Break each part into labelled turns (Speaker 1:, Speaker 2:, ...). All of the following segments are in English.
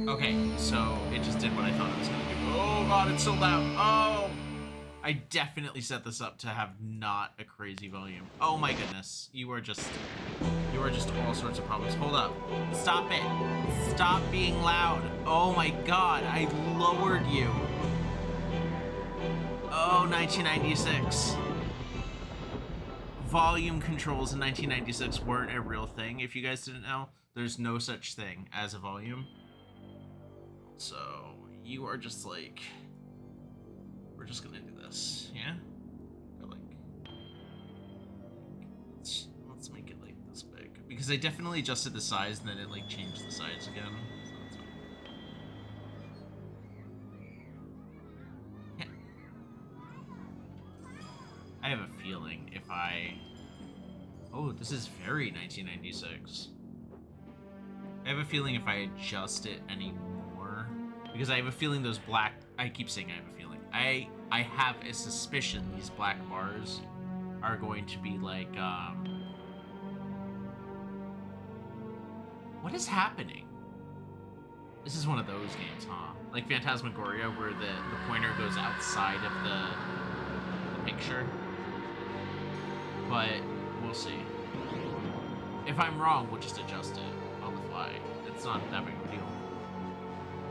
Speaker 1: Okay, so it just did what I thought it was gonna do. Oh god, it's so loud. Oh! I definitely set this up to have not a crazy volume. Oh my goodness. You are just all sorts of problems. Hold up. Stop it. Stop being loud. Oh my god, I lowered you. Oh, 1996. Volume controls in 1996 weren't a real thing. If you guys didn't know, there's no such thing as a volume. So you are just like, we're just gonna do this, yeah? Go like, let's make it like this big, because I definitely adjusted the size and then it like changed the size again. So that's fine. Yeah. I have a feeling if I, oh, this is very 1996. I have a feeling if I adjust it any more, because I have a feeling those black, I keep saying I have a feeling, I have a suspicion these black bars are going to be like, what is happening? This is one of those games, huh? Like Phantasmagoria, where the pointer goes outside of the picture. But we'll see. If I'm wrong, we'll just adjust it on the fly. It's not that big of a deal.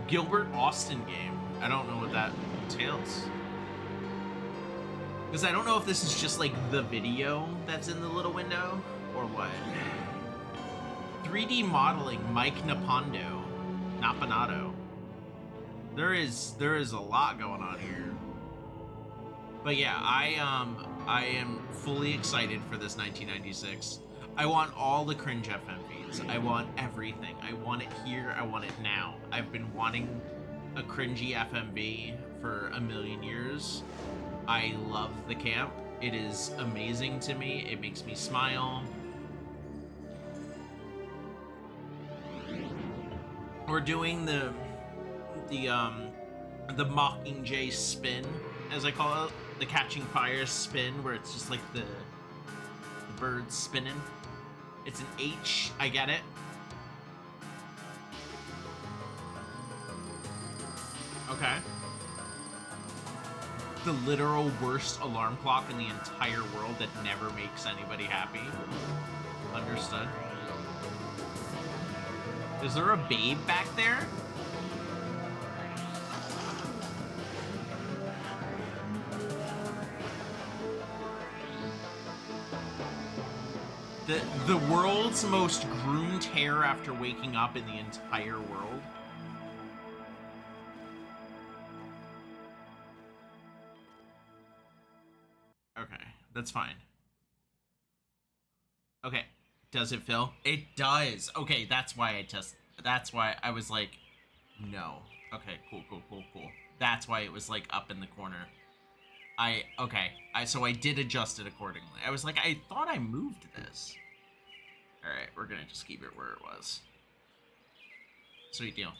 Speaker 1: Gilbert Austin game. I don't know what that entails. Because I don't know if this is just like the video that's in the little window or what. 3D modeling, Mike Napando. Napanato. There is a lot going on here. But yeah, I am fully excited for this 1996. I want all the cringe FMVs. I want everything. I want it here. I want it now. I've been wanting a cringy FMV for a million years. I love the camp. It is amazing to me. It makes me smile. We're doing the Mockingjay spin, as I call it, the Catching Fire spin, where it's just like the bird spinning. It's an H, I get it. Okay. The literal worst alarm clock in the entire world that never makes anybody happy. Understood. Is there a babe back there? The world's most groomed hair after waking up in the entire world. Okay, that's fine. Okay, does it fill? It does. Okay, that's why I test. That's why I was like, no. Okay, cool. That's why it was like up in the corner. So I did adjust it accordingly. I was like, I thought I moved this. All right, we're gonna just keep it where it was. Sweet deal.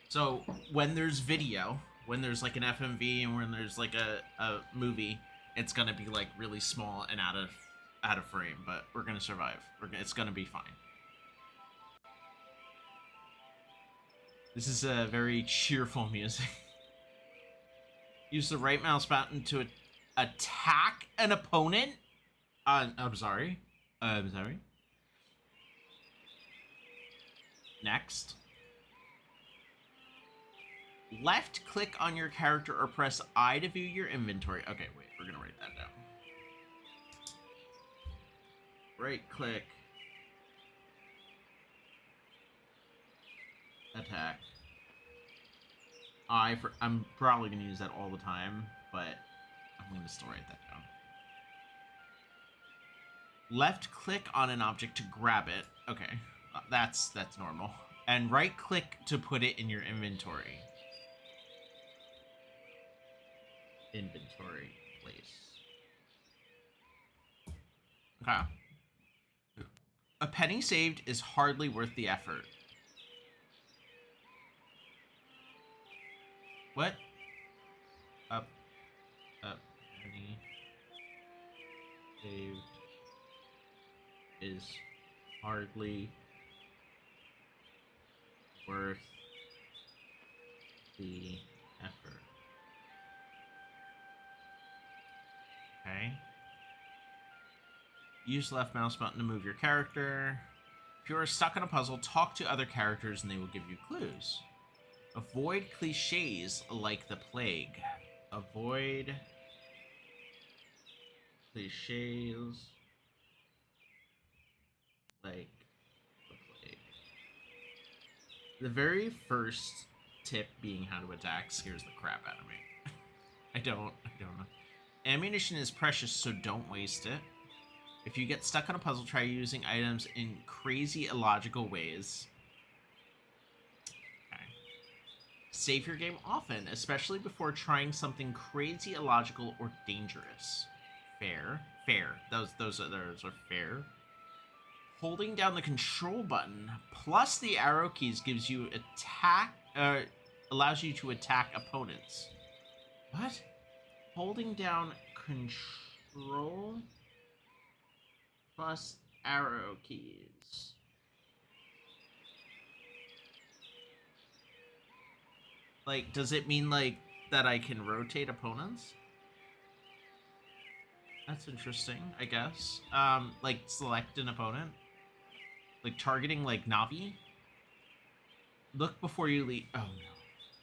Speaker 1: So when there's video, when there's like an FMV and when there's like a movie, it's gonna be like really small and out of frame, but we're gonna survive. It's gonna be fine. This is a very cheerful music. Use the right mouse button to attack an opponent. I'm sorry. Next. Left click on your character or press I to view your inventory. Okay, wait, we're gonna write that down. Right click. Attack. I'm probably gonna use that all the time, but I'm gonna still write that down. Left click on an object to grab it. Okay, that's normal. And right click to put it in your inventory. Inventory place. Okay. A penny saved is hardly worth the effort. What? Up. Penny saved is hardly worth the effort. Okay. Use the left mouse button to move your character. If you are stuck in a puzzle, talk to other characters and they will give you clues. Avoid cliches like the plague. Avoid cliches like the plague. The very first tip being how to attack scares the crap out of me. I don't know. Ammunition is precious, so don't waste it. If you get stuck on a puzzle, try using items in crazy illogical ways. Okay. Save your game often, especially before trying something crazy, illogical, or dangerous. Fair. Those are fair. Holding down the control button plus the arrow keys gives you allows you to attack opponents. What? Holding down control plus arrow keys. Like, does it mean, like, that I can rotate opponents? That's interesting, I guess. Like, select an opponent? Like, targeting, like, Navi? Look before you leave. Oh,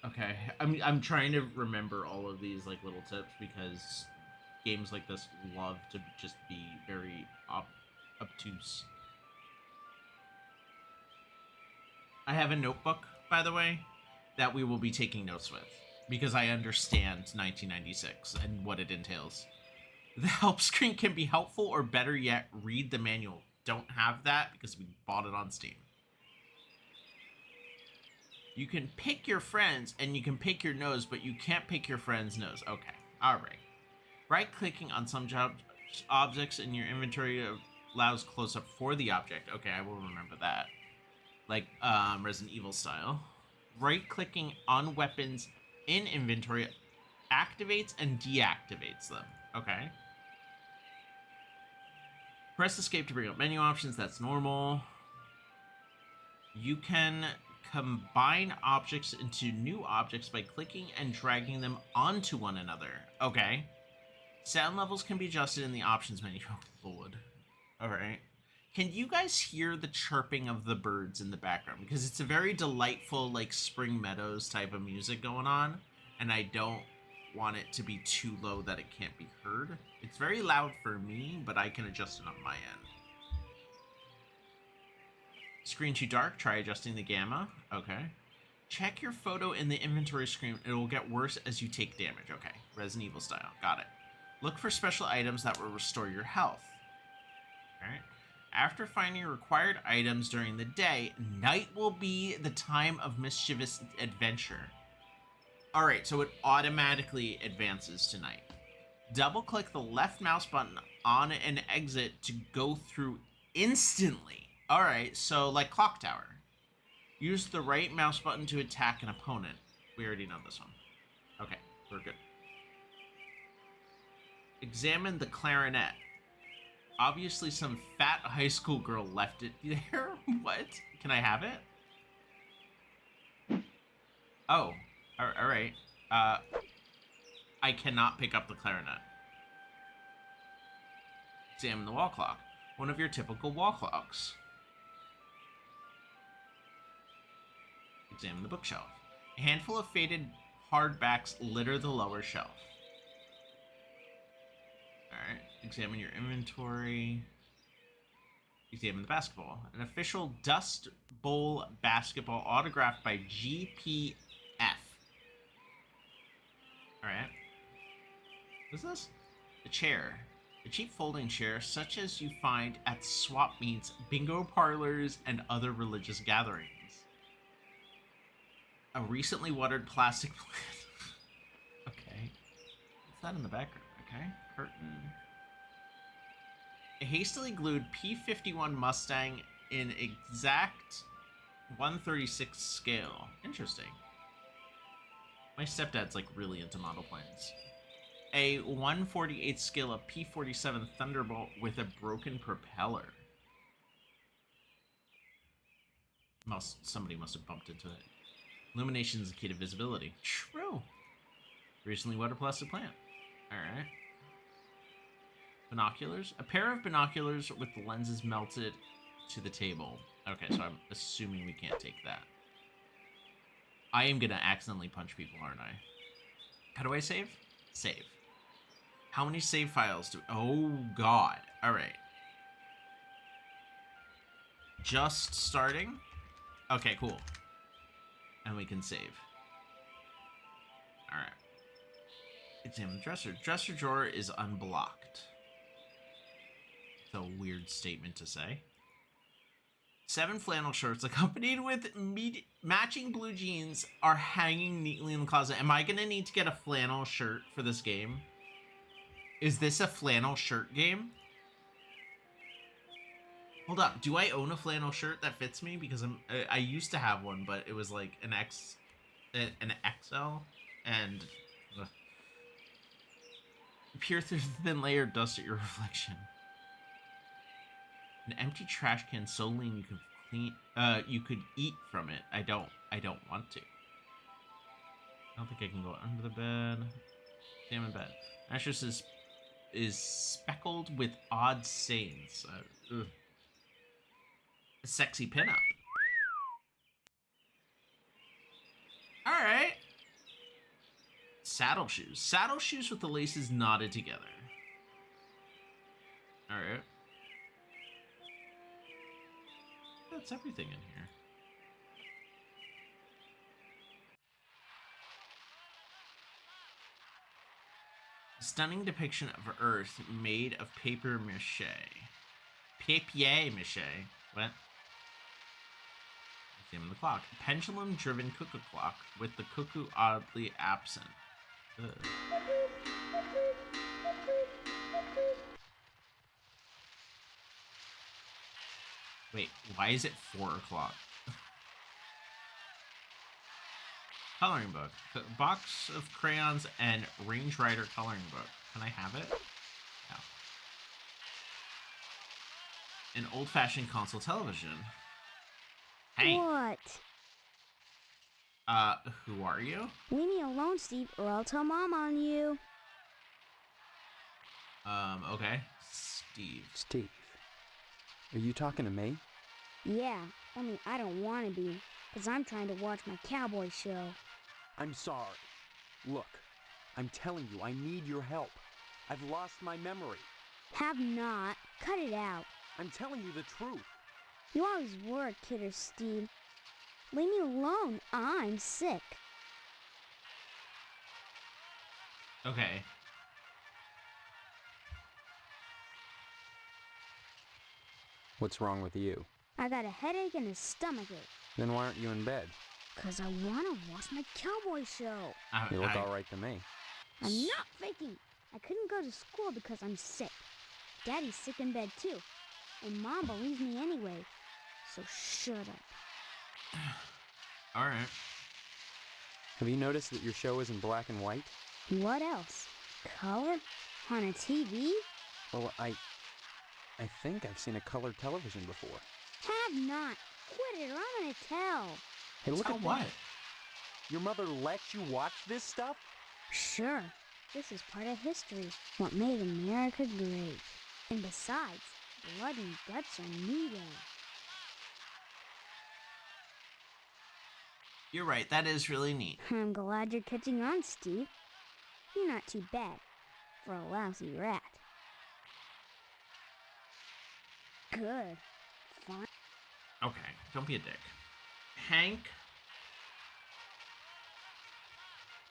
Speaker 1: no. Okay. I'm trying to remember all of these, like, little tips because games like this love to just be very obtuse. I have a notebook, by the way, that we will be taking notes with because I understand 1996 and what it entails. The help screen can be helpful, or better yet, read the manual. Don't have that because we bought it on Steam. You can pick your friends and you can pick your nose, but you can't pick your friend's nose. Okay, all right. Right-clicking on some objects in your inventory allows close-up for the object. Okay, I will remember that. Like Resident Evil style. Right-clicking on weapons in inventory activates and deactivates them. Okay. Press escape to bring up menu options. That's normal. You can combine objects into new objects by clicking and dragging them onto one another. Okay. Sound levels can be adjusted in the options menu. Oh, Lord. Alright. Can you guys hear the chirping of the birds in the background? Because it's a very delightful, like, Spring Meadows type of music going on. And I don't want it to be too low that it can't be heard. It's very loud for me, but I can adjust it on my end. Screen too dark, try adjusting the gamma. Okay. Check your photo in the inventory screen. It will get worse as you take damage. Okay. Resident Evil style. Got it. Look for special items that will restore your health. Alright. After finding required items during the day, night will be the time of mischievous adventure. Alright, so it automatically advances to night. Double-click the left mouse button on an exit to go through instantly. Alright, so like Clock Tower. Use the right mouse button to attack an opponent. We already know this one. Okay, we're good. Examine the clarinet. Obviously some fat high school girl left it there. What? Can I have it? Oh, alright. I cannot pick up the clarinet. Examine the wall clock. One of your typical wall clocks. Examine the bookshelf. A handful of faded hardbacks litter the lower shelf. Alright, examine your inventory. Examine the basketball. An official Dust Bowl basketball autographed by GPF. Alright. What's this? A chair. A cheap folding chair such as you find at swap meets, bingo parlors, and other religious gatherings. A recently watered plastic plant. Okay. What's that in the background? Okay. Curtain. A hastily glued P-51 Mustang in exact 1/36 scale. Interesting. My stepdad's like really into model planes. A 1/48 scale of P-47 Thunderbolt with a broken propeller. Somebody must have bumped into it. Illumination is the key to visibility. True. Recently water-plastic plant. Alright. Binoculars. A pair of binoculars with the lenses melted to the table. Okay, so I'm assuming we can't take that. I am gonna accidentally punch people, aren't I? How do I save? Save. How many save files do... Oh, God. Alright. Just starting? Okay, cool. And we can save. Alright. Examine the dresser. Dresser drawer is unblocked. It's a weird statement to say. 7 flannel shirts accompanied with matching blue jeans are hanging neatly in the closet. Am I going to need to get a flannel shirt for this game? Is this a flannel shirt game? Hold up. Do I own a flannel shirt that fits me? Because I used to have one, but it was like an XL. And peer through the thin layer of dust at your reflection. An empty trash can so lean you can clean. You could eat from it. I don't want to. I don't think I can go under the bed. Examine bed. Mattress is speckled with odd stains. A sexy pinup. All right. Saddle shoes. Saddle shoes with the laces knotted together. All right. That's everything in here. A stunning depiction of Earth made of paper mache. Papier mache. What? Examine the clock. Pendulum-driven cuckoo clock with the cuckoo oddly absent. Ugh. Wait, why is it 4 o'clock? Coloring book. A box of crayons and Range Rider coloring book. Can I have it? No. An old-fashioned console television. Hey.
Speaker 2: What?
Speaker 1: Who are you?
Speaker 2: Leave me alone, Steve, or I'll tell Mom on you.
Speaker 1: Okay. Steve.
Speaker 3: Steve, are you talking to me?
Speaker 2: Yeah, only I don't want to be, because I'm trying to watch my cowboy show.
Speaker 3: I'm sorry. Look, I'm telling you, I need your help. I've lost my memory.
Speaker 2: Have not. Cut it out.
Speaker 3: I'm telling you the truth.
Speaker 2: You always were a kidder, Steve. Leave me alone. I'm sick.
Speaker 1: Okay.
Speaker 3: What's wrong with you?
Speaker 2: I got a headache and a stomachache.
Speaker 3: Then why aren't you in bed?
Speaker 2: Because I want to watch my cowboy show.
Speaker 3: You look all right to me.
Speaker 2: I'm not faking. I couldn't go to school because I'm sick. Daddy's sick in bed too. And Mom believes me anyway. So shut up.
Speaker 1: All right.
Speaker 3: Have you noticed that your show is in black and white?
Speaker 2: What else? Color? On a TV?
Speaker 3: Well, I think I've seen a colored television before.
Speaker 2: Have not. Quit it or I'm gonna tell.
Speaker 3: Hey, look
Speaker 1: Tell
Speaker 3: at
Speaker 1: what?
Speaker 3: that. Your mother lets you watch this stuff?
Speaker 2: Sure. This is part of history. What made America great. And besides, blood and guts are needed.
Speaker 1: You're right. That is really neat.
Speaker 2: I'm glad you're catching on, Steve. You're not too bad for a lousy rat. Good. Fine.
Speaker 1: Okay, don't be a dick. Hank.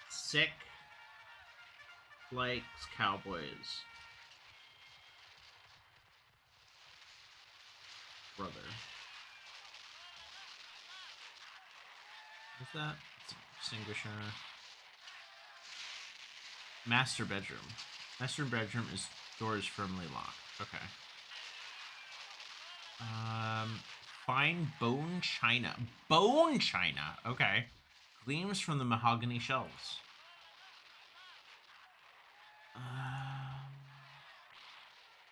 Speaker 1: Sick. Likes cowboys. Brother. What's that? It's an extinguisher. Master bedroom. Master bedroom is doors firmly locked. Okay. Fine bone china. Bone china. Okay. Gleams from the mahogany shelves.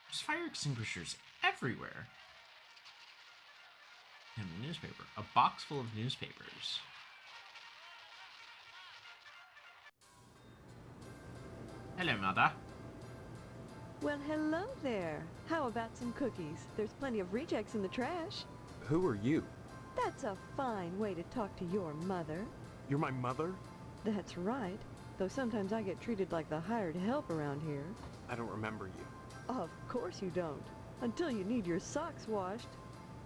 Speaker 1: There's fire extinguishers everywhere. And a newspaper. A box full of newspapers. Hello, Mother.
Speaker 4: Well, hello there. How about some cookies? There's plenty of rejects in the trash.
Speaker 3: Who are you?
Speaker 4: That's a fine way to talk to your mother.
Speaker 3: You're my mother?
Speaker 4: That's right. Though sometimes I get treated like the hired help around here.
Speaker 3: I don't remember you.
Speaker 4: Of course you don't. Until you need your socks washed.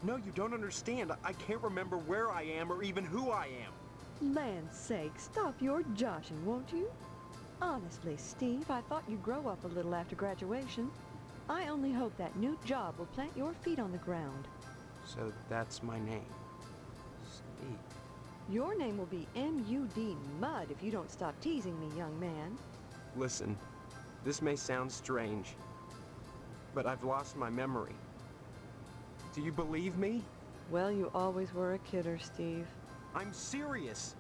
Speaker 3: No, you don't understand. I can't remember where I am or even who I am.
Speaker 4: Land's sake, stop your joshing, won't you? Honestly, Steve, I thought you'd grow up a little after graduation. I only hope that new job will plant your feet on the ground.
Speaker 3: So that's my name. Steve.
Speaker 4: Your name will be M.U.D. Mud if you don't stop teasing me, young man.
Speaker 3: Listen, this may sound strange, but I've lost my memory. Do you believe me?
Speaker 4: Well, you always were a kidder, Steve.
Speaker 3: I'm serious.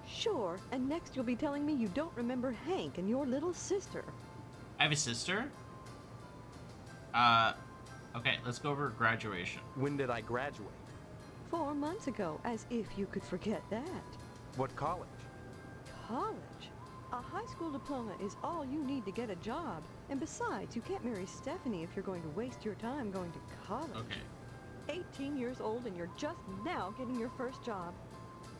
Speaker 4: Sure, and next you'll be telling me you don't remember Hank and your little sister.
Speaker 1: I have a sister? Okay, let's go over graduation.
Speaker 3: When did I graduate?
Speaker 4: 4 months ago, as if you could forget that.
Speaker 3: What college?
Speaker 4: College? A high school diploma is all you need to get a job. And besides, you can't marry Stephanie if you're going to waste your time going to college.
Speaker 1: Okay.
Speaker 4: 18 years old and you're just now getting your first job.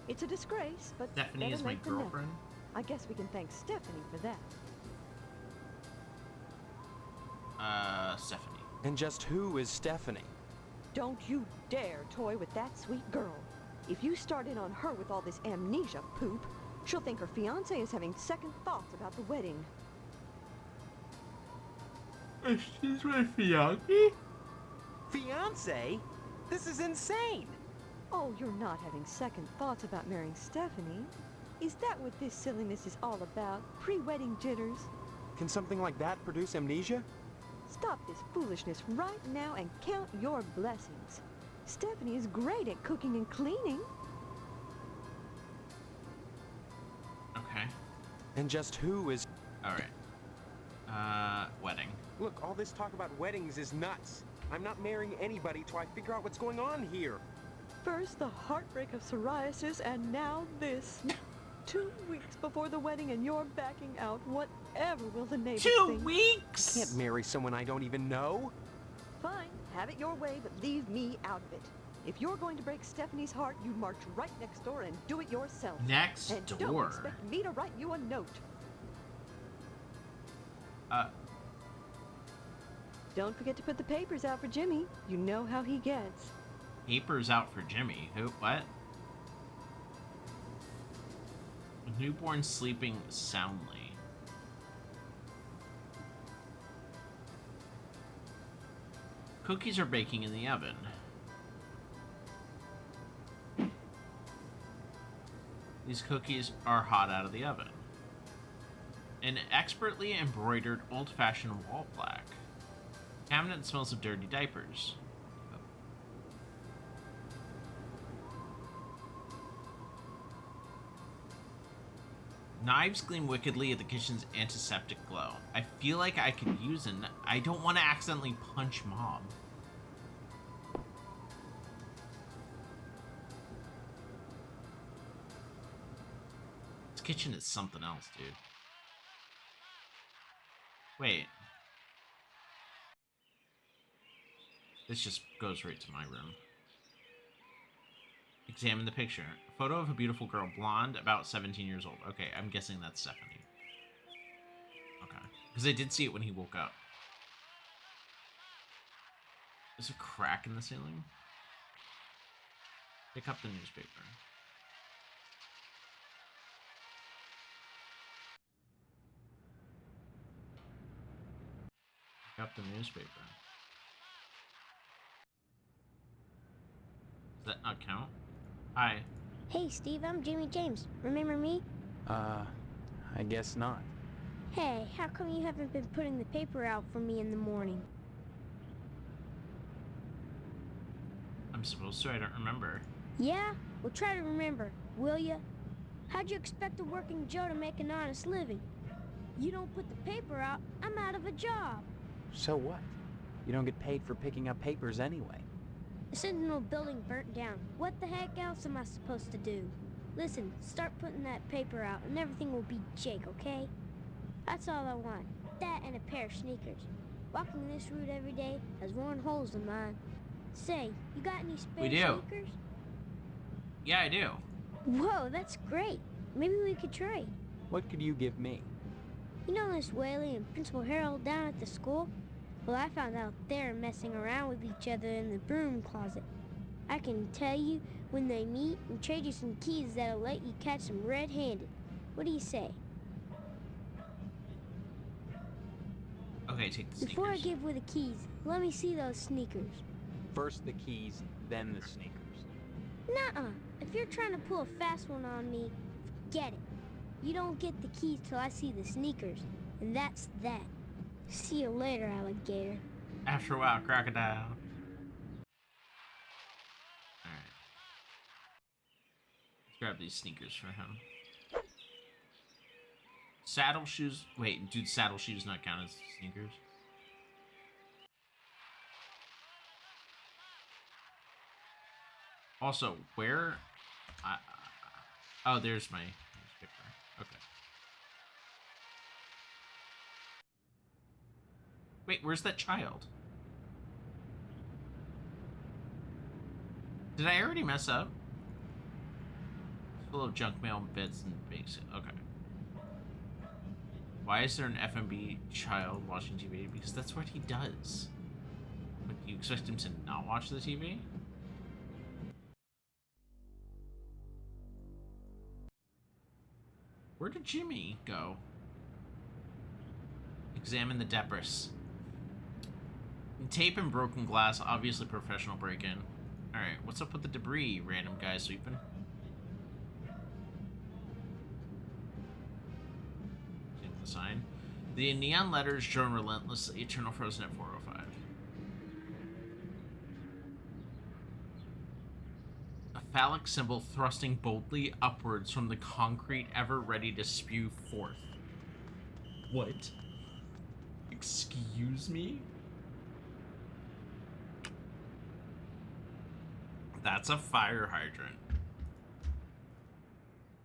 Speaker 4: It's a disgrace, but
Speaker 1: Stephanie
Speaker 4: better
Speaker 1: is my
Speaker 4: late than never.
Speaker 1: girlfriend?
Speaker 4: I guess we can thank Stephanie for that.
Speaker 1: Stephanie.
Speaker 3: And just who is Stephanie?
Speaker 4: Don't you dare toy with that sweet girl. If you start in on her with all this amnesia poop, she'll think her fiancé is having second thoughts about the wedding.
Speaker 1: She's my fiancé?
Speaker 3: Fiance? This is insane!
Speaker 4: Oh, you're not having second thoughts about marrying Stephanie? Is that what this silliness is all about? Pre-wedding jitters?
Speaker 3: Can something like that produce amnesia?
Speaker 4: Stop this foolishness right now and count your blessings. Stephanie is great at cooking and cleaning.
Speaker 1: Okay.
Speaker 3: And just who is...
Speaker 1: Alright. Wedding.
Speaker 3: Look, all this talk about weddings is nuts. I'm not marrying anybody till I figure out what's going on here.
Speaker 4: First the heartbreak of psoriasis, and now this. 2 weeks before the wedding and you're backing out. Whatever will the neighbors
Speaker 1: 2
Speaker 4: think?
Speaker 1: weeks?
Speaker 3: I can't marry someone I don't even know.
Speaker 4: Fine, have it your way, but leave me out of it. If you're going to break Stephanie's heart, you march right next door and do it yourself.
Speaker 1: Next
Speaker 4: and
Speaker 1: door?
Speaker 4: don't expect me to write you a note. Don't forget to put the papers out for Jimmy. You know how he gets.
Speaker 1: Papers out for Jimmy. Who? What? Newborn sleeping soundly. Cookies are baking in the oven. These cookies are hot out of the oven. An expertly embroidered old-fashioned wall plaque. Cabinet smells of dirty diapers. Knives gleam wickedly at the kitchen's antiseptic glow. I feel like I could use an... I don't want to accidentally punch Mom. This kitchen is something else, dude. Wait. This just goes right to my room. Examine the picture. A photo of a beautiful girl, blonde, about 17 years old. Okay, I'm guessing that's Stephanie. Okay. Because I did see it when he woke up. There's a crack in the ceiling. Pick up the newspaper. Pick up the newspaper. Does that not count? Hi.
Speaker 2: Hey, Steve, I'm Jimmy James. Remember me?
Speaker 3: I guess not.
Speaker 2: Hey, how come you haven't been putting the paper out for me in the morning?
Speaker 1: I'm supposed to? I don't remember.
Speaker 2: Yeah? Well, try to remember, will ya? How'd you expect a working Joe to make an honest living? You don't put the paper out, I'm out of a job.
Speaker 3: So what? You don't get paid for picking up papers anyway.
Speaker 2: The Sentinel building burnt down. What the heck else am I supposed to do? Listen, start putting that paper out and everything will be Jake, okay? That's all I want. that and a pair of sneakers. Walking this route every day has worn holes in mine. Say, you got any spare
Speaker 1: We do.
Speaker 2: sneakers?
Speaker 1: Yeah, I do.
Speaker 2: Whoa, that's great. Maybe we could trade.
Speaker 3: What could you give me?
Speaker 2: You know Miss Whaley and Principal Harold down at the school? Well, I found out they're messing around with each other in the broom closet. I can tell you when they meet and trade you some keys that'll let you catch them red-handed. What do you say?
Speaker 1: Okay, take the sneakers.
Speaker 2: Before I give away the keys, let me see those sneakers.
Speaker 3: First the keys, then the sneakers.
Speaker 2: Nuh-uh. If you're trying to pull a fast one on me, forget it. You don't get the keys till I see the sneakers, and that's that. See you later, alligator.
Speaker 1: After a while, crocodile. Alright. Let's grab these sneakers for him. Saddle shoes. Wait, do saddle shoes not count as sneakers? Also, where? Oh, there's my picture. Okay. Wait, where's that child? Did I already mess up? It's full of junk mail, bits, and basic. Okay. Why is there an FMB child watching TV? Because that's what he does. But you expect him to not watch the TV? Where did Jimmy go? Examine the debris. Tape and broken glass, obviously professional break-in. Alright, what's up with the debris, random guy sweeping? Examine the sign. The neon letters drone relentlessly, eternal frozen at 405. A phallic symbol thrusting boldly upwards from the concrete, ever ready to spew forth. What? Excuse me? That's a fire hydrant.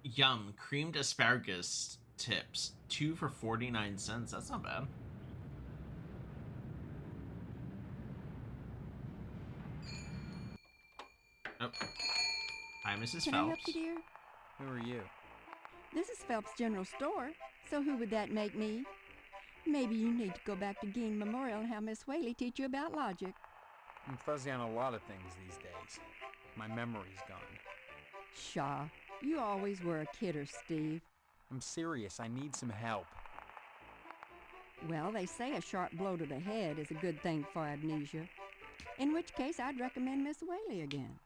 Speaker 1: Yum, creamed asparagus tips. 2 for 49 cents. That's not bad. Oh. Hi, Mrs.
Speaker 5: Can I help
Speaker 1: Phelps.
Speaker 5: you, dear?
Speaker 3: Who are you?
Speaker 5: This is Phelps General Store, so who would that make me? Maybe you need to go back to Gein Memorial and have Miss Whaley teach you about logic.
Speaker 3: I'm fuzzy on a lot of things these days. My memory's gone.
Speaker 5: Pshaw, you always were a kidder, Steve.
Speaker 3: I'm serious, I need some help.
Speaker 5: Well, they say a sharp blow to the head is a good thing for amnesia. In which case, I'd recommend Miss Whaley again.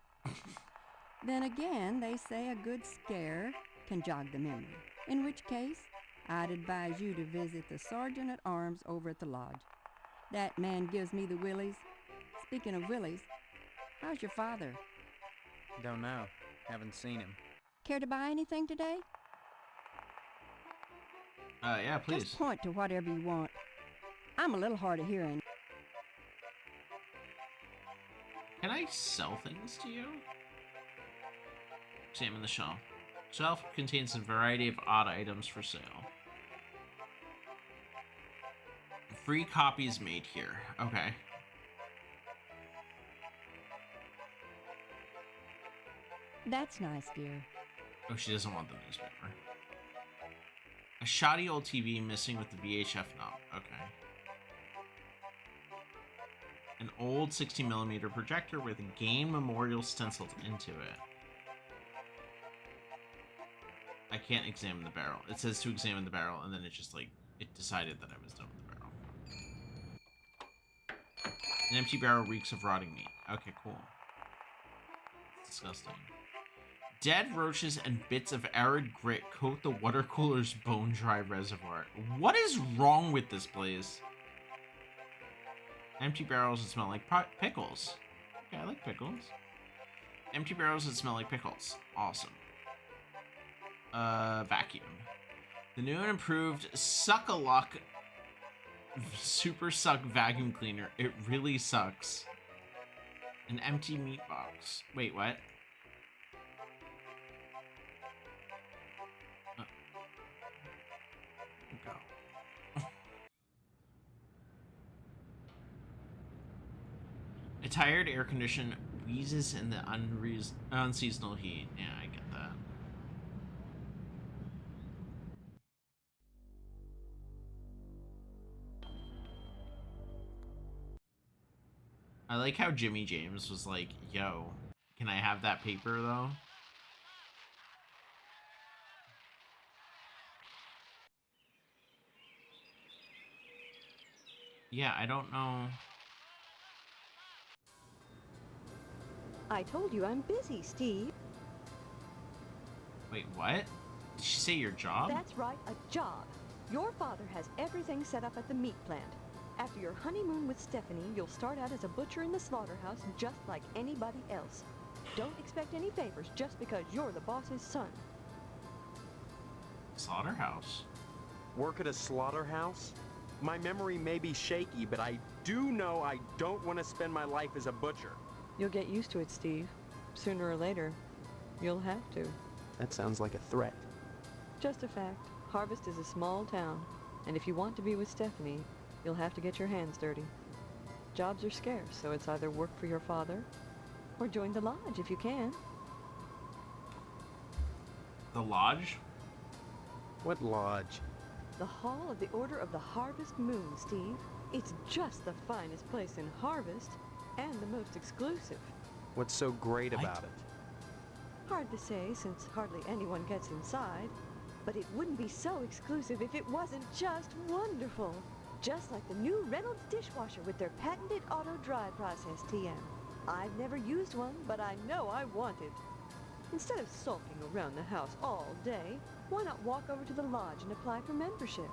Speaker 5: Then again, they say a good scare can jog the memory. In which case, I'd advise you to visit the Sergeant at Arms over at the lodge. That man gives me the willies. Speaking of willies, how's your father?
Speaker 3: Don't know. Haven't seen him.
Speaker 5: Care to buy anything today?
Speaker 1: Yeah, please.
Speaker 5: Just point to whatever you want. I'm a little hard of hearing.
Speaker 1: Can I sell things to you? Examine the shelf. Shelf contains a variety of odd items for sale. Free copies made here. Okay.
Speaker 5: That's nice, dear.
Speaker 1: Oh, she doesn't want the newspaper. A shoddy old TV missing with the VHF knob. Okay. An old 60mm projector with a Gein Memorial stenciled into it. I can't examine the barrel. It says to examine the barrel, and then it just, like, it decided that I was done with the barrel. An empty barrel reeks of rotting meat. Okay, cool. It's disgusting. Dead roaches and bits of arid grit coat the water cooler's bone-dry reservoir. What is wrong with this place? Empty barrels that smell like pickles. Okay, I like pickles. Empty barrels that smell like pickles. Awesome. Vacuum. The new and improved Suck-a-Luck Super Suck Vacuum Cleaner. It really sucks. An empty meat box. Wait, what? Go. tired air condition wheezes in the unseasonal heat. Yeah, I get that. I like how Jimmy James was like, yo, can I have that paper though? Yeah, I don't know.
Speaker 4: I told you I'm busy, Steve.
Speaker 1: Wait, what? Did she say your job?
Speaker 4: That's right, a job. Your father has everything set up at the meat plant. After your honeymoon with Stephanie, you'll start out as a butcher in the slaughterhouse just like anybody else. Don't expect any favors just because you're the boss's son.
Speaker 1: Slaughterhouse.
Speaker 3: Work at a slaughterhouse? My memory may be shaky, but I do know I don't want to spend my life as a butcher.
Speaker 4: You'll get used to it, Steve. Sooner or later, you'll have to.
Speaker 3: That sounds like a threat.
Speaker 4: Just a fact. Harvest is a small town, and if you want to be with Stephanie, you'll have to get your hands dirty. Jobs are scarce, so it's either work for your father or join the lodge if you can.
Speaker 1: The lodge?
Speaker 3: What lodge?
Speaker 4: The Hall of the Order of the Harvest Moon, Steve. It's just the finest place in Harvest, and the most exclusive.
Speaker 3: What's so great about it?
Speaker 4: Hard to say, since hardly anyone gets inside, but it wouldn't be so exclusive if it wasn't just wonderful. Just like the new Reynolds dishwasher with their patented auto-dry process, TM. I've never used one, but I know I want it. Instead of sulking around the house all day, why not walk over to the lodge and apply for membership?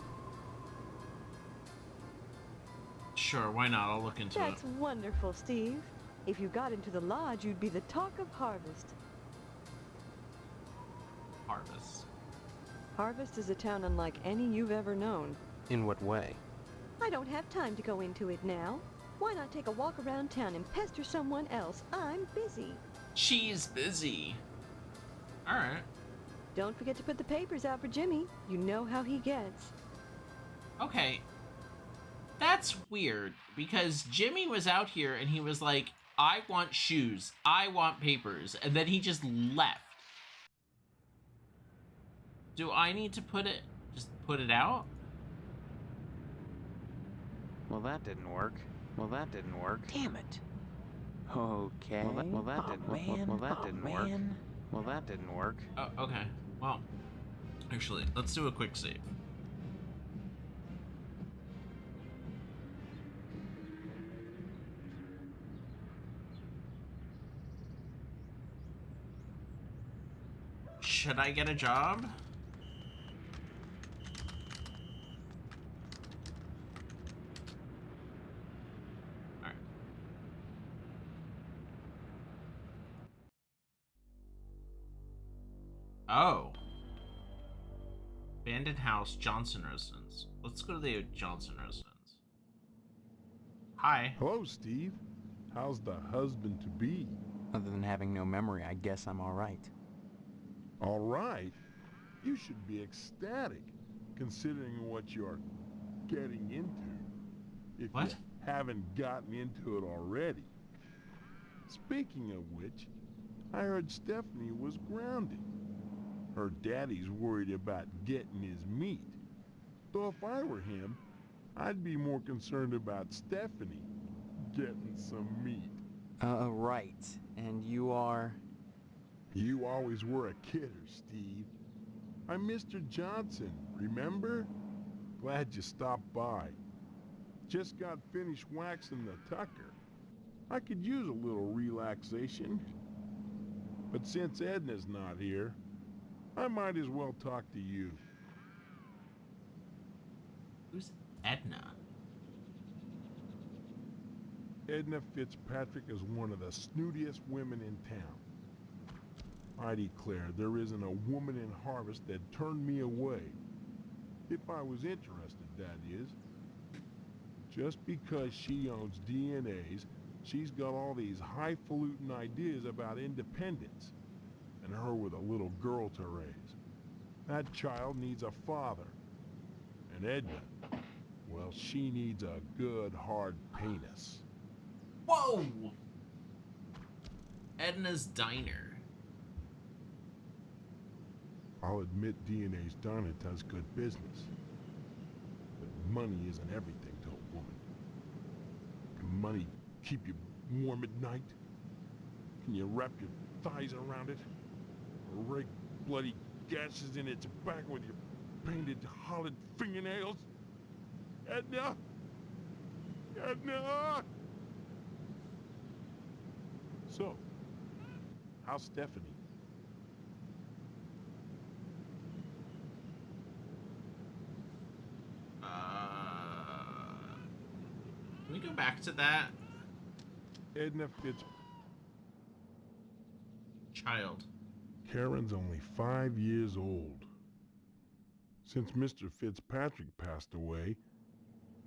Speaker 1: Sure, why not? I'll look into
Speaker 4: That's
Speaker 1: it.
Speaker 4: wonderful, Steve. If you got into the lodge, you'd be the talk of Harvest.
Speaker 1: Harvest.
Speaker 4: Harvest is a town unlike any you've ever known.
Speaker 3: In what way?
Speaker 4: I don't have time to go into it now. Why not take a walk around town and pester someone else? I'm busy.
Speaker 1: She's busy. Alright.
Speaker 4: Don't forget to put the papers out for Jimmy. You know how he gets.
Speaker 1: Okay. That's weird, because Jimmy was out here and he was like, I want shoes, I want papers, and then he just left. Do I need to just put it out?
Speaker 6: Well, that didn't work.
Speaker 7: Damn it.
Speaker 6: Okay. Well, that didn't work. Well, that didn't work.
Speaker 1: Oh, okay. Well, actually, let's do a quick save. Should I get a job? Alright. Oh. Abandoned house, Johnson residence. Let's go to the Johnson residence. Hi.
Speaker 8: Hello, Steve. How's the husband-to-be?
Speaker 3: Other than having no memory, I guess I'm all right.
Speaker 8: All right. You should be ecstatic, considering what you're getting into. If
Speaker 1: What?
Speaker 8: you haven't gotten into it already. Speaking of which, I heard Stephanie was grounded. Her daddy's worried about getting his meat. Though if I were him, I'd be more concerned about Stephanie getting some meat.
Speaker 3: Right. And you are...
Speaker 8: You always were a kidder, Steve. I'm Mr. Johnson, remember? Glad you stopped by. Just got finished waxing the tucker. I could use a little relaxation. But since Edna's not here, I might as well talk to you.
Speaker 1: Who's Edna?
Speaker 8: Edna Fitzpatrick is one of the snootiest women in town. I declare there isn't a woman in Harvest that turned me away. If I was interested, that is. Just because she owns DNAs, she's got all these highfalutin ideas about independence. And her with a little girl to raise. That child needs a father. And Edna, well, she needs a good, hard penis.
Speaker 1: Whoa! Edna's Diner.
Speaker 8: I'll admit DNA's done it does good business. But money isn't everything to a woman. Can money keep you warm at night? Can you wrap your thighs around it? Or rake bloody gashes in its back with your painted hollowed fingernails? Edna! Edna! So, how's Stephanie?
Speaker 1: Can we go back to that?
Speaker 8: Edna Fitz...
Speaker 1: Child.
Speaker 8: Karen's only 5 years old. Since Mr. Fitzpatrick passed away,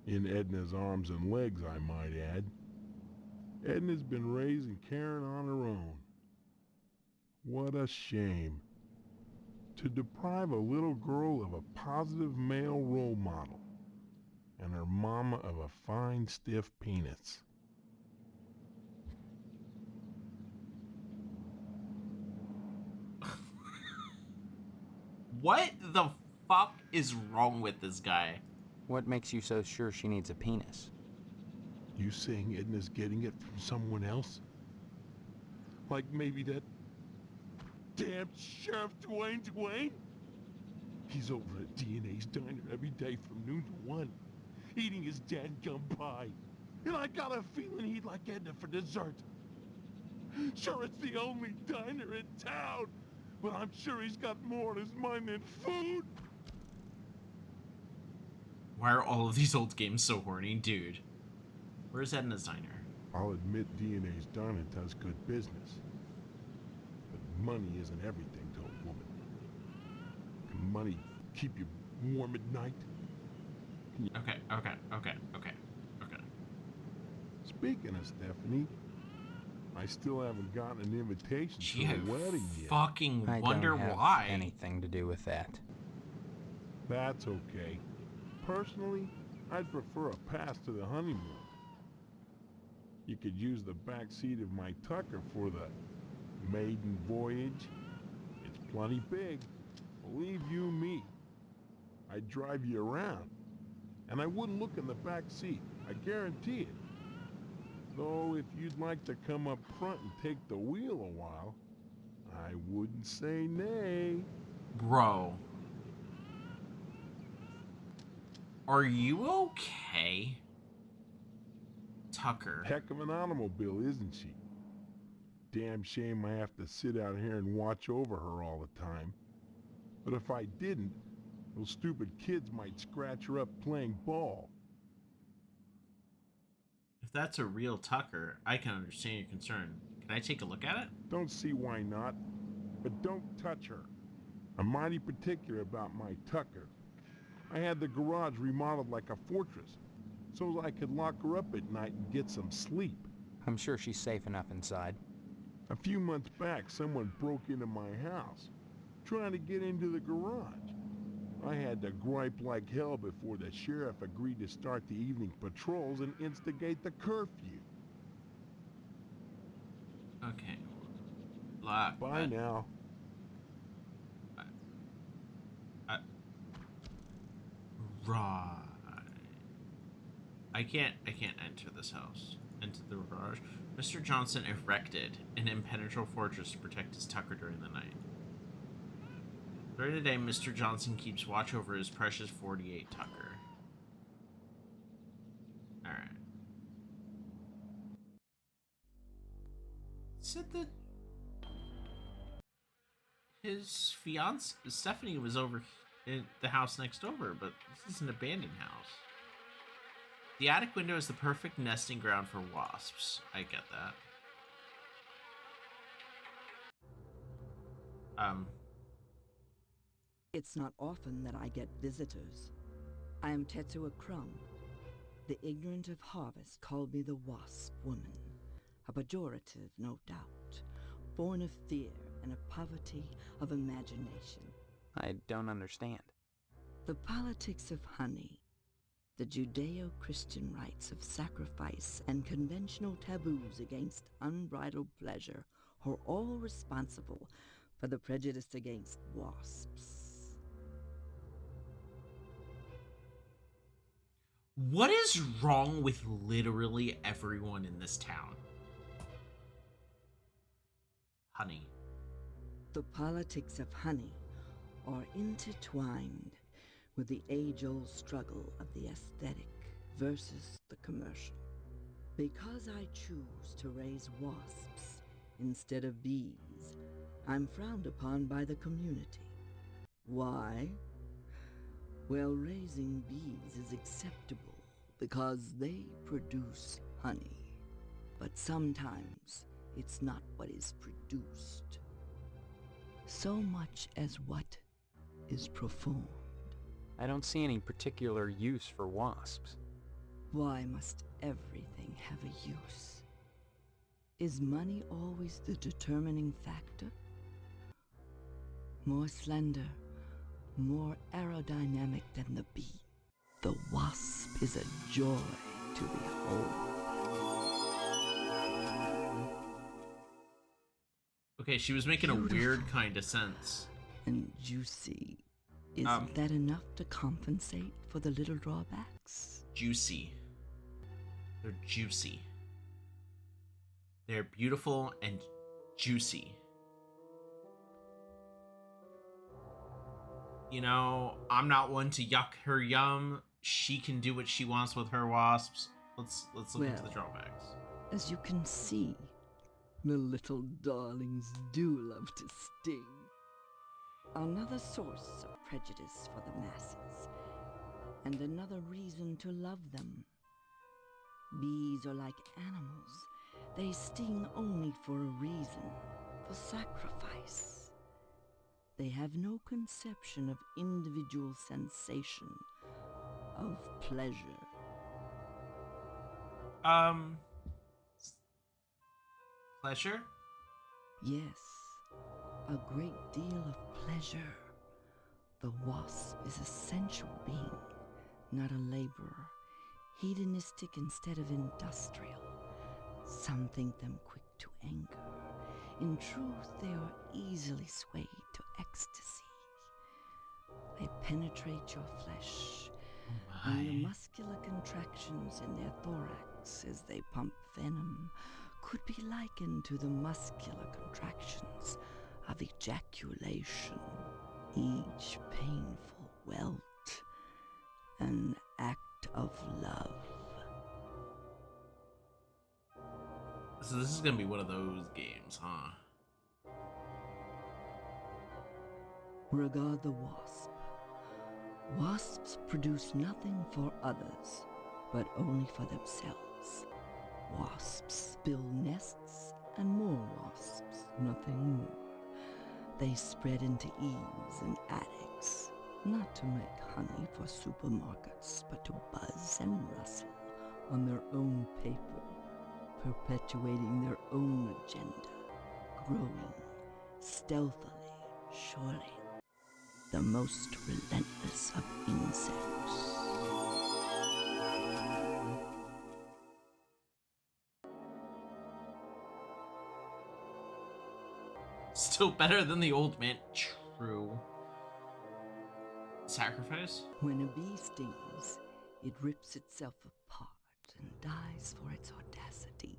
Speaker 8: in Edna's arms and legs, I might add, Edna's been raising Karen on her own. What a shame. To deprive a little girl of a positive male role model, and her mama of a fine, stiff penis.
Speaker 1: What the fuck is wrong with this guy?
Speaker 6: What makes you so sure she needs a penis?
Speaker 8: You saying Edna's getting it from someone else? Like maybe that damn Sheriff Dwayne? He's over at DNA's Diner every day from noon to 1, eating his dadgum pie. And I got a feeling he'd like Edna for dessert. Sure, it's the only diner in town, but I'm sure he's got more on his mind than food.
Speaker 1: Why are all of these old games so horny? Dude. Where's Edna's Diner?
Speaker 8: I'll admit DNA's Diner does good business. But money isn't everything to a woman. Can money keep you warm at night?
Speaker 1: Okay.
Speaker 8: Speaking of Stephanie, I still haven't gotten an invitation
Speaker 1: Gee,
Speaker 8: to
Speaker 1: I
Speaker 8: the wedding yet.
Speaker 1: fucking
Speaker 6: I
Speaker 1: wonder
Speaker 6: don't have
Speaker 1: why.
Speaker 6: anything to do with that.
Speaker 8: That's okay. Personally, I'd prefer a pass to the honeymoon. You could use the back seat of my Tucker for the maiden voyage. It's plenty big. Believe you me. I'd drive you around. And I wouldn't look in the back seat. I guarantee it. Though if you'd like to come up front and take the wheel a while, I wouldn't say nay.
Speaker 1: Bro. Are you okay? Tucker.
Speaker 8: Heck of an automobile, isn't she? Damn shame I have to sit out here and watch over her all the time. But if I didn't, those stupid kids might scratch her up playing ball.
Speaker 1: If that's a real Tucker, I can understand your concern. Can I take a look at it?
Speaker 8: Don't see why not, but don't touch her. I'm mighty particular about my Tucker. I had the garage remodeled like a fortress, so I could lock her up at night and get some sleep.
Speaker 6: I'm sure she's safe enough inside.
Speaker 8: A few months back, someone broke into my house, trying to get into the garage. I had to gripe like hell before the sheriff agreed to start the evening patrols and instigate the curfew.
Speaker 1: Okay. Lock.
Speaker 8: Bye now.
Speaker 1: Right. I can't enter this house. Into the garage. Mr. Johnson erected an impenetrable fortress to protect his Tucker during the night. During the day, Mr. Johnson keeps watch over his precious 48 Tucker. Alright. Said that his fiance Stephanie was over in the house next over, but this is an abandoned house. The attic window is the perfect nesting ground for wasps. I get that.
Speaker 9: It's not often that I get visitors. I am Tetsuo Crumb. The ignorant of harvest call me the Wasp Woman. A pejorative, no doubt, born of fear and a poverty of imagination.
Speaker 6: I don't understand.
Speaker 9: The politics of honey, the Judeo-Christian rites of sacrifice and conventional taboos against unbridled pleasure are all responsible for the prejudice against wasps.
Speaker 1: What is wrong with literally everyone in this town? Honey.
Speaker 9: The politics of honey are intertwined with the age-old struggle of the aesthetic versus the commercial. Because I choose to raise wasps instead of bees, I'm frowned upon by the community. Why? Well, raising bees is acceptable because they produce honey. But sometimes it's not what is produced, so much as what is performed.
Speaker 7: I don't see any particular use for wasps.
Speaker 9: Why must everything have a use? Is money always the determining factor? More slender, more aerodynamic than the bee, the wasp is a joy to behold.
Speaker 1: Okay, she was making
Speaker 9: Beautiful.
Speaker 1: a weird kind of sense.
Speaker 9: And juicy. Isn't that enough to compensate for the little drawbacks?
Speaker 1: Juicy. They're juicy. They're beautiful and juicy. You know, I'm not one to yuck her yum. She can do what she wants with her wasps. Let's look into the drawbacks.
Speaker 9: As you can see, the little darlings do love to sting. Another source of prejudice for the masses, and another reason to love them. Bees are like animals. They sting only for a reason, for sacrifice. They have no conception of individual sensation, of pleasure.
Speaker 1: Pleasure?
Speaker 9: Yes, a great deal of pleasure. The wasp is a sensual being, not a laborer, hedonistic instead of industrial. Some think them quick to anger. In truth, they are easily swayed to ecstasy. They penetrate your flesh, and the muscular contractions in their thorax as they pump venom could be likened to the muscular contractions of ejaculation, each painful welt, an act of love.
Speaker 1: So this is gonna be one of those games, huh?
Speaker 9: Regard the wasp. Wasps produce nothing for others, but only for themselves. Wasps build nests and more wasps, nothing more. They spread into eaves and attics, not to make honey for supermarkets, but to buzz and rustle on their own paper, perpetuating their own agenda, growing stealthily, surely, the most relentless of insects.
Speaker 1: Still better than the old man. True. Sacrifice?
Speaker 9: When a bee stings, it rips itself apart and dies for its audacity.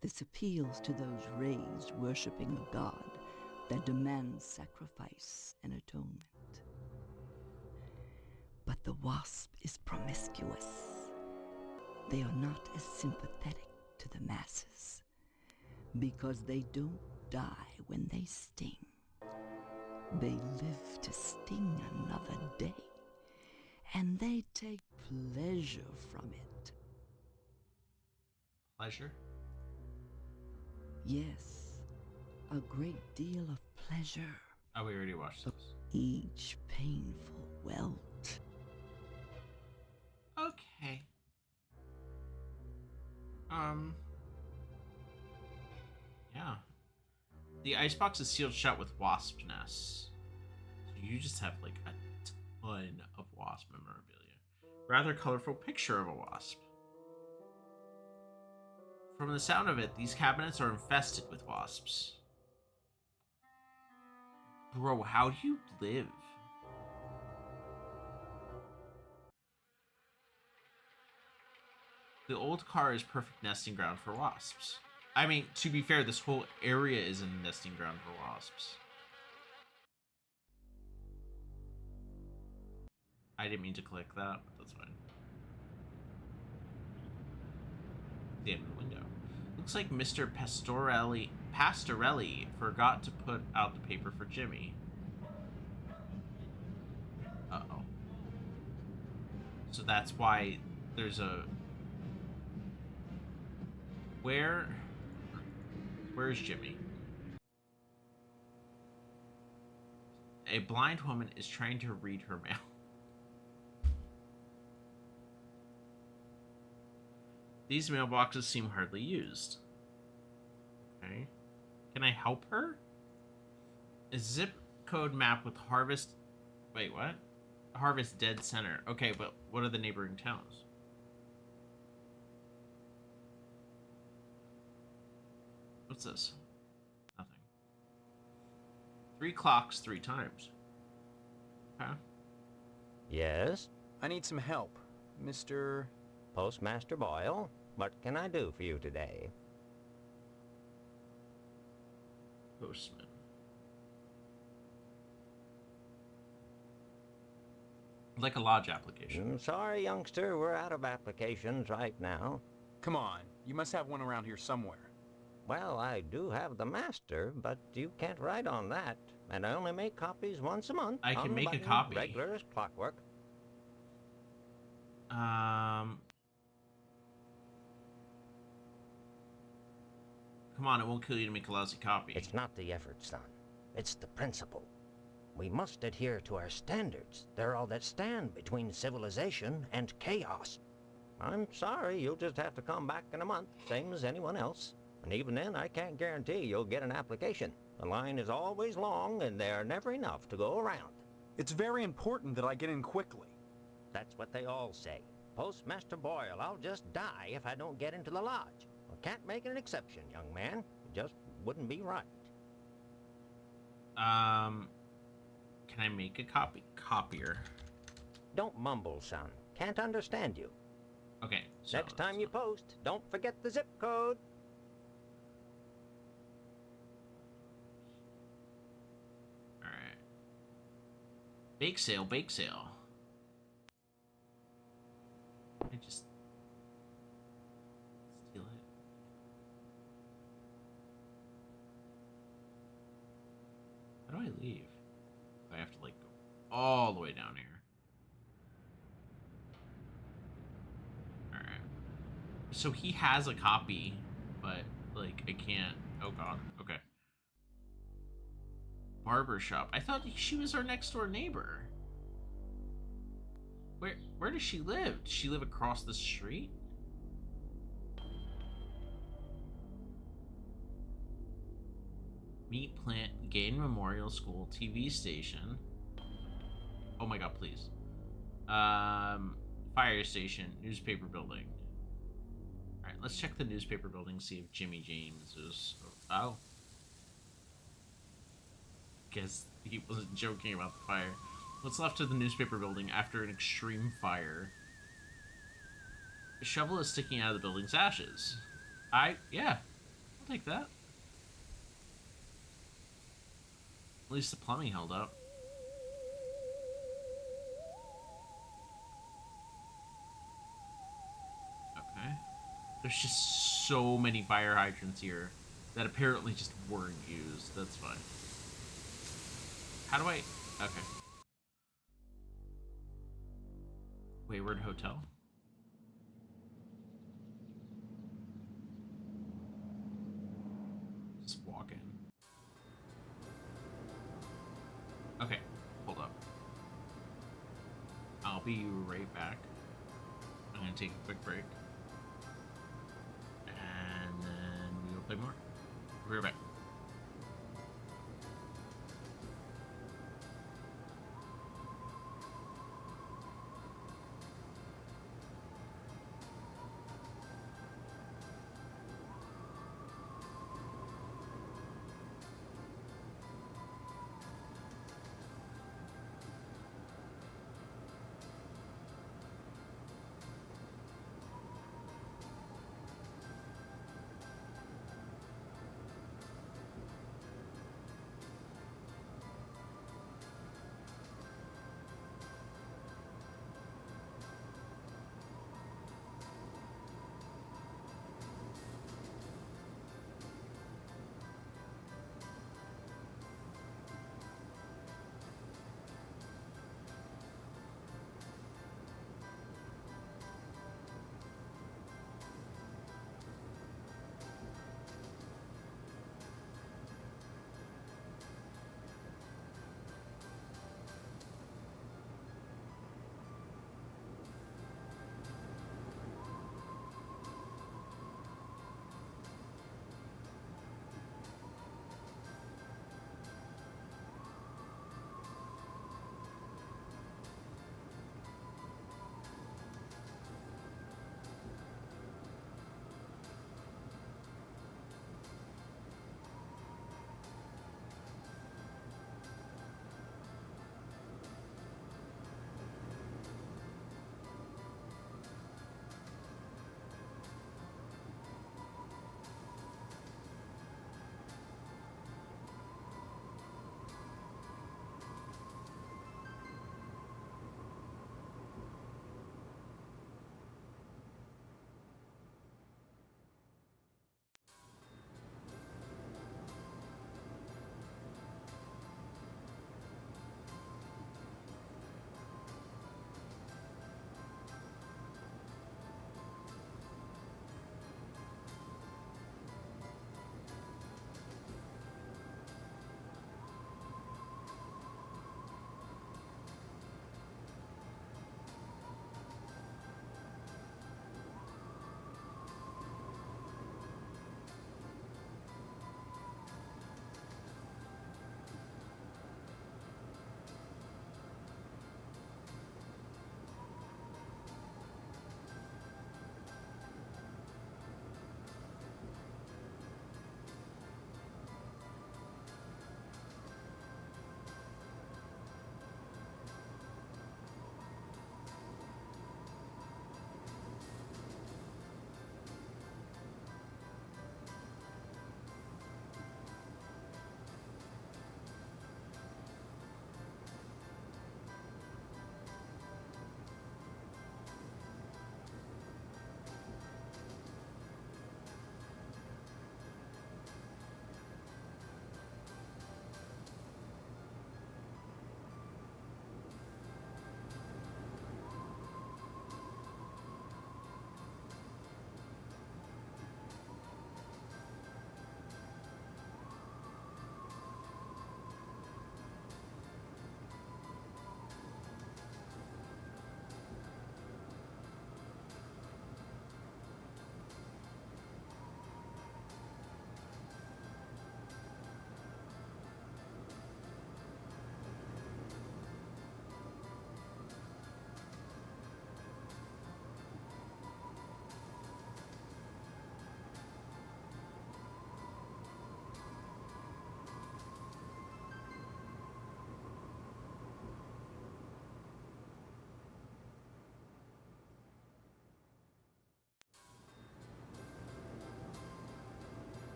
Speaker 9: This appeals to those raised worshipping a god that demands sacrifice and atonement. But the wasp is promiscuous. They are not as sympathetic to the masses because they don't die when they sting. They live to sting another day, and they take pleasure from it.
Speaker 1: Pleasure?
Speaker 9: Yes, a great deal of pleasure.
Speaker 1: Oh, we already watched this.
Speaker 9: Each painful welt.
Speaker 1: Okay. Yeah. The icebox is sealed shut with wasp nests. So you just have like a ton of wasp memorabilia. Rather colorful picture of a wasp. From the sound of it, these cabinets are infested with wasps. Bro, how do you live? The old car is perfect nesting ground for wasps. I mean, to be fair, this whole area is a nesting ground for wasps. I didn't mean to click that, but that's fine. Examine the window. Looks like Mr. Pastorelli forgot to put out the paper for Jimmy. Uh-oh. So that's why there's a... Where's Jimmy? A blind woman is trying to read her mail. These mailboxes seem hardly used. Okay. Can I help her? A zip code map with Harvest... Wait, what? Harvest Dead Center. Okay, but what are the neighboring towns? What's this? Nothing. 3 clocks 3 times. Okay.
Speaker 10: Yes?
Speaker 7: I need some help. Mr.
Speaker 10: Postmaster Boyle, what can I do for you today?
Speaker 1: Postman. Like a lodge application.
Speaker 10: Sorry, youngster, we're out of applications right now.
Speaker 7: Come on, you must have one around here somewhere.
Speaker 10: Well, I do have the master, but you can't write on that. And I only make copies once a month.
Speaker 1: I can
Speaker 10: on the
Speaker 1: make a
Speaker 10: button,
Speaker 1: copy.
Speaker 10: Regular as clockwork.
Speaker 1: Come on, it won't kill you to make a lousy copy.
Speaker 10: It's not the effort, son. It's the principle. We must adhere to our standards. They're all that stand between civilization and chaos. I'm sorry, you'll just have to come back in a month, same as anyone else. And even then, I can't guarantee you'll get an application. The line is always long, and there are never enough to go around.
Speaker 7: It's very important that I get in quickly.
Speaker 10: That's what they all say. Postmaster Boyle, I'll just die if I don't get into the lodge. I can't make an exception, young man. It just wouldn't be right.
Speaker 1: Can I make a copier?
Speaker 10: Don't mumble, son. Can't understand you.
Speaker 1: Okay. So
Speaker 10: Next time you post, don't forget the zip code.
Speaker 1: All right. Bake sale, bake sale. I just steal it. How do I leave? I have to like go all the way down here. All right. So he has a copy, but like I can't. Oh god. Okay. Barber shop. I thought she was our next door neighbor. Where does she live? Does she live across the street? Meat plant, Gain Memorial School, TV station. Oh my god, please. Fire station, newspaper building. Alright, let's check the newspaper building, see if Jimmy James is... Oh. Guess he wasn't joking about the fire. What's left of the newspaper building after an extreme fire? A shovel is sticking out of the building's ashes. Yeah, I'll take that. At least the plumbing held up. Okay. There's just so many fire hydrants here that apparently just weren't used. That's fine. How do I... Okay. Wayward Hotel. Just walk in. Okay, hold up. I'll be right back. I'm gonna take a quick break. And then we'll play more. We'll be right back.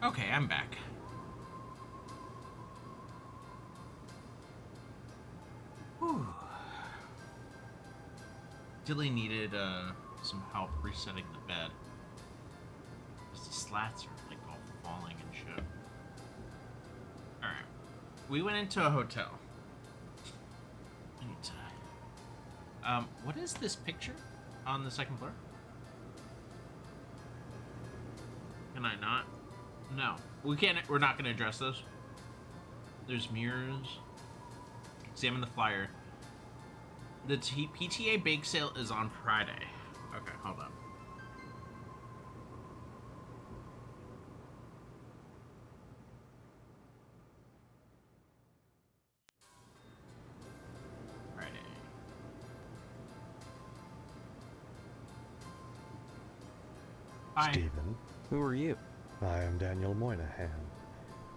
Speaker 1: Okay, I'm back. Whew. Dilly needed some help resetting the bed. The slats are like all falling and shit. Alright. We went into a hotel. I need to... what is this picture on the second floor? Can I not? No. We can't... We're not going to address those. There's mirrors. Examine the flyer. The PTA bake sale is on Friday. Okay, hold on. Friday. Hi.
Speaker 11: Stephen,
Speaker 7: Who are you?
Speaker 11: I am Daniel Moynihan,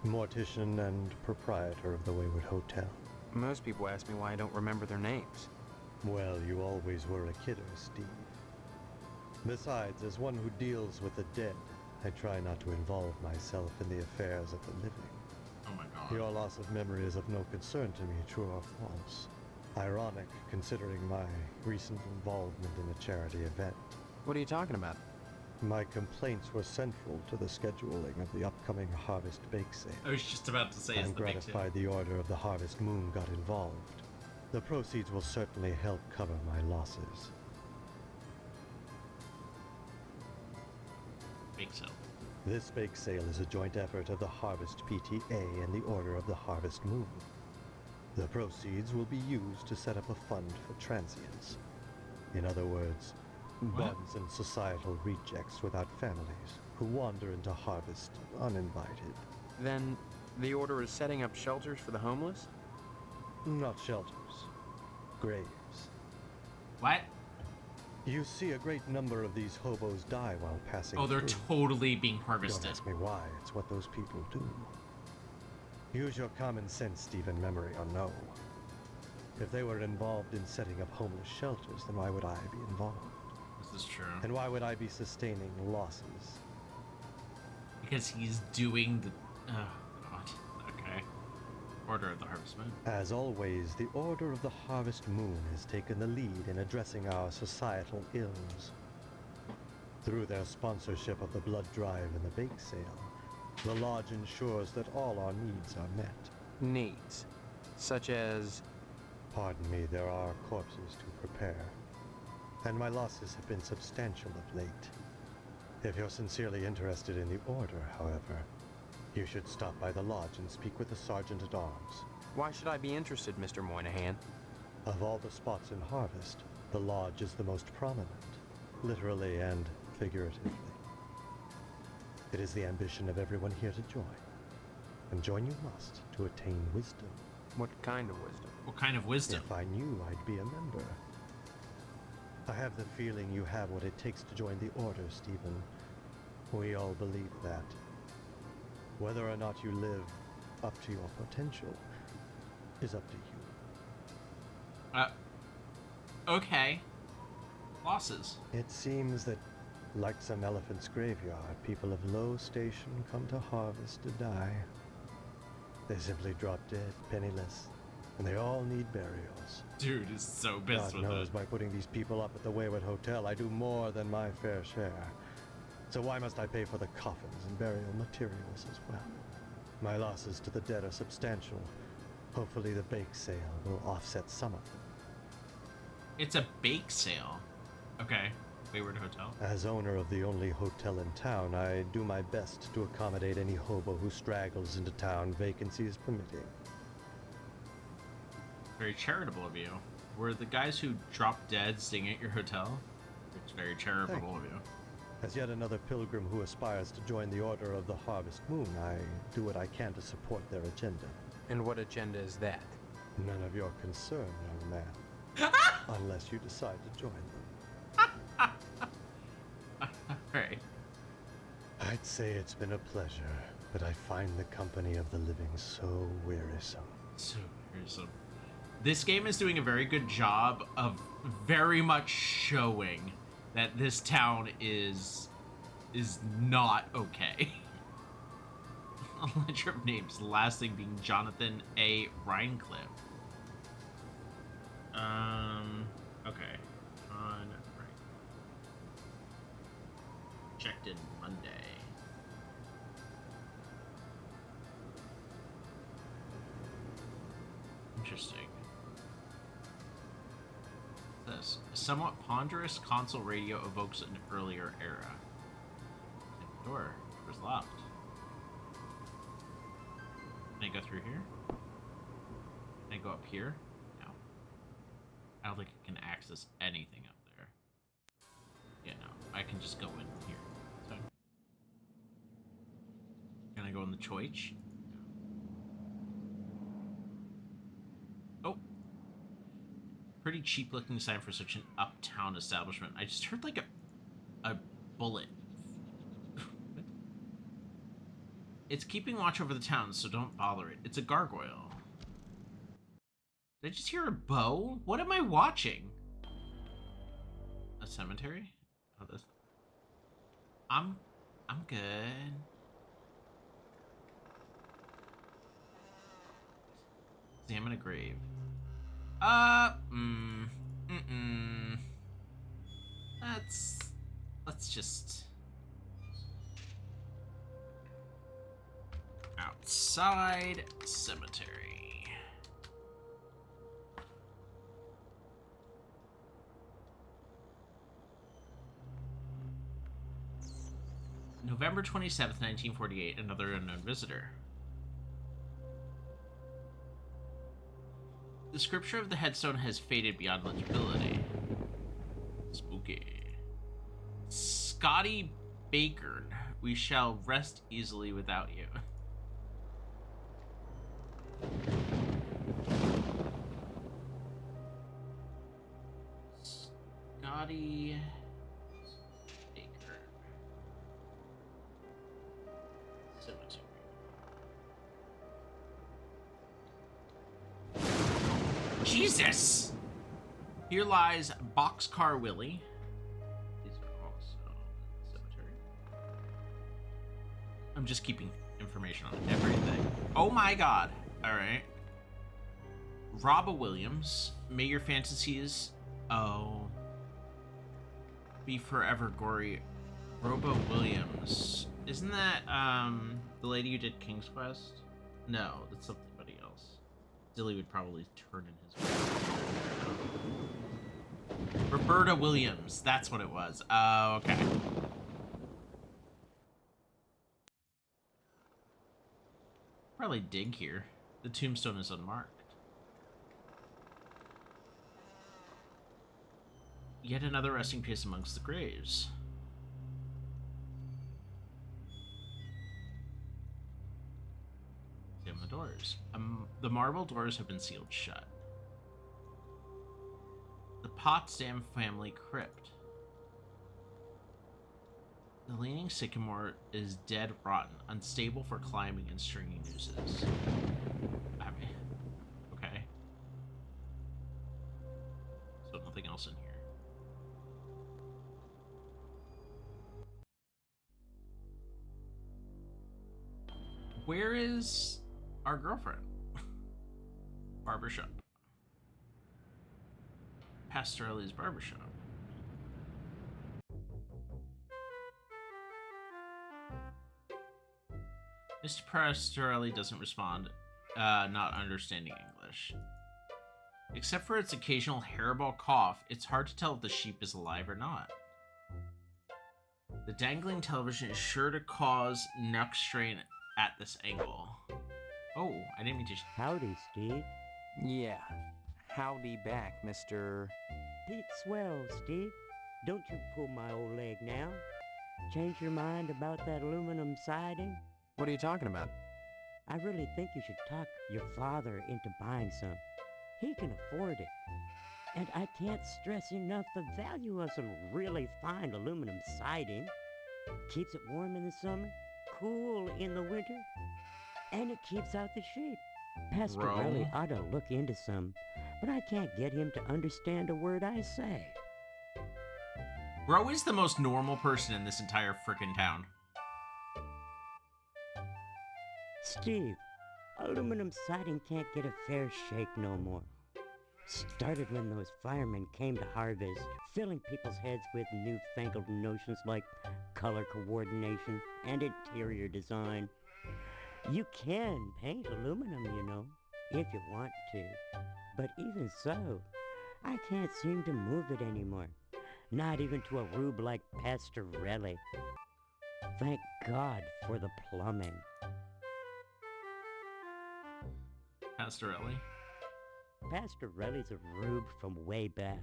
Speaker 11: mortician and proprietor of the Wayward Hotel.
Speaker 7: Most people ask me why I don't remember their names.
Speaker 11: Well, you always were a kidder, Steve. Besides, as one who deals with the dead, I try not to involve myself in the affairs of the living.
Speaker 1: Oh my god.
Speaker 11: Your loss of memory is of no concern to me, true or false. Ironic, considering my recent involvement in a charity event.
Speaker 7: What are you talking about?
Speaker 11: My complaints were central to the scheduling of the upcoming Harvest Bake Sale.
Speaker 1: I was just about to say it's
Speaker 11: I'm
Speaker 1: the bake sale.
Speaker 11: gratified the Order of the Harvest Moon got involved. The proceeds will certainly help cover my losses.
Speaker 1: Bake sale.
Speaker 11: This bake sale is a joint effort of the Harvest PTA and the Order of the Harvest Moon. The proceeds will be used to set up a fund for transients. In other words, bugs and societal rejects without families who wander into Harvest uninvited.
Speaker 7: Then, the Order is setting up shelters for the homeless?
Speaker 11: Not shelters. Graves.
Speaker 1: What?
Speaker 11: You see a great number of these hobos die while passing
Speaker 1: Oh, they're
Speaker 11: through.
Speaker 1: totally being
Speaker 11: Don't
Speaker 1: harvested.
Speaker 11: ask me why, it's what those people do. Use your common sense, Stephen, memory or no. If they were involved in setting up homeless shelters, then why would I be involved?
Speaker 1: This is true.
Speaker 11: And why would I be sustaining losses?
Speaker 1: Because he's doing the... Oh, God. Okay. Order of the Harvest Moon.
Speaker 11: As always, the Order of the Harvest Moon has taken the lead in addressing our societal ills. Through their sponsorship of the blood drive and the bake sale, the Lodge ensures that all our needs are met.
Speaker 7: Needs. Such as...
Speaker 11: Pardon me, there are corpses to prepare. And my losses have been substantial of late. If you're sincerely interested in the Order, however, you should stop by the Lodge and speak with the Sergeant-at-Arms.
Speaker 7: Why should I be interested, Mr. Moynihan?
Speaker 11: Of all the spots in Harvest, the Lodge is the most prominent, literally and figuratively. It is the ambition of everyone here to join. And join you must to attain wisdom.
Speaker 7: What kind of wisdom?
Speaker 1: What kind of wisdom?
Speaker 11: If I knew, I'd be a member. I have the feeling you have what it takes to join the Order, Stephen. We all believe that. Whether or not you live up to your potential is up to you.
Speaker 1: Okay. Losses.
Speaker 11: It seems that, like some elephant's graveyard, people of low station come to Harvest to die. They simply drop dead, penniless, and they all need burials.
Speaker 1: Dude is so pissed
Speaker 11: God
Speaker 1: with
Speaker 11: knows
Speaker 1: it.
Speaker 11: by putting these people up at the Wayward Hotel, I do more than my fair share. So why must I pay for the coffins and burial materials as well? My losses to the dead are substantial. Hopefully the bake sale will offset some of them.
Speaker 1: It's a bake sale. Okay. Wayward Hotel.
Speaker 11: As owner of the only hotel in town, I do my best to accommodate any hobo who straggles into town, vacancies permitting.
Speaker 1: Very charitable of you. Were the guys who dropped dead staying at your hotel? It's very charitable of you.
Speaker 11: As yet another pilgrim who aspires to join the Order of the Harvest Moon, I do what I can to support their agenda.
Speaker 7: And what agenda is that?
Speaker 11: None of your concern, young man. Unless you decide to join them.
Speaker 1: Alright.
Speaker 11: I'd say it's been a pleasure, but I find the company of the living so wearisome.
Speaker 1: So wearisome. This game is doing a very good job of very much showing that this town is not okay. A ledger of names. The last thing being Jonathan A. Rhinecliffe. Okay. On right. Checked in Monday. Interesting. This a somewhat ponderous console radio evokes an earlier era. Door. Door's locked. Can I go through here? Can I go up here? No. I don't think I can access anything up there. Yeah, no. I can just go in here. So, can I go in the choich? No. Oh. Pretty cheap looking sign for such an uptown establishment. I just heard like a bullet. It's keeping watch over the town, so don't bother it. It's a gargoyle. Did I just hear a bow? What am I watching? A cemetery? Oh, this. I'm good. Examine a grave. Let's just. Outside cemetery. November 27th, 1948, another unknown visitor. The scripture of the headstone has faded beyond legibility. Spooky. Scotty Baker, we shall rest easily without you. Scotty Baker. Cemetery. Jesus! Here lies Boxcar Willie. These are also cemetery. I'm just keeping information on everything. Oh my god. Alright. Robba Williams. May your fantasies... Oh. Be forever gory. Robba Williams. Isn't that, the lady who did King's Quest? No, that's somebody else. Dilly would probably turn in his way. Roberta Williams. That's what it was. Oh, okay. Probably dig here. The tombstone is unmarked. Yet another resting place amongst the graves. Examine the doors. The marble doors have been sealed shut. The Potsdam family crypt. The leaning sycamore is dead rotten, unstable for climbing and stringing nooses. I mean, okay. So nothing else in here. Where is our girlfriend? Barbershop. Pastorelli's barbershop. Mr. Pastorelli doesn't respond, not understanding English. Except for its occasional hairball cough, it's hard to tell if the sheep is alive or not. The dangling television is sure to cause neck strain at this angle. Oh, I didn't mean to...
Speaker 12: Howdy, Steve.
Speaker 7: Yeah. Howdy back, Mr.
Speaker 12: Pete swell, Steve. Don't you pull my old leg now. Change your mind about that aluminum siding?
Speaker 7: What are you talking about?
Speaker 12: I really think you should talk your father into buying some. He can afford it. And I can't stress enough the value of some really fine aluminum siding. Keeps it warm in the summer, cool in the winter, and it keeps out the sheep. Pastorelli ought to look into some, but I can't get him to understand a word I say.
Speaker 1: Bro is the most normal person in this entire frickin' town.
Speaker 12: Steve, aluminum siding can't get a fair shake no more. Started when those firemen came to harvest, filling people's heads with newfangled notions like color coordination and interior design. You can paint aluminum, you know, if you want to. But even so, I can't seem to move it anymore. Not even to a rube like Pastorelli. Thank God for the plumbing.
Speaker 1: Pastorelli?
Speaker 12: Pastorelli's a rube from way back.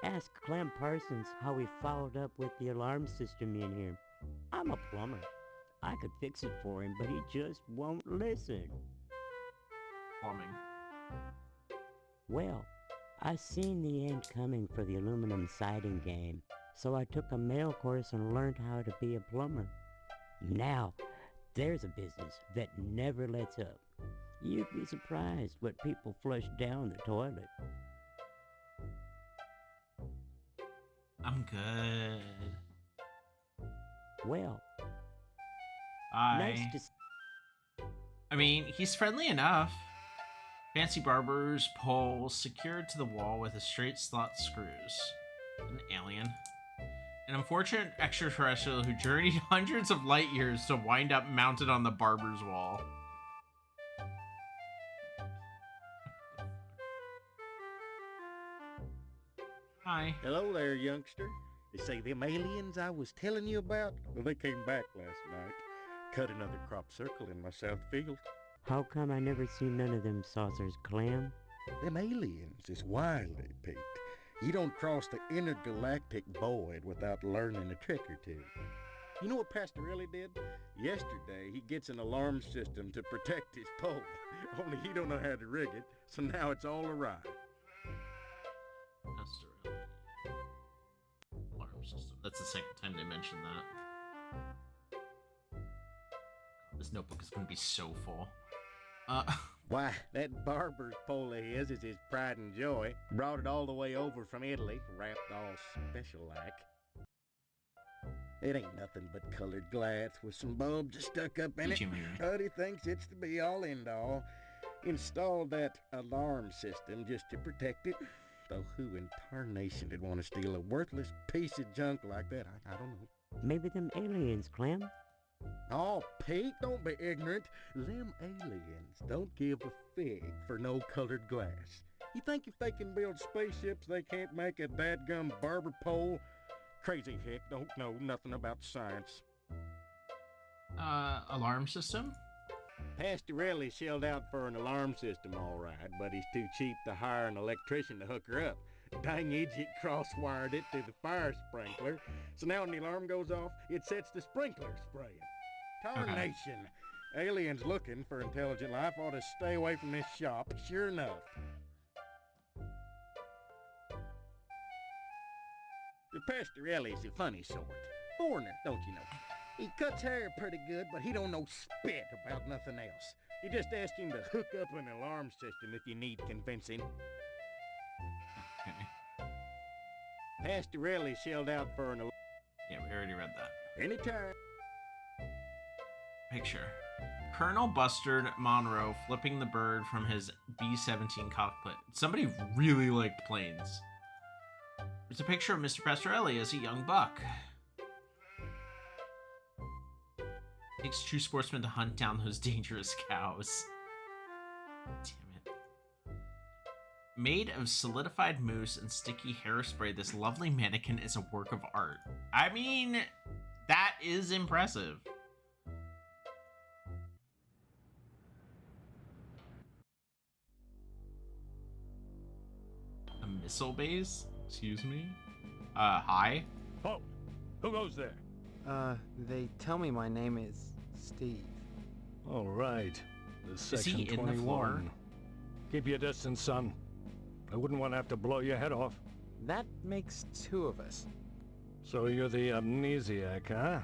Speaker 12: Ask Clem Parsons how he followed up with the alarm system in here. I'm a plumber. I could fix it for him, but he just won't listen.
Speaker 1: Plumbing.
Speaker 12: Well, I seen the end coming for the aluminum siding game, so I took a mail course and learned how to be a plumber. Now, there's a business that never lets up. You'd be surprised what people flush down the toilet.
Speaker 1: I'm good.
Speaker 12: Well,
Speaker 1: I mean, he's friendly enough. Fancy barber's pole secured to the wall with a straight slot screws. An alien. An unfortunate extraterrestrial who journeyed hundreds of light years to wind up mounted on the barber's wall. Hi.
Speaker 13: Hello there, youngster. They say them aliens I was telling you about? Well, they came back last night. Cut another crop circle in my south field.
Speaker 12: How come I never seen none of them saucers, Clem?
Speaker 13: Them aliens is wily, Pete. You don't cross the intergalactic void without learning a trick or two. You know what Pastorelli did? Yesterday, he gets an alarm system to protect his pole. Only he don't know how to rig it, so now it's all awry.
Speaker 1: Pastorelli. Alarm system. That's the second time they mentioned that. This notebook is going to be so full.
Speaker 13: Why, that barber's pole of his is his pride and joy. Brought it all the way over from Italy, wrapped all special-like. It ain't nothing but colored glass with some bulbs stuck up in it. But he thinks it's the be-all, end-all. Installed that alarm system just to protect it. Though who in tarnation would want to steal a worthless piece of junk like that? I don't know.
Speaker 12: Maybe them aliens, Clem.
Speaker 13: Oh, Pete, don't be ignorant. Them aliens don't give a fig for no colored glass. You think if they can build spaceships, they can't make a dadgum barber pole? Crazy hick don't know nothing about science.
Speaker 1: Alarm system?
Speaker 13: Pastorelli shelled out for an alarm system, all right, but he's too cheap to hire an electrician to hook her up. Dang idiot cross-wired it to the fire sprinkler, so now when the alarm goes off, it sets the sprinkler spraying. Tarnation! Aliens looking for intelligent life ought to stay away from this shop, sure enough. The Pastorelli's a funny sort. Foreigner, don't you know? He cuts hair pretty good, but he don't know spit about nothing else. You just ask him to hook up an alarm system if you need convincing.
Speaker 1: Okay.
Speaker 13: Pastorelli shelled out for an alarm.
Speaker 1: Yeah, we already read that.
Speaker 13: Anytime.
Speaker 1: Picture. Colonel Buster Monroe flipping the bird from his B-17 cockpit. Somebody really liked planes. There's a picture of Mr. Pastorelli as a young buck. Takes a true sportsman to hunt down those dangerous cows. Damn it. Made of solidified mousse and sticky hairspray, this lovely mannequin is a work of art. I mean, that is impressive. A missile base? Excuse me? Hi?
Speaker 14: Oh, who goes there?
Speaker 7: They tell me my name is Steve.
Speaker 14: All right. This
Speaker 1: Is he
Speaker 14: section
Speaker 1: in the
Speaker 14: 21.
Speaker 1: floor?
Speaker 14: Keep your distance, son. I wouldn't want to have to blow your head off.
Speaker 7: That makes two of us.
Speaker 14: So you're the amnesiac, huh?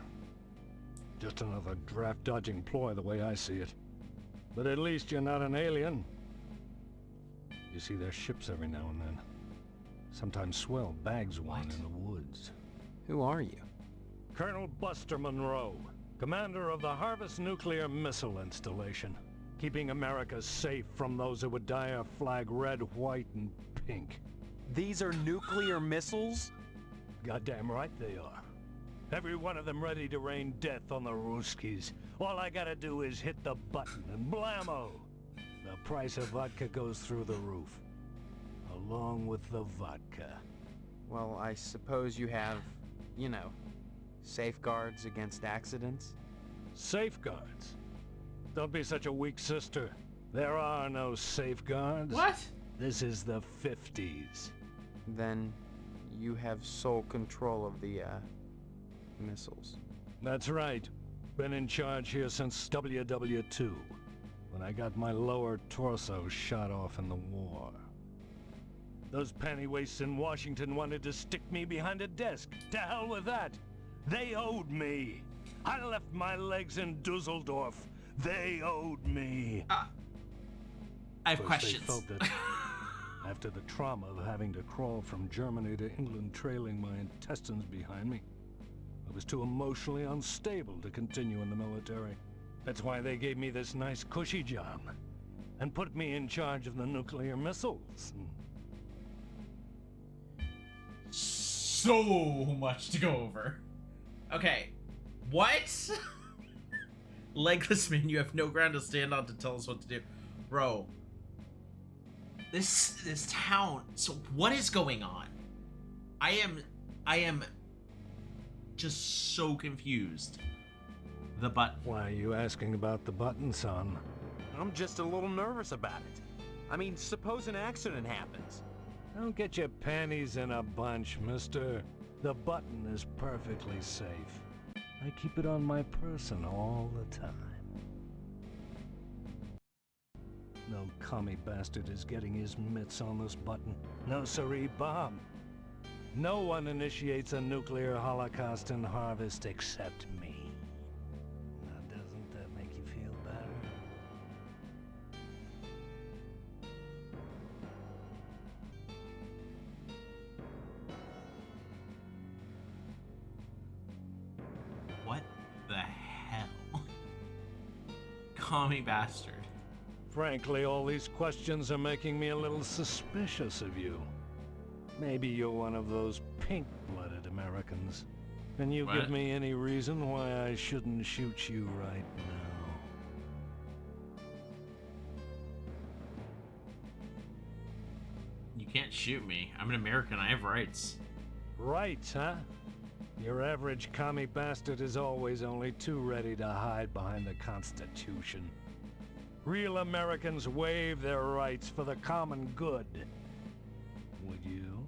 Speaker 14: Just another draft-dodging ploy the way I see it. But at least you're not an alien. You see their ships every now and then. Sometimes swell bags one in the woods.
Speaker 7: Who are you?
Speaker 14: Colonel Buster Monroe. Commander of the Harvest Nuclear Missile Installation, keeping America safe from those who would dye our flag red, white, and pink.
Speaker 7: These are nuclear missiles?
Speaker 14: Goddamn right they are. Every one of them ready to rain death on the Ruskies. All I gotta do is hit the button and blammo! The price of vodka goes through the roof. Along with the vodka.
Speaker 7: Well, I suppose you have, you know, safeguards against accidents?
Speaker 14: Safeguards? Don't be such a weak sister. There are no safeguards.
Speaker 1: What?
Speaker 14: This is the 50s.
Speaker 7: Then you have sole control of the, missiles.
Speaker 14: That's right. Been in charge here since WW2, when I got my lower torso shot off in the war. Those pantywaists in Washington wanted to stick me behind a desk. To hell with that! They owed me! I left my legs in Dusseldorf. They owed me.
Speaker 1: I have questions.
Speaker 14: They felt that after the trauma of having to crawl from Germany to England trailing my intestines behind me, I was too emotionally unstable to continue in the military. That's why they gave me this nice cushy job and put me in charge of the nuclear missiles.
Speaker 1: So much to go over. Okay, what? Legless man, you have no ground to stand on to tell us what to do. Bro, this town, so what is going on? I am just so confused. The button.
Speaker 14: Why are you asking about the button, son?
Speaker 7: I'm just a little nervous about it. I mean, suppose an accident happens.
Speaker 14: Don't get your panties in a bunch, mister. The button is perfectly safe. I keep it on my person all the time. No commie bastard is getting his mitts on this button. No siree, Bob. No one initiates a nuclear holocaust in Harvest except me. Now, doesn't that make you feel better?
Speaker 1: What the hell? Commie bastard.
Speaker 14: Frankly, all these questions are making me a little suspicious of you. Maybe you're one of those pink-blooded Americans. Can you give me any reason why I shouldn't shoot you right now?
Speaker 1: You can't shoot me. I'm an American. I have rights.
Speaker 14: Rights, huh? Your average commie bastard is always only too ready to hide behind the Constitution. Real Americans waive their rights for the common good. Would you?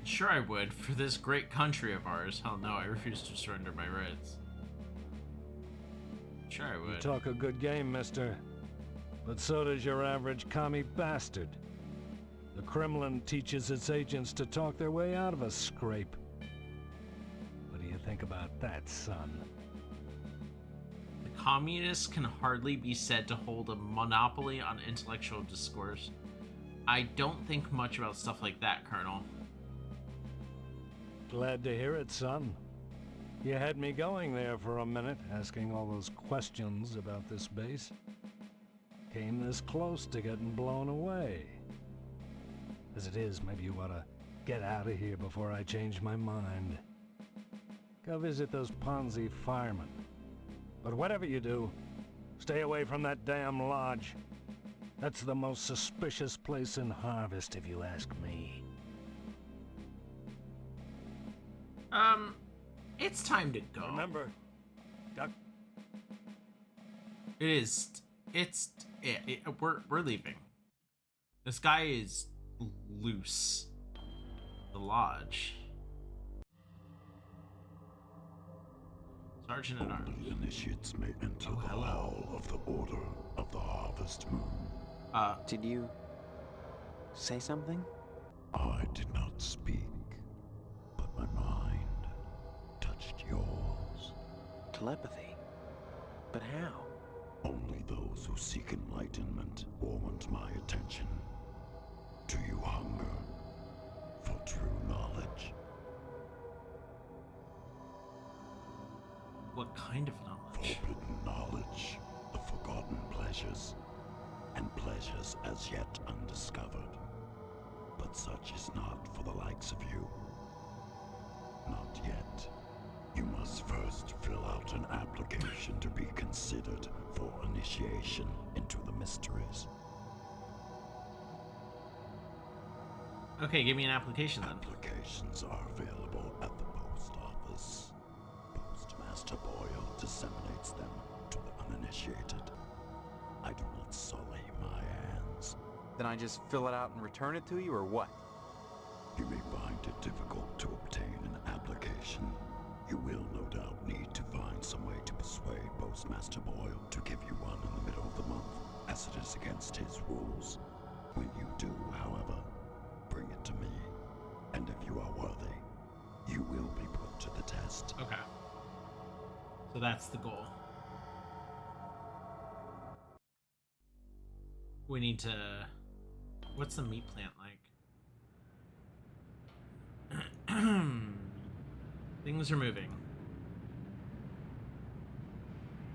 Speaker 1: Sure I would, for this great country of ours. Hell no, I refuse to surrender my rights. Sure I would.
Speaker 14: You talk a good game, mister. But so does your average commie bastard. The Kremlin teaches its agents to talk their way out of a scrape. What do you think about that, son?
Speaker 1: The communists can hardly be said to hold a monopoly on intellectual discourse. I don't think much about stuff like that, Colonel.
Speaker 14: Glad to hear it, son. You had me going there for a minute, asking all those questions about this base. Came this close to getting blown away. As it is, maybe you ought to get out of here before I change my mind. Go visit those Ponzi firemen. But whatever you do, stay away from that damn lodge. That's the most suspicious place in Harvest, if you ask me.
Speaker 1: It's time to go.
Speaker 14: Remember, Duck.
Speaker 1: It is. We're leaving. This guy is loose. The lodge. Sergeant at Arms.
Speaker 15: Only initiates may enter the hall of the Order of the Harvest Moon.
Speaker 7: Did you say something?
Speaker 15: I did not speak, but my mind touched yours.
Speaker 7: Telepathy? But how?
Speaker 15: Only those who seek enlightenment warrant my attention. Do you hunger for true knowledge?
Speaker 1: What kind of knowledge?
Speaker 15: Forbidden knowledge of forgotten pleasures, and pleasures as yet undiscovered. But such is not for the likes of you. Not yet. You must first fill out an application to be considered for initiation into the mysteries.
Speaker 1: Okay, give me an application then.
Speaker 15: Applications are available at the post office. Postmaster Boyle disseminates them to the uninitiated. I do not sully my hands.
Speaker 7: Then I just fill it out and return it to you, or what?
Speaker 15: You may find it difficult to obtain an application. You will no doubt need to find some way to persuade Postmaster Boyle to give you one in the middle of the month, as it is against his rules. When you do, however, bring it to me, and if you are worthy, you will be put to the test.
Speaker 1: Okay. So that's the goal. We need to... What's the meat plant like? Things are moving.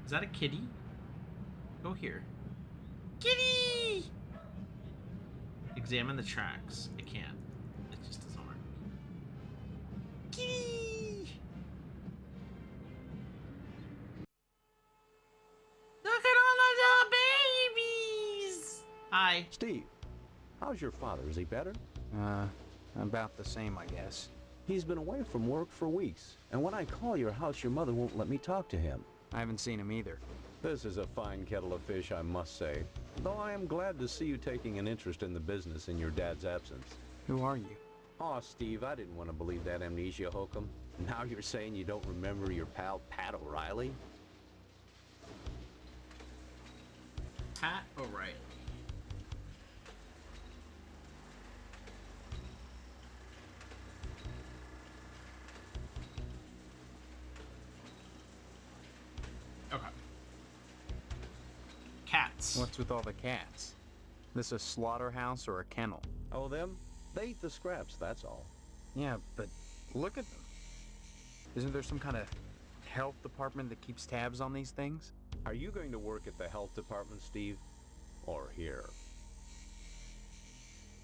Speaker 1: Is that a kitty? Go here. Kitty! Examine the tracks. It can't. It just doesn't work. Kitty! Look at all of the babies! Hi.
Speaker 16: Steve, how's your father? Is he better?
Speaker 7: About the same, I guess.
Speaker 16: He's been away from work for weeks, and when I call your house, your mother won't let me talk to him.
Speaker 7: I haven't seen him either.
Speaker 16: This is a fine kettle of fish, I must say, though I am glad to see you taking an interest in the business in your dad's absence.
Speaker 7: Who are you?
Speaker 16: Aw, Steve, I didn't want to believe that amnesia hokum. Now you're saying you don't remember your pal Pat O'Reilly?
Speaker 1: Pat O'Reilly. Okay. Cats.
Speaker 7: What's with all the cats? This a slaughterhouse or a kennel?
Speaker 16: Oh, them? They eat the scraps, that's all.
Speaker 7: Yeah, but look at them. Isn't there some kind of health department that keeps tabs on these things?
Speaker 16: Are you going to work at the health department, Steve? Or here?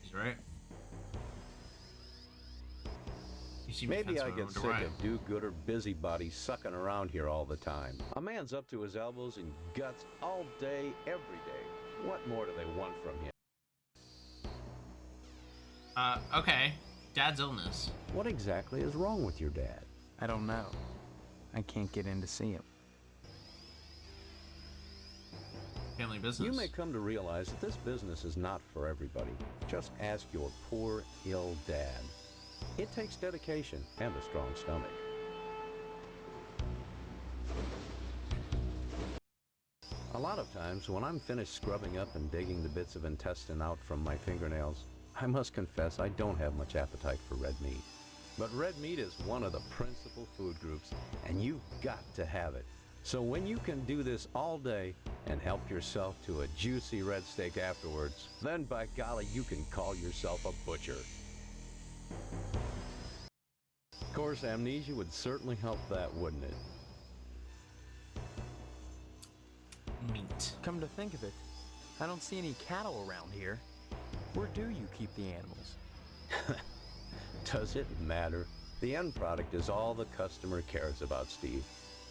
Speaker 1: He's right.
Speaker 16: Maybe I get sick of do-gooder busybodies sucking around here all the time. A man's up to his elbows in guts all day, every day. What more do they want from him?
Speaker 1: Okay. Dad's illness.
Speaker 16: What exactly is wrong with your dad?
Speaker 7: I don't know. I can't get in to see him.
Speaker 1: Family business.
Speaker 16: You may come to realize that this business is not for everybody. Just ask your poor, ill dad. It takes dedication and a strong stomach. A lot of times, when I'm finished scrubbing up and digging the bits of intestine out from my fingernails, I must confess I don't have much appetite for red meat. But red meat is one of the principal food groups, and you've got to have it. So when you can do this all day and help yourself to a juicy red steak afterwards, then by golly, you can call yourself a butcher. Of course, amnesia would certainly help that, wouldn't it?
Speaker 1: Meat.
Speaker 7: Come to think of it, I don't see any cattle around here. Where do you keep the animals?
Speaker 16: Does it matter? The end product is all the customer cares about, Steve.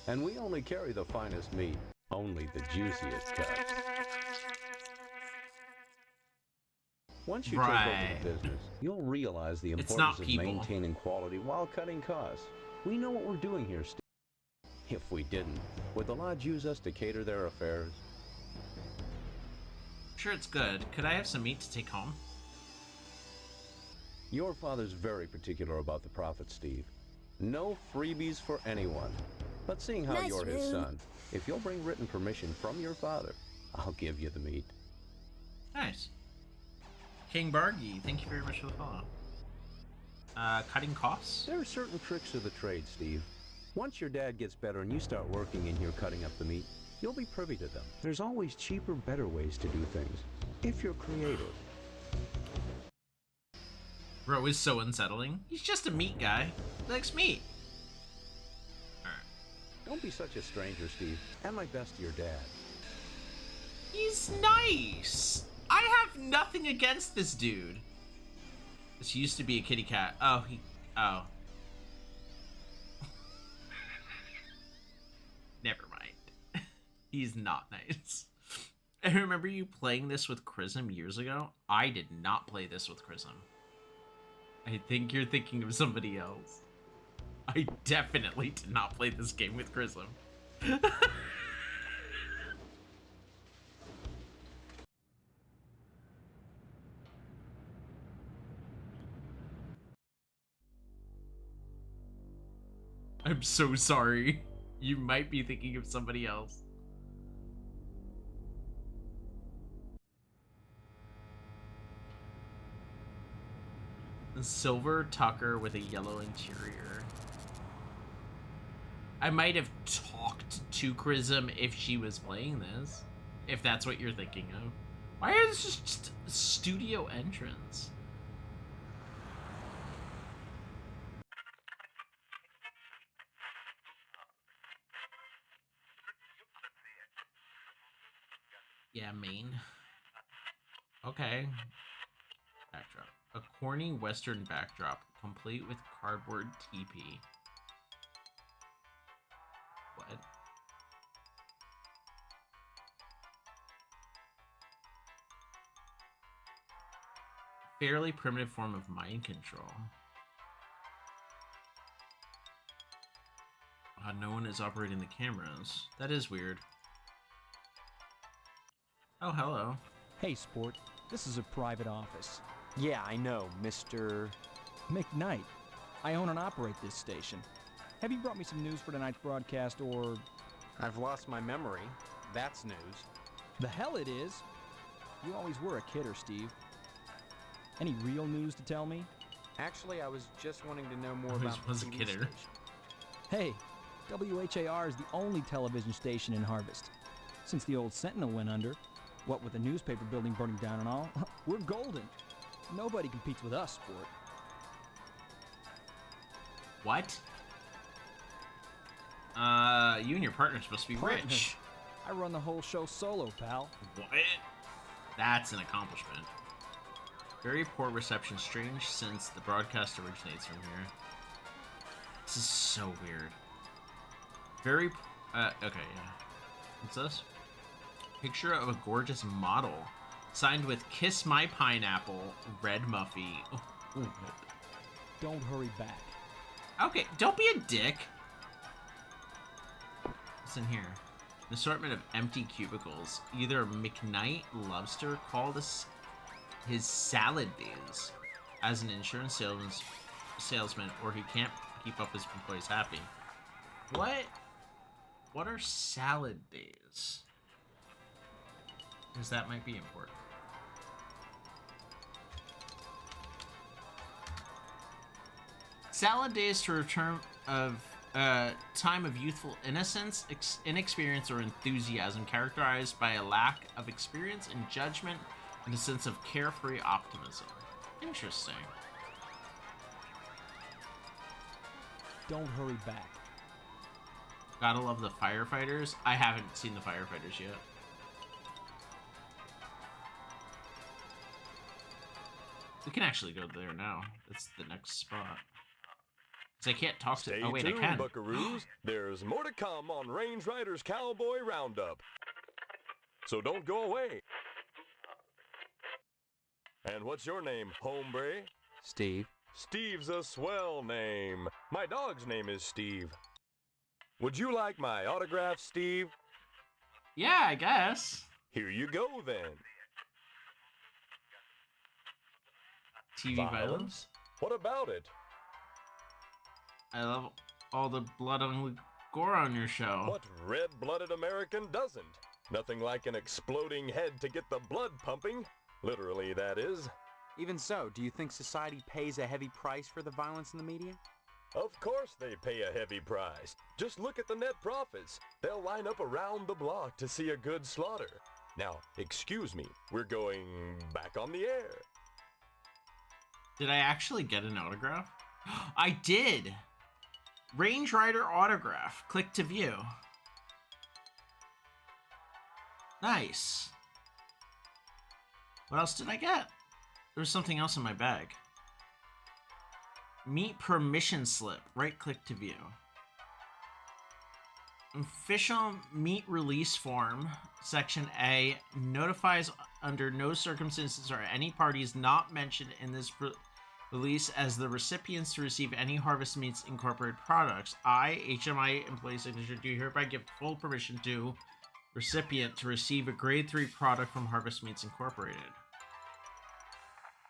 Speaker 16: And we only carry the finest meat, only the juiciest cuts. Once you take over the business, you'll realize the importance of maintaining quality while cutting costs. We know what we're doing here, Steve. If we didn't, would the lodge use us to cater their affairs?
Speaker 1: Sure, it's good. Could I have some meat to take home?
Speaker 16: Your father's very particular about the profit, Steve. No freebies for anyone. But seeing how you're his son, if you'll bring written permission from your father, I'll give you the meat.
Speaker 1: Nice. King Bargy, thank you very much for the follow. Cutting costs?
Speaker 16: There are certain tricks of the trade, Steve. Once your dad gets better and you start working in here cutting up the meat, you'll be privy to them. There's always cheaper, better ways to do things, if you're creative.
Speaker 1: Bro is so unsettling. He's just a meat guy. He likes meat. Alright.
Speaker 16: Don't be such a stranger, Steve. And my best to your dad.
Speaker 1: He's nice. I have nothing against this dude. This used to be a kitty cat. Oh. Never mind. He's not nice. I remember you playing this with Chrism years ago. I did not play this with Chrism. I think you're thinking of somebody else. I definitely did not play this game with Chrism. I'm so sorry. You might be thinking of somebody else. A silver Tucker with a yellow interior. I might have talked to Chrism if she was playing this. If that's what you're thinking of. Why is this just studio entrance? Yeah, main. Okay. Backdrop. A corny western backdrop, complete with cardboard teepee. What? Fairly primitive form of mind control. No one is operating the cameras. That is weird. Oh, hello.
Speaker 17: Hey, Sport. This is a private office.
Speaker 3: Yeah, I know, Mr.
Speaker 17: McKnight. I own and operate this station. Have you brought me some news for tonight's broadcast, or...
Speaker 3: I've lost my memory. That's news.
Speaker 17: The hell it is! You always were a kidder, Steve. Any real news to tell me?
Speaker 3: Actually, I was just wanting to know more about the
Speaker 1: was a
Speaker 3: TV
Speaker 1: kidder.
Speaker 3: station.
Speaker 17: Hey, WHAR is the only television station in Harvest. Since the old Sentinel went under, what with the newspaper building burning down and all, we're golden. Nobody competes with us, Sport.
Speaker 1: What? You and your partner are supposed to be rich.
Speaker 17: I run the whole show solo, pal.
Speaker 1: What? That's an accomplishment. Very poor reception, strange since the broadcast originates from here. This is so weird. Very, okay, yeah. What's this? Picture of a gorgeous model. Signed with Kiss My Pineapple, Red Muffy. Ooh.
Speaker 17: Don't hurry back.
Speaker 1: Okay, don't be a dick. What's in here? An assortment of empty cubicles. Either McKnight loves to recall his salad days as an insurance salesman, or he can't keep up his employees happy. What are salad days? Because that might be important. Salad days to return of time of youthful innocence, inexperience, or enthusiasm, characterized by a lack of experience and judgment and a sense of carefree optimism. Interesting.
Speaker 17: Don't hurry back.
Speaker 1: Gotta love the firefighters. I haven't seen the firefighters yet. We can actually go there now. That's the next spot. Because I can't talk to... Oh, wait,
Speaker 18: Stay tuned,
Speaker 1: I can.
Speaker 18: buckaroos. There's more to come on Range Riders Cowboy Roundup. So don't go away. And what's your name, hombre?
Speaker 3: Steve.
Speaker 18: Steve's a swell name. My dog's name is Steve. Would you like my autograph, Steve?
Speaker 1: Yeah, I guess.
Speaker 18: Here you go, then.
Speaker 1: TV violence?
Speaker 18: What about it?
Speaker 1: I love all the blood and gore on your show.
Speaker 18: What red-blooded American doesn't? Nothing like an exploding head to get the blood pumping. Literally, that is.
Speaker 3: Even so, do you think society pays a heavy price for the violence in the media?
Speaker 18: Of course they pay a heavy price. Just look at the net profits. They'll line up around the block to see a good slaughter. Now, excuse me, we're going back on the air.
Speaker 1: Did I actually get an autograph? I did! Range Rider autograph. Click to view. Nice. What else did I get? There was something else in my bag. Meet permission slip. Right click to view. Official meet release form. Section A notifies under no circumstances are any parties not mentioned in this release as the recipients to receive any Harvest Meats Incorporated products. I, HMI employee signature, do hereby give full permission to recipient to receive a grade 3 product from Harvest Meats Incorporated.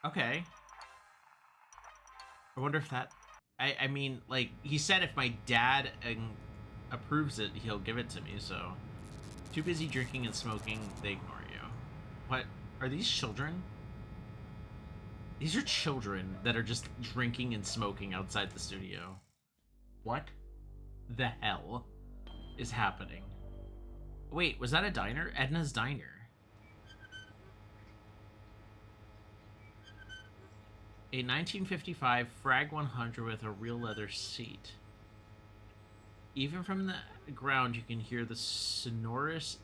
Speaker 1: Okay. I wonder if that... I mean, like, he said if my dad approves it, he'll give it to me, so... Too busy drinking and smoking, they ignore you. What? Are these children? These are children that are just drinking and smoking outside the studio. What the hell is happening? Wait, was that a diner? Edna's Diner. A 1955 Frag 100 with a real leather seat. Even from the ground, you can hear the sonorous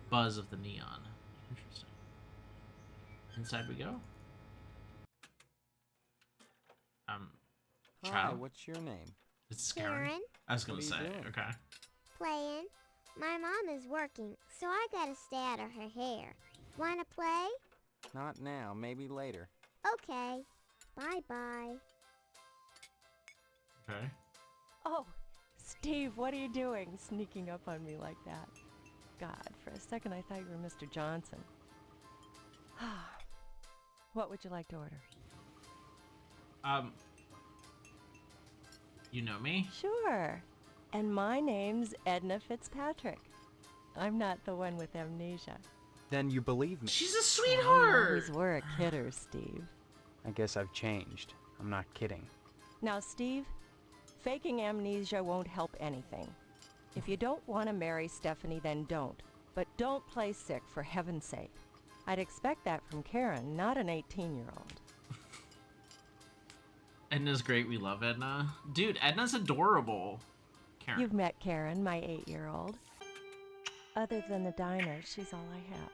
Speaker 1: buzz of the neon. Interesting. Inside we go.
Speaker 7: Hi,
Speaker 1: Child?
Speaker 7: what's your name?
Speaker 1: It's scary.
Speaker 2: Karen.
Speaker 1: I was gonna
Speaker 7: What are
Speaker 1: say,
Speaker 7: you doing?
Speaker 1: okay.
Speaker 2: Playing. My mom is working, so I gotta stay out of her hair. Wanna play?
Speaker 7: Not now, maybe later.
Speaker 2: Okay. Bye-bye.
Speaker 1: Okay.
Speaker 19: Oh, Steve, what are you doing sneaking up on me like that? God, for a second I thought you were Mr. Johnson. What would you like to order?
Speaker 1: You know me?
Speaker 19: Sure. And my name's Edna Fitzpatrick. I'm not the one with amnesia.
Speaker 7: Then you believe me.
Speaker 1: She's a
Speaker 19: You
Speaker 1: sweetheart!
Speaker 19: always were a kidder, Steve.
Speaker 7: I guess I've changed. I'm not kidding.
Speaker 19: Now, Steve, faking amnesia won't help anything. If you don't want to marry Stephanie, then don't. But don't play sick, for heaven's sake. I'd expect that from Karen, not an 18-year-old.
Speaker 1: Edna's great. We love Edna. Dude, Edna's adorable. Karen.
Speaker 19: You've met Karen, my 8-year-old. Other than the diner, she's all I have.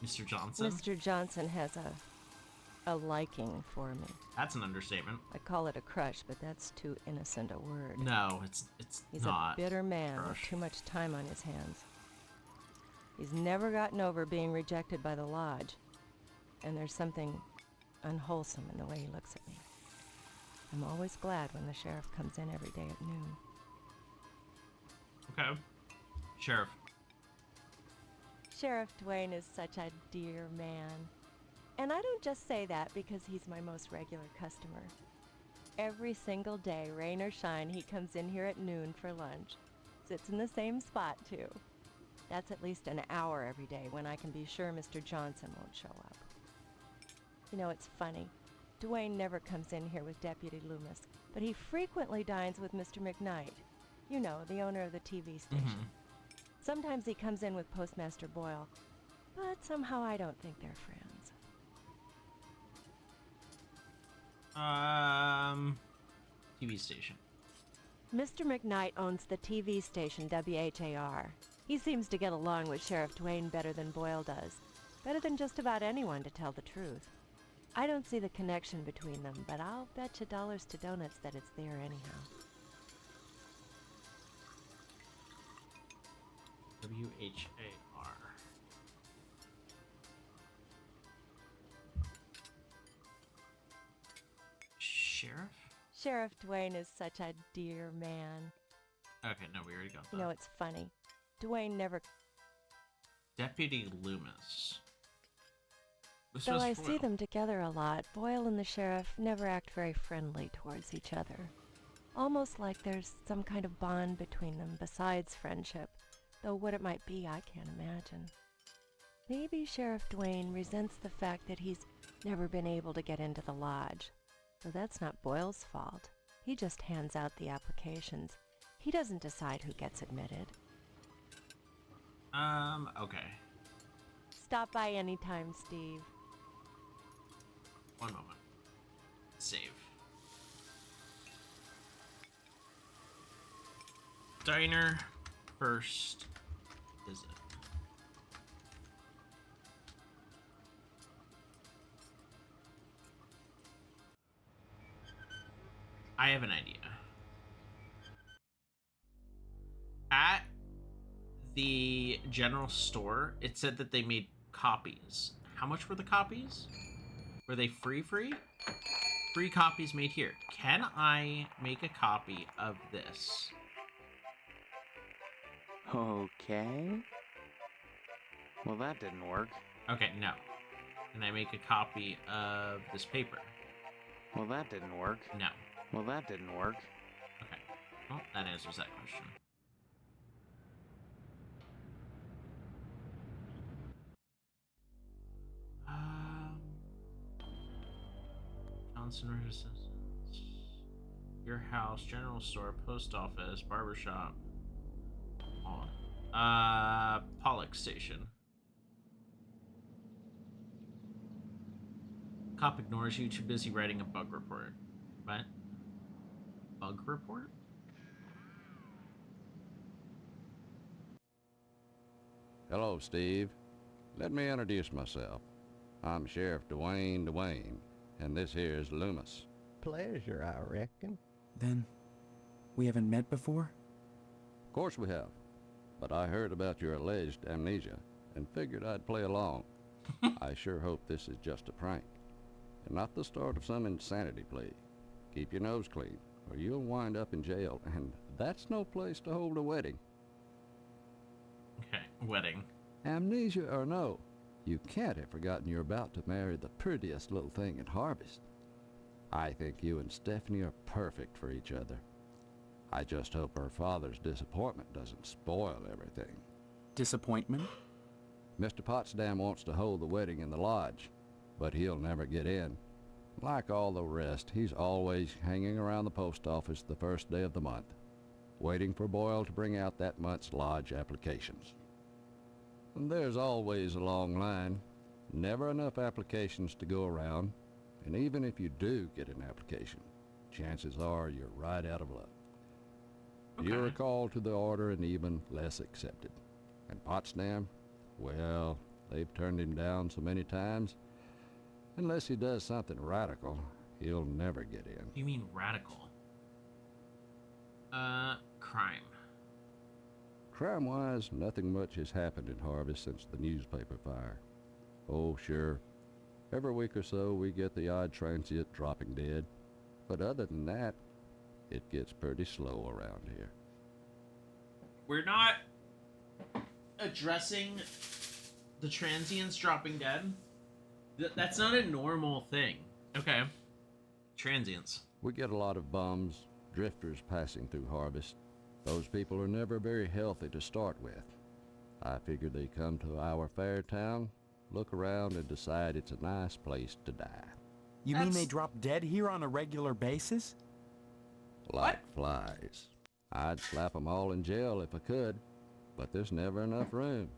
Speaker 1: Mr. Johnson?
Speaker 19: Mr. Johnson has a liking for me.
Speaker 1: That's an understatement.
Speaker 19: I call it a crush, but that's too innocent a word.
Speaker 1: No, it's
Speaker 19: He's
Speaker 1: not.
Speaker 19: a bitter man with
Speaker 1: crush.
Speaker 19: too much time on his hands. He's never gotten over being rejected by the lodge, and there's something unwholesome in the way he looks at me. I'm always glad when the sheriff comes in every day at noon.
Speaker 1: Okay. Sheriff.
Speaker 19: Sheriff Dwayne is such a dear man. And I don't just say that because he's my most regular customer. Every single day, rain or shine, he comes in here at noon for lunch. Sits in the same spot, too. That's at least an hour every day when I can be sure Mr. Johnson won't show up. You know, it's funny. Dwayne never comes in here with Deputy Loomis, but he frequently dines with Mr. McKnight. You know, the owner of the TV station. Sometimes he comes in with Postmaster Boyle, but somehow I don't think they're friends.
Speaker 1: TV station.
Speaker 19: Mr. McKnight owns the TV station WHAR. He seems to get along with Sheriff Dwayne better than Boyle does. Better than just about anyone, to tell the truth. I don't see the connection between them, but I'll bet you dollars to donuts that it's there anyhow.
Speaker 1: WHAR. Sheriff?
Speaker 19: Sheriff Dwayne is such a dear man.
Speaker 1: Okay, no, we already got that.
Speaker 19: You know, it's funny. Dwayne never...
Speaker 1: Deputy Loomis. This
Speaker 19: Though
Speaker 1: was
Speaker 19: I
Speaker 1: Boyle.
Speaker 19: see them together a lot, Boyle and the sheriff never act very friendly towards each other. Almost like there's some kind of bond between them besides friendship, though what it might be I can't imagine. Maybe Sheriff Dwayne resents the fact that he's never been able to get into the lodge. Though that's not Boyle's fault. He just hands out the applications. He doesn't decide who gets admitted.
Speaker 1: Okay.
Speaker 19: Stop by anytime, Steve.
Speaker 1: One moment. Save. Diner first visit. I have an idea. At the general store, it said that they made copies. How much were the copies? Were they free? Free copies made here. Can I make a copy of this?
Speaker 6: Okay. Well, that didn't work.
Speaker 1: Okay, no. Can I make a copy of this paper?
Speaker 6: Well, that didn't work.
Speaker 1: No.
Speaker 6: Well, that didn't work.
Speaker 1: Okay. Well, that answers that question. Johnson Resistance. Your house, general store, post office, barbershop. Pollock Station. Cop ignores you, too busy writing a bug report. What? Bug report?
Speaker 16: Hello, Steve. Let me introduce myself. I'm Sheriff Dwayne, and this here's Loomis.
Speaker 13: Pleasure, I reckon.
Speaker 20: Then, we haven't met before?
Speaker 16: Of course we have. But I heard about your alleged amnesia and figured I'd play along. I sure hope this is just a prank and not the start of some insanity plea. Keep your nose clean or you'll wind up in jail, and that's no place to hold a wedding.
Speaker 1: Okay, wedding.
Speaker 16: Amnesia or no, you can't have forgotten you're about to marry the prettiest little thing in Harvest. I think you and Stephanie are perfect for each other. I just hope her father's disappointment doesn't spoil everything.
Speaker 20: Disappointment?
Speaker 16: Mr. Potsdam wants to hold the wedding in the lodge, but he'll never get in. Like all the rest, he's always hanging around the post office the first day of the month, waiting for Boyle to bring out that month's lodge applications. And there's always a long line, never enough applications to go around, and even if you do get an application, chances are you're right out of luck.
Speaker 1: Okay.
Speaker 16: You're called to the order and even less accepted. And Potsdam, well, they've turned him down so many times, unless he does something radical, he'll never get in.
Speaker 1: You mean radical? Crime.
Speaker 16: Crime-wise, nothing much has happened in Harvest since the newspaper fire. Oh, sure. Every week or so, we get the odd transient dropping dead. But other than that, it gets pretty slow around here.
Speaker 1: We're not addressing the transients dropping dead. That's not a normal thing. Okay. Transients.
Speaker 16: We get a lot of bums, drifters passing through Harvest. Those people are never very healthy to start with. I figure they come to our fair town, look around, and decide it's a nice place to die.
Speaker 20: You mean they drop dead here on a regular basis?
Speaker 16: Like flies. I'd slap them all in jail if I could, but there's never enough room.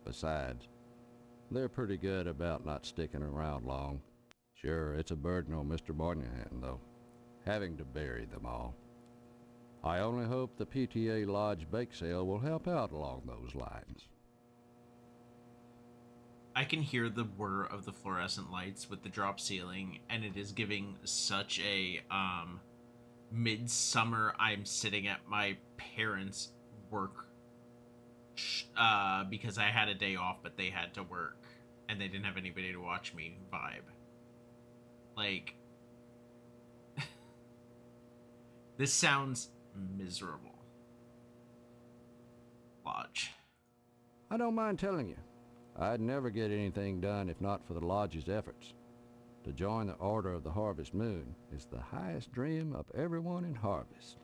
Speaker 16: Besides, they're pretty good about not sticking around long. Sure, it's a burden on Mr. Moynihan, though, having to bury them all. I only hope the PTA Lodge bake sale will help out along those lines.
Speaker 1: I can hear the whir of the fluorescent lights with the drop ceiling, and it is giving such a midsummer I'm sitting at my parents' work because I had a day off but they had to work and they didn't have anybody to watch me vibe. Like, this sounds miserable. Lodge.
Speaker 16: I don't mind telling you, I'd never get anything done if not for the Lodge's efforts. To join the Order of the Harvest Moon is the highest dream of everyone in Harvest.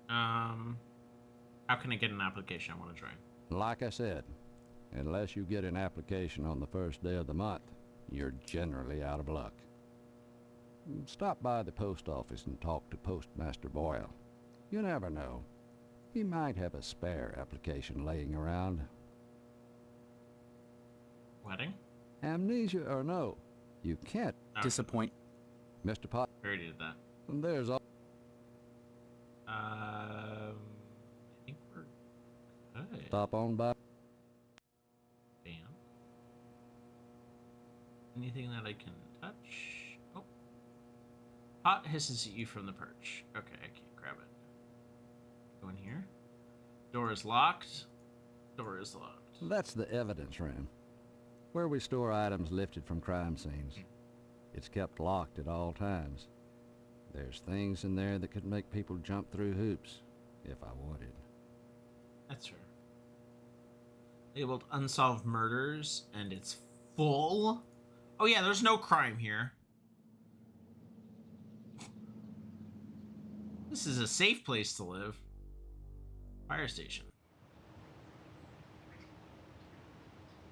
Speaker 1: How can I get an application? I want to join.
Speaker 16: Like I said, unless you get an application on the first day of the month, you're generally out of luck. Stop by the post office and talk to Postmaster Boyle. You never know.
Speaker 21: He might have a spare application laying around.
Speaker 1: Wedding?
Speaker 21: Amnesia or no, you can't
Speaker 20: disappoint.
Speaker 21: Mr. Pot.
Speaker 1: Already did that.
Speaker 21: There's all.
Speaker 1: I think we're good.
Speaker 21: Stop on by.
Speaker 1: Bam. Anything that I can touch? Oh. Pot hisses at you from the perch. Okay, I can't grab it. Go in here. Door is locked. Door is locked.
Speaker 21: That's the evidence room, where we store items lifted from crime scenes. It's kept locked at all times. There's things in there that could make people jump through hoops, if I wanted.
Speaker 1: That's fair. Labeled unsolved murders, and it's full. Oh yeah, there's no crime here. This is a safe place to live. Fire station.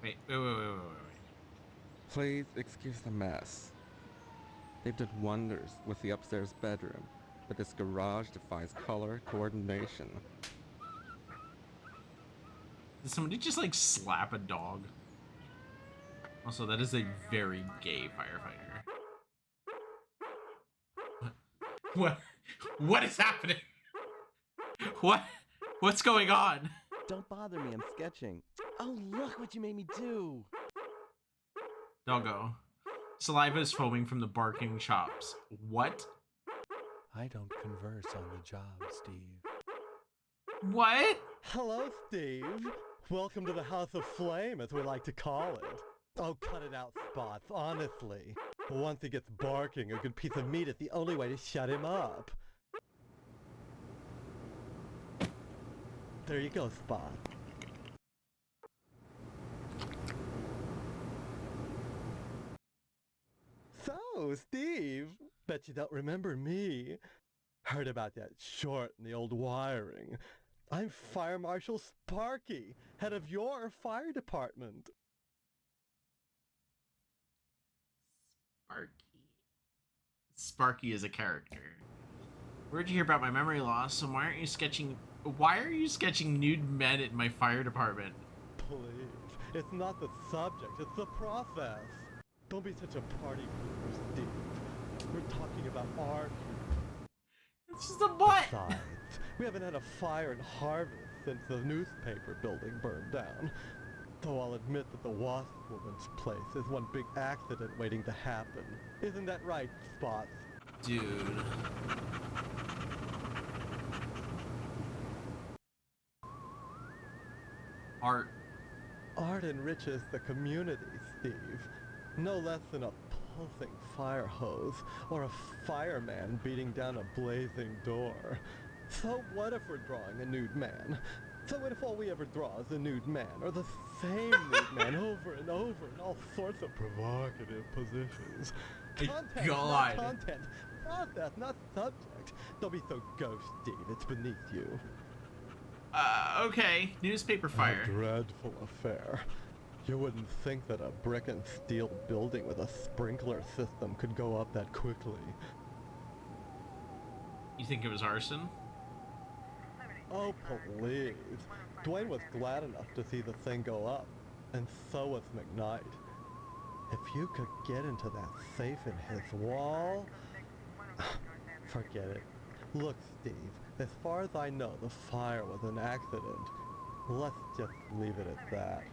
Speaker 1: Wait.
Speaker 22: Please excuse the mess. They've done wonders with the upstairs bedroom, but this garage defies color coordination.
Speaker 1: Did somebody just like slap a dog? Also, that is a very gay firefighter. What is happening? What's going on?
Speaker 23: Don't bother me, I'm sketching. Oh, look what you made me do!
Speaker 1: Doggo. Saliva is foaming from the barking chops. What?
Speaker 24: I don't converse on the job, Steve.
Speaker 1: What?
Speaker 23: Hello, Steve. Welcome to the House of Flame, as we like to call it. Oh, cut it out, Spots, honestly. Once he gets barking, a good piece of meat is the only way to shut him up. There you go, Spot. So, Steve, bet you don't remember me. Heard about that short in the old wiring. I'm Fire Marshal Sparky, head of your fire department.
Speaker 1: Sparky is a character. Where'd you hear about my memory loss? And why are you sketching nude men at my fire department?
Speaker 23: Please, it's not the subject, it's the process. Don't be such a party pooper, Steve. We're talking about art.
Speaker 1: It's just a butt.
Speaker 23: Besides, we haven't had a fire in Harvest since the newspaper building burned down. Though I'll admit that the Wasp Woman's place is one big accident waiting to happen. Isn't that right, Spots?
Speaker 1: Dude. Art.
Speaker 23: Art enriches the community, Steve. No less than a pulsing fire hose or a fireman beating down a blazing door. So what if we're drawing a nude man? So what if all we ever draw is a nude man, or the same nude man over and over in all sorts of provocative positions? Content, not content. Process, not subject. Don't be so ghost, Steve. It's beneath you.
Speaker 1: Okay. Newspaper fire.
Speaker 23: A dreadful affair. You wouldn't think that a brick and steel building with a sprinkler system could go up that quickly.
Speaker 1: You think it was arson?
Speaker 23: Oh, please. Dwayne was glad enough to see the thing go up, and so was McKnight. If you could get into that safe in his wall... Forget it. Look, Steve, as far as I know, the fire was an accident. Let's just leave it at that.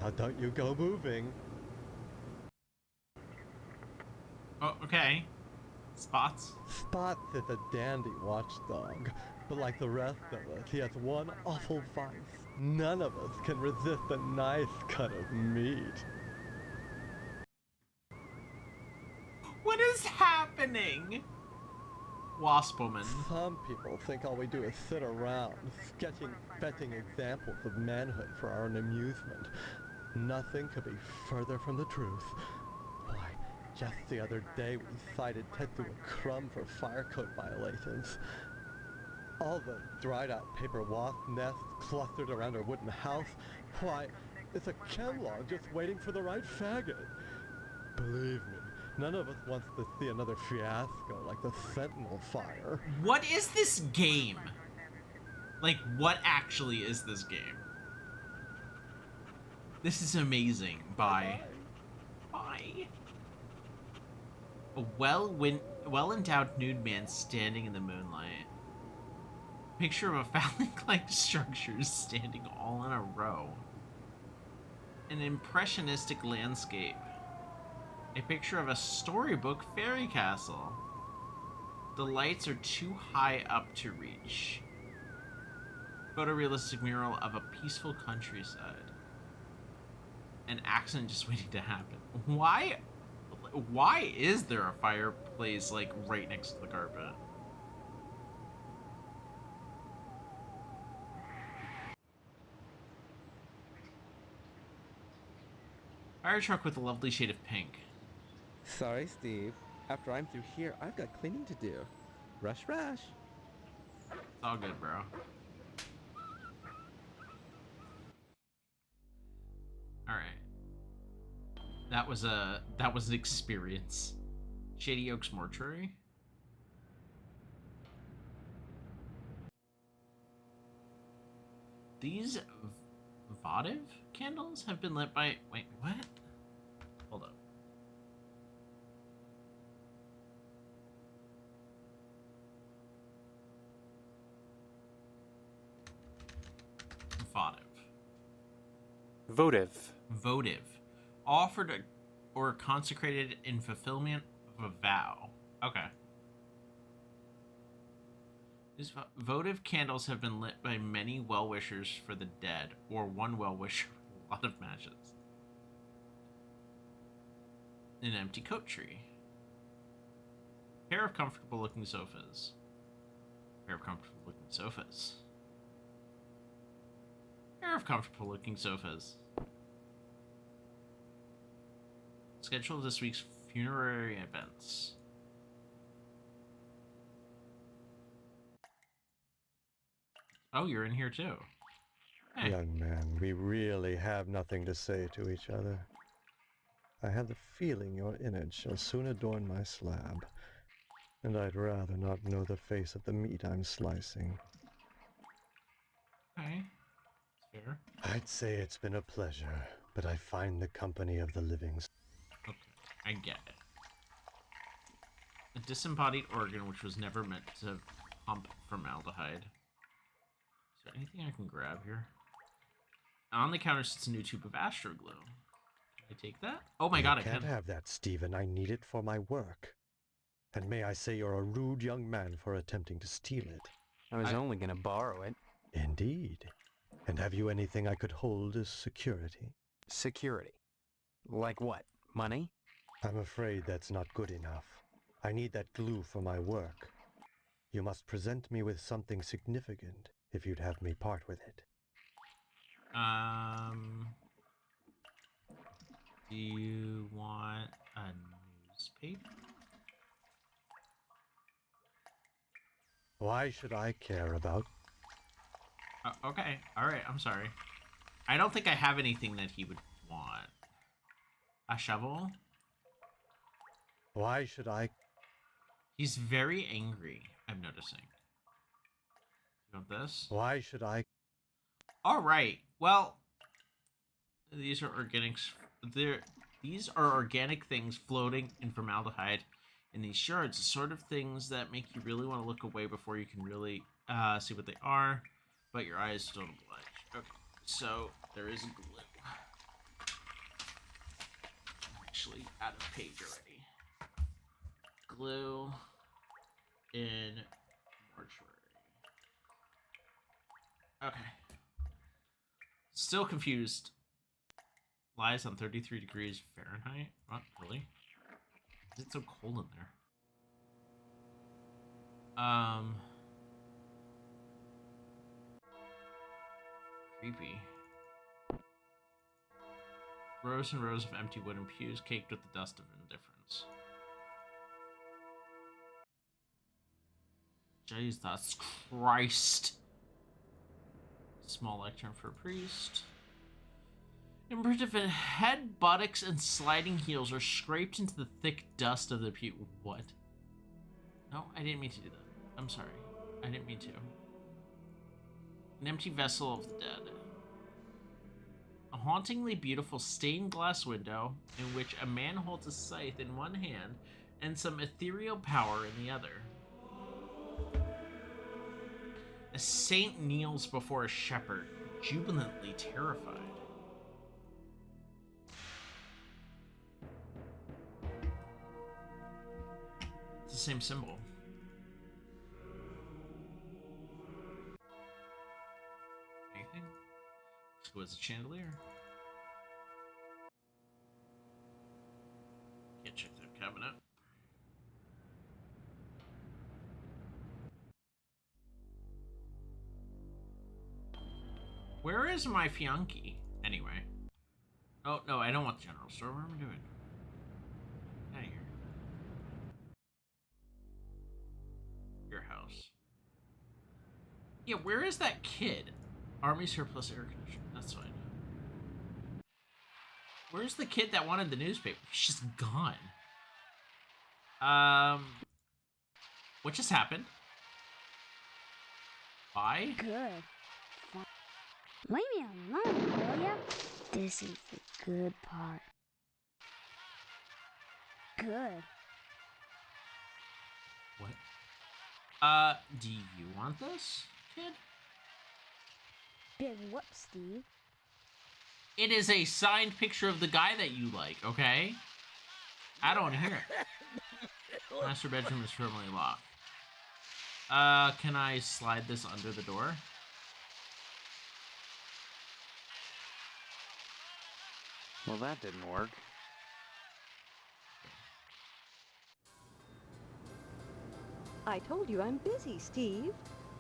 Speaker 23: Now don't you go moving.
Speaker 1: Oh, okay. Spots?
Speaker 23: Spots is a dandy watchdog, but like the rest of us, he has one awful vice. None of us can resist a nice cut of meat.
Speaker 1: What is happening? Wasp Woman.
Speaker 23: Some people think all we do is sit around, fetching examples of manhood for our own amusement. Nothing could be further from the truth. Why, just the other day we cited Tetsuya Crumb for fire code violations. All the dried out paper wasp nests clustered around her wooden house. Why, it's a chemlog just waiting for the right faggot. Believe me, none of us wants to see another fiasco like the Sentinel fire.
Speaker 1: What is this game? Like, what actually is this game? This is amazing. Bye. Bye. A well-endowed nude man standing in the moonlight. Picture of a phallic-like structure standing all in a row. An impressionistic landscape. A picture of a storybook fairy castle. The lights are too high up to reach. Photorealistic mural of a peaceful countryside. An accident just waiting to happen. Why is there a fireplace, like, right next to the carpet? Fire truck with a lovely shade of pink.
Speaker 22: Sorry, Steve. After I'm through here, I've got cleaning to do. Rush, rush.
Speaker 1: It's all good, bro. Alright. That was an experience. Shady Oaks Mortuary. These votive candles have been lit by... Wait, what? Hold up. Votive. Offered or consecrated in fulfillment of a vow. Okay. These votive candles have been lit by many well-wishers for the dead, or one well-wisher with a lot of matches. An empty coat tree. Pair of comfortable-looking sofas. Pair of comfortable-looking sofas. Pair of comfortable-looking sofas. Schedule of this week's funerary events. Oh, you're in here too. Hey.
Speaker 11: Young man, we really have nothing to say to each other. I have the feeling your innards shall soon adorn my slab, and I'd rather not know the face of the meat I'm slicing.
Speaker 1: Okay. Fair.
Speaker 11: I'd say it's been a pleasure, but I find the company of the living...
Speaker 1: Okay, I get it. A disembodied organ which was never meant to pump formaldehyde. Is there anything I can grab here? On the counter sits a new tube of astroglue. Can I take that? Oh my god, I
Speaker 11: can't
Speaker 1: can.
Speaker 11: have that, Stephen. I need it for my work. And may I say you're a rude young man for attempting to steal it.
Speaker 7: I was only gonna borrow it.
Speaker 11: Indeed. And have you anything I could hold as security?
Speaker 7: Security? Like what? Money?
Speaker 11: I'm afraid that's not good enough. I need that glue for my work. You must present me with something significant if you'd have me part with it.
Speaker 1: Do you want a newspaper?
Speaker 11: Why should I care about...
Speaker 1: Okay, alright, I'm sorry. I don't think I have anything that he would want. A shovel?
Speaker 11: Why should I...
Speaker 1: He's very angry, I'm noticing. You want this?
Speaker 11: Why should I...
Speaker 1: Alright, well... These are organics... These are organic things floating in formaldehyde in these shards. The sort of things that make you really want to look away before you can really see what they are. But your eyes don't oblige. Okay, so there is a glue. I'm actually out of page already. Glue in mortuary. Okay. Still confused. Lies on 33 degrees Fahrenheit? What? Really? Is it so cold in there? Creepy. Rows and rows of empty wooden pews caked with the dust of indifference. Jesus Christ. Small lectern for a priest. Imprinted head, buttocks, and sliding heels are scraped into the thick dust of the pew. What? No, I didn't mean to do that. I'm sorry. I didn't mean to. An empty vessel of the dead. A hauntingly beautiful stained glass window in which a man holds a scythe in one hand and some ethereal power in the other. A saint kneels before a shepherd, jubilantly terrified. It's the same symbol. Anything? Exquisite chandelier. Can't check that cabinet. Where is my fianchi? Anyway. Oh, no, I don't want the general store. What am I doing? Get out of here. Your house. Yeah, where is that kid? Army surplus air conditioner. That's fine. Where's the kid that wanted the newspaper? He's just gone. What just happened? Why?
Speaker 2: Good. Leave me alone, will ya? This is the good part. Good.
Speaker 1: What? Do you want this, kid?
Speaker 2: Big whoop, Steve.
Speaker 1: It is a signed picture of the guy that you like, okay? I don't hear it. Master bedroom is firmly locked. Can I slide this under the door?
Speaker 6: Well, that didn't work.
Speaker 4: I told you I'm busy, Steve.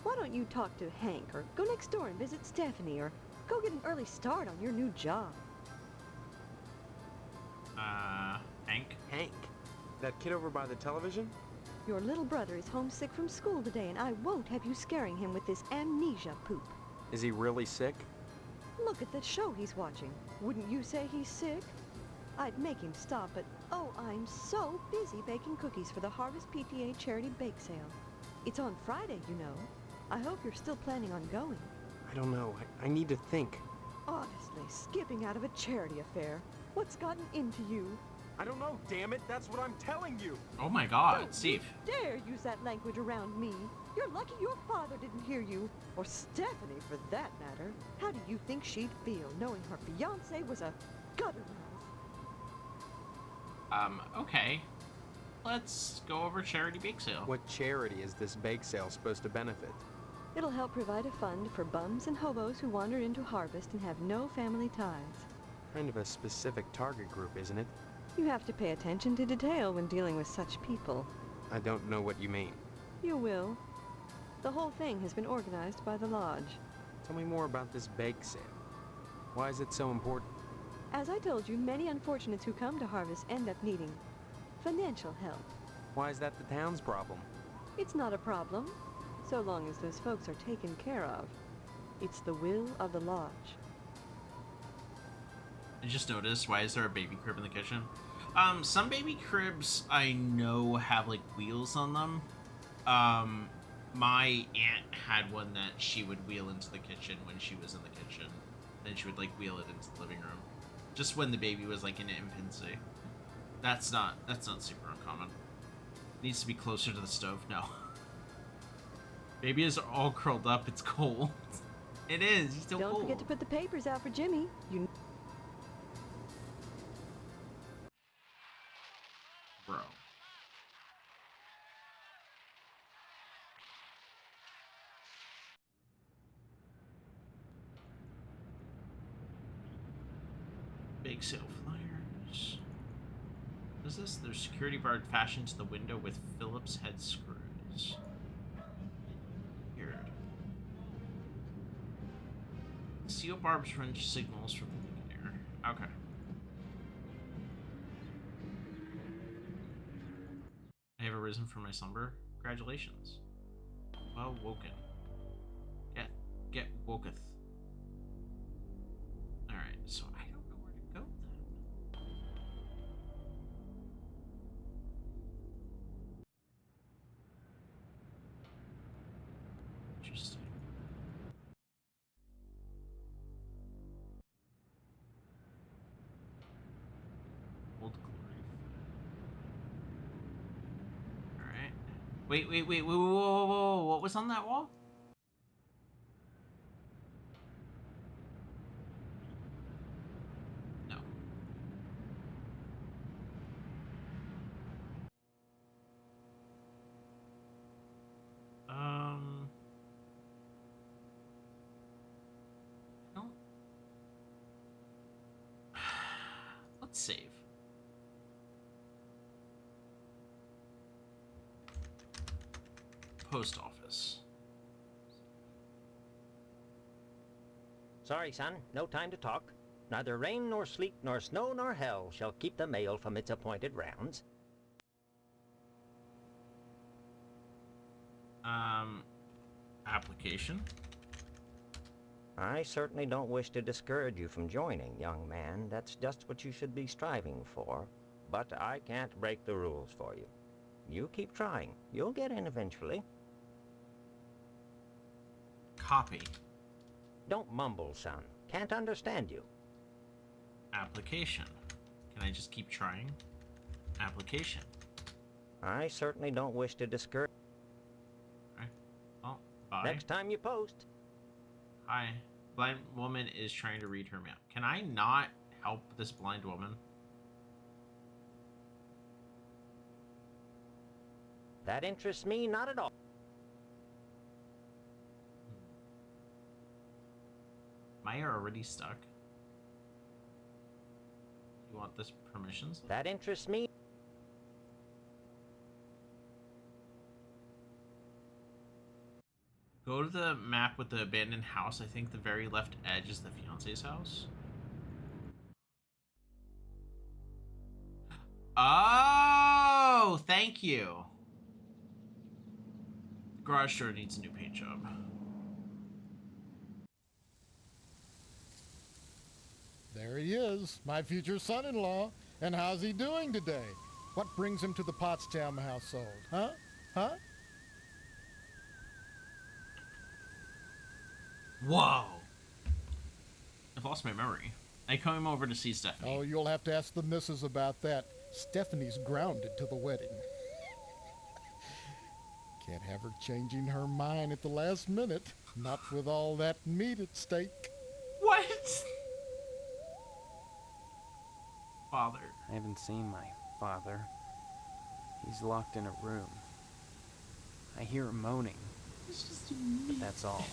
Speaker 4: Why don't you talk to Hank, or go next door and visit Stephanie, or go get an early start on your new job?
Speaker 1: Hank?
Speaker 3: Hank? That kid over by the television?
Speaker 4: Your little brother is homesick from school today, and I won't have you scaring him with this amnesia poop.
Speaker 3: Is he really sick?
Speaker 4: Look at the show he's watching. Wouldn't you say he's sick? I'd make him stop, but oh, I'm so busy baking cookies for the Harvest PTA charity bake sale. It's on Friday, you know. I hope you're still planning on going.
Speaker 3: I don't know. I need to think.
Speaker 4: Honestly, skipping out of a charity affair. What's gotten into you?
Speaker 3: I don't know, damn it. That's what I'm telling you.
Speaker 1: Oh my god,
Speaker 4: Don't
Speaker 1: Steve.
Speaker 4: you dare use that language around me. You're lucky your father didn't hear you. Or Stephanie, for that matter. How do you think she'd feel knowing her fiancé was a gutter mouth?
Speaker 1: Okay. Let's go over charity bake sale.
Speaker 3: What charity is this bake sale supposed to benefit?
Speaker 4: It'll help provide a fund for bums and hobos who wander into Harvest and have no family ties.
Speaker 3: Kind of a specific target group, isn't it?
Speaker 4: You have to pay attention to detail when dealing with such people.
Speaker 3: I don't know what you mean.
Speaker 4: You will. The whole thing has been organized by the Lodge.
Speaker 3: Tell me more about this bake sale. Why is it so important?
Speaker 4: As I told you, many unfortunates who come to Harvest end up needing financial help.
Speaker 3: Why is that the town's problem?
Speaker 4: It's not a problem, so long as those folks are taken care of. It's the will of the Lodge.
Speaker 1: I just noticed, why is there a baby crib in the kitchen? Some baby cribs I know have like wheels on them. My aunt had one that she would wheel into the kitchen when she was in the kitchen. Then she would like wheel it into the living room. Just when the baby was like in infancy. That's not super uncommon. Needs to be closer to the stove. No. Baby is all curled up. It's cold. It is. He's still
Speaker 4: Don't
Speaker 1: cold.
Speaker 4: forget to put the papers out for Jimmy. You.
Speaker 1: Bro. Bake sale flyers. What is this? There's security guard fashioned to the window with Phillips head screws. Weird. Steel barbs wrench signals from the air. Okay. I have arisen from my slumber. Congratulations. Well woken. Get woketh. Alright, so I don't know where to go then. Interesting. Wait, whoa, whoa, whoa, what was on that wall? No. No. Let's save. Post office.
Speaker 5: Sorry, son, no time to talk. Neither rain nor sleet nor snow nor hell shall keep the mail from its appointed rounds.
Speaker 1: Application.
Speaker 5: I certainly don't wish to discourage you from joining, young man. That's just what you should be striving for. But I can't break the rules for you. You keep trying. You'll get in eventually.
Speaker 1: Copy.
Speaker 5: Don't mumble, son. Can't understand you.
Speaker 1: Application. Can I just keep trying? Application.
Speaker 5: I certainly don't wish to discourage...
Speaker 1: Well, bye.
Speaker 5: Next time you post.
Speaker 1: Hi. Blind woman is trying to read her mail. Can I not help this blind woman?
Speaker 5: That interests me not at all.
Speaker 1: Am I already stuck? You want this permissions?
Speaker 5: That interests me.
Speaker 1: Go to the map with the abandoned house. I think the very left edge is the fiance's house. Oh, thank you. The garage door needs a new paint job.
Speaker 8: There he is, my future son-in-law. And how's he doing today? What brings him to the Pottstown household, huh? Huh?
Speaker 1: Whoa. I've lost my memory. I come over to see Stephanie.
Speaker 8: Oh, you'll have to ask the missus about that. Stephanie's grounded to the wedding. Can't have her changing her mind at the last minute. Not with all that meat at stake.
Speaker 1: What? Father.
Speaker 22: I haven't seen my father. He's locked in a room. I hear him moaning.
Speaker 1: It's just
Speaker 22: but that's all.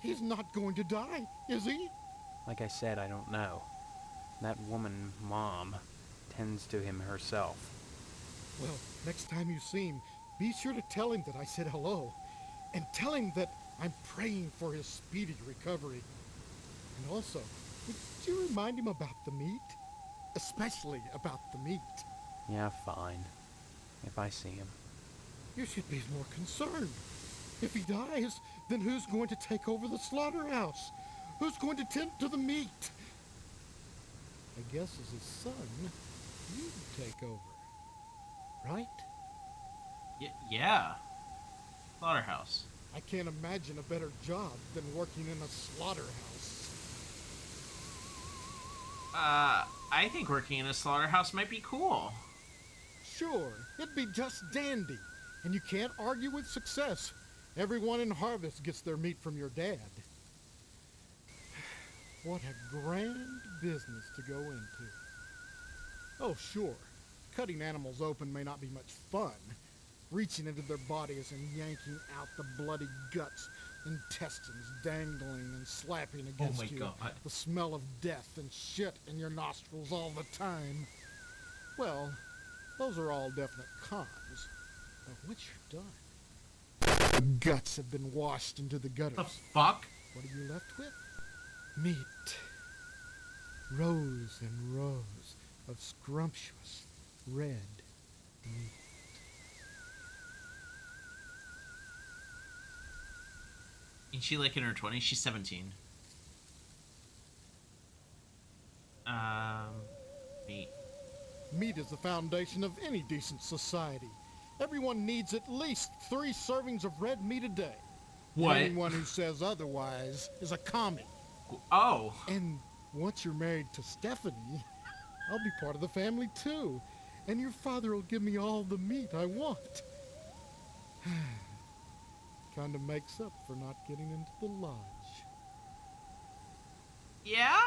Speaker 8: He's not going to die, is he?
Speaker 22: Like I said, I don't know. That woman, Mom, tends to him herself.
Speaker 8: Well, next time you see him, be sure to tell him that I said hello. And tell him that I'm praying for his speedy recovery. And also, would you remind him about the meat? Especially about the meat.
Speaker 22: Yeah, fine. If I see him.
Speaker 8: You should be more concerned. If he dies, then who's going to take over the slaughterhouse? Who's going to tend to the meat? I guess as his son, you'd take over. Right?
Speaker 1: Yeah. Slaughterhouse.
Speaker 8: I can't imagine a better job than working in a slaughterhouse.
Speaker 1: I think working in a slaughterhouse might be cool.
Speaker 8: Sure, it'd be just dandy. And you can't argue with success. Everyone in Harvest gets their meat from your dad. What a grand business to go into. Oh, sure. Cutting animals open may not be much fun. Reaching into their bodies and yanking out the bloody guts, intestines dangling and slapping against you.
Speaker 1: God.
Speaker 8: The smell of death and shit in your nostrils all the time. Well, those are all definite cons. But once you're done, the guts have been washed into the gutters.
Speaker 1: The fuck?
Speaker 8: What are you left with? Meat. Rows and rows of scrumptious red meat.
Speaker 1: Ain't she like in her 20s? She's 17. Meat.
Speaker 8: Meat is the foundation of any decent society. Everyone needs at least 3 servings of red meat a day.
Speaker 1: What?
Speaker 8: Anyone who says otherwise is a commie.
Speaker 1: Oh.
Speaker 8: And once you're married to Stephanie, I'll be part of the family too. And your father will give me all the meat I want. Kind of makes up for not getting into the lodge.
Speaker 1: Yeah?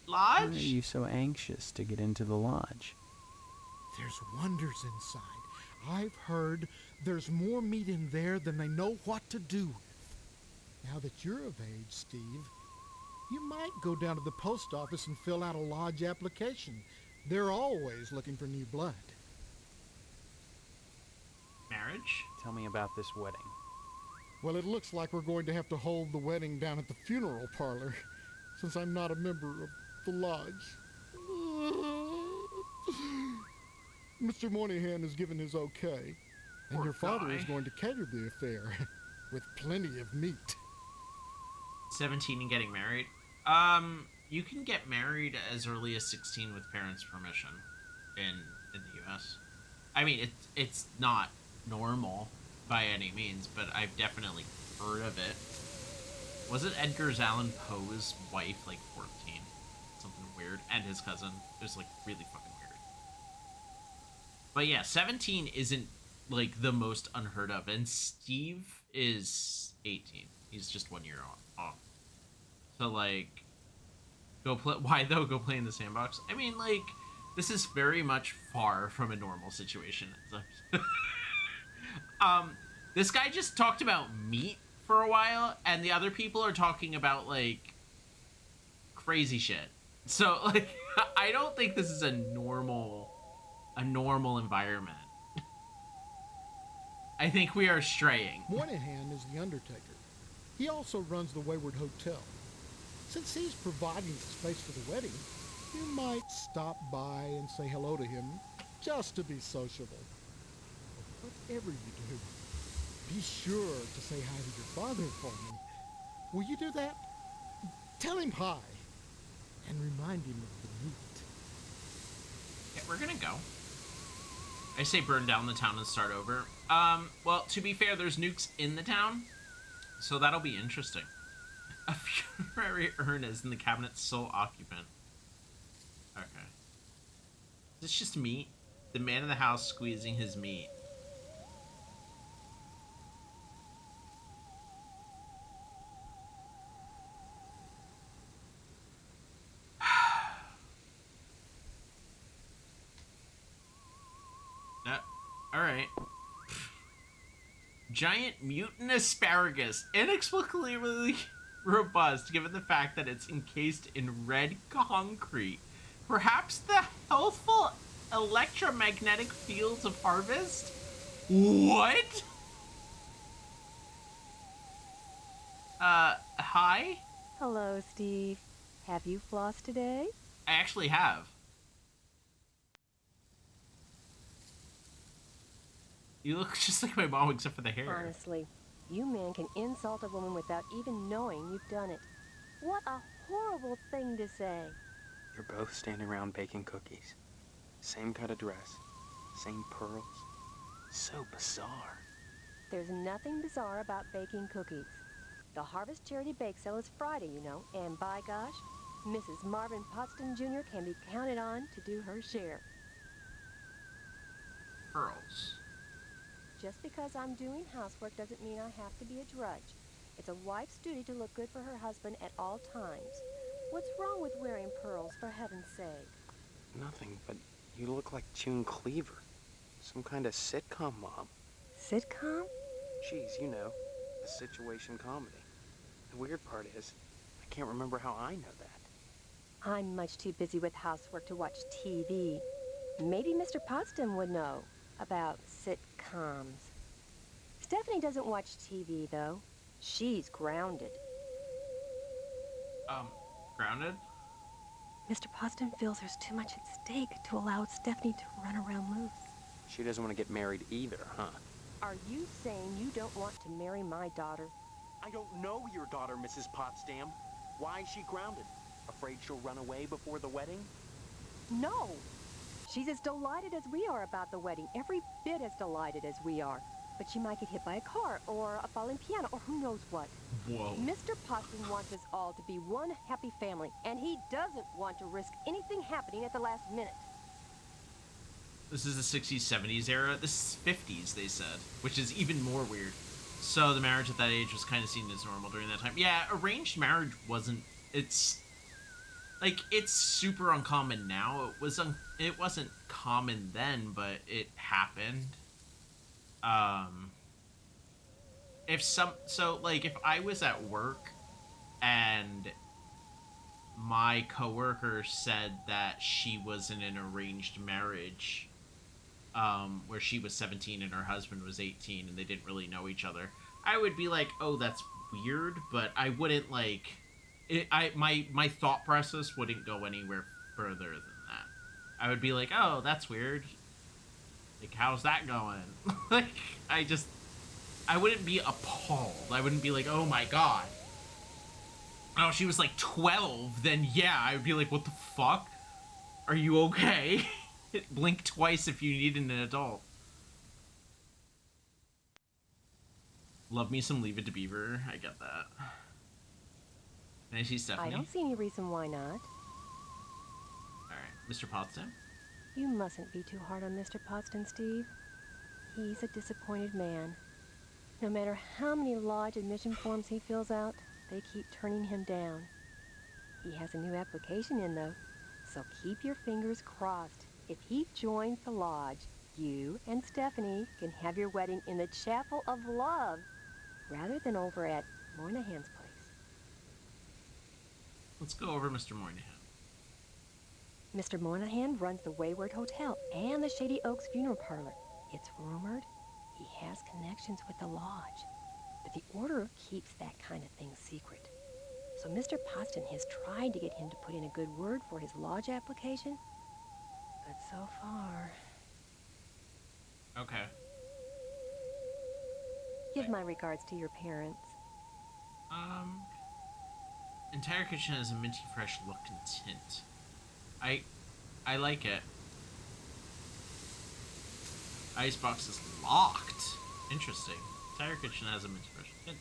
Speaker 20: Why are
Speaker 1: Lodge?
Speaker 20: you so anxious to get into the lodge?
Speaker 8: There's wonders inside. I've heard there's more meat in there than they know what to do with. Now that you're of age, Steve, you might go down to the post office and fill out a lodge application. They're always looking for new blood.
Speaker 1: Marriage?
Speaker 20: Tell me about this wedding.
Speaker 8: Well, it looks like we're going to have to hold the wedding down at the funeral parlor, since I'm not a member of the lodge. Mr. Moynihan has given his okay, and
Speaker 1: Poor
Speaker 8: your father
Speaker 1: guy.
Speaker 8: is going to cater the affair, with plenty of meat.
Speaker 1: 17 and getting married? You can get married as early as 16 with parents' permission in the U.S. I mean, it's not normal by any means, but I've definitely heard of it. Wasn't Edgar Allan Poe's wife like 14? Something weird. And his cousin. It was like really fucking weird. But yeah, 17 isn't like the most unheard of. And Steve is 18. He's just 1 year off. So like, go play. Why though? Go play in the sandbox. I mean, like, this is very much far from a normal situation. This guy just talked about meat for a while, and the other people are talking about like crazy shit. So like, I don't think this is a normal environment. I think we are straying.
Speaker 8: Moynihan is the undertaker. He also runs the Wayward Hotel. Since he's providing the space for the wedding, you might stop by and say hello to him, just to be sociable. Whatever you do, be sure to say hi to your father for me. Will you do that? Tell him hi, and remind him of the meat.
Speaker 1: Yeah, we're gonna go. I say burn down the town and start over. Well, to be fair, there's nukes in the town, so that'll be interesting. A funerary urn is in the cabinet's sole occupant. Okay. Is this just meat? The man in the house squeezing his meat. Alright. Giant mutant asparagus. Inexplicably robust given the fact that it's encased in red concrete. Perhaps the healthful electromagnetic fields of harvest? What? Hi?
Speaker 19: Hello, Steve. Have you flossed today?
Speaker 1: I actually have. You look just like my mom except for the hair.
Speaker 19: Honestly, you men can insult a woman without even knowing you've done it. What a horrible thing to say.
Speaker 7: You're both standing around baking cookies. Same kind of dress. Same pearls. So bizarre.
Speaker 19: There's nothing bizarre about baking cookies. The Harvest Charity Bake Sale is Friday, you know, and by gosh, Mrs. Marvin Potsdam Jr. can be counted on to do her share.
Speaker 1: Pearls.
Speaker 19: Just because I'm doing housework doesn't mean I have to be a drudge. It's a wife's duty to look good for her husband at all times. What's wrong with wearing pearls, for heaven's sake?
Speaker 7: Nothing, but you look like June Cleaver. Some kind of sitcom mom.
Speaker 19: Sitcom?
Speaker 7: Geez, you know, a situation comedy. The weird part is, I can't remember how I know that.
Speaker 19: I'm much too busy with housework to watch TV. Maybe Mr. Potsdam would know about sitcoms. Stephanie doesn't watch TV, though. She's grounded.
Speaker 1: Grounded?
Speaker 19: Mr. Potsdam feels there's too much at stake to allow Stephanie to run around loose.
Speaker 7: She doesn't want to get married either, huh?
Speaker 19: Are you saying you don't want to marry my daughter?
Speaker 13: I don't know your daughter, Mrs. Potsdam. Why is she grounded? Afraid she'll run away before the wedding?
Speaker 19: No! She's as delighted as we are about the wedding, every bit as delighted as we are. But she might get hit by a car, or a falling piano, or who knows what.
Speaker 1: Whoa.
Speaker 19: Mr. Potsdam wants us all to be one happy family, and he doesn't want to risk anything happening at the last minute.
Speaker 1: This is the 60s, 70s era. This is 50s, they said, which is even more weird. So the marriage at that age was kind of seen as normal during that time. Yeah, arranged marriage wasn't. It's like it's super uncommon now. It wasn't common then, but it happened. If I was at work and my coworker said that she was in an arranged marriage, where she was 17 and her husband was 18 and they didn't really know each other, I would be like, oh, that's weird, but I wouldn't like it. My thought process wouldn't go anywhere further than that. I would be like, oh, that's weird. Like, how's that going? Like, I wouldn't be appalled. I wouldn't be like, oh my god. Oh, she was like 12, then yeah, I would be like, what the fuck? Are you okay? Blink twice if you need an adult. Love me some Leave It to Beaver. I get that. Can I see Stephanie?
Speaker 19: I don't see any reason why not.
Speaker 1: Alright, Mr. Potsdam?
Speaker 19: You mustn't be too hard on Mr. Potsdam, Steve. He's a disappointed man. No matter how many lodge admission forms he fills out, they keep turning him down. He has a new application in, though, so keep your fingers crossed. If he joins the lodge, you and Stephanie can have your wedding in the Chapel of Love, rather than over at Moynihan's place.
Speaker 1: Let's go over Mr. Moynihan.
Speaker 19: Mr. Moynihan runs the Wayward Hotel and the Shady Oaks Funeral Parlor. It's rumored he has connections with the lodge, but the order keeps that kind of thing secret. So Mr. Potsdam has tried to get him to put in a good word for his lodge application, but so far...
Speaker 1: Okay.
Speaker 19: Give my regards to your parents.
Speaker 1: Entire kitchen has a minty fresh look and tint. I like it. Icebox is locked. Interesting. Entire kitchen has a minty fresh tint.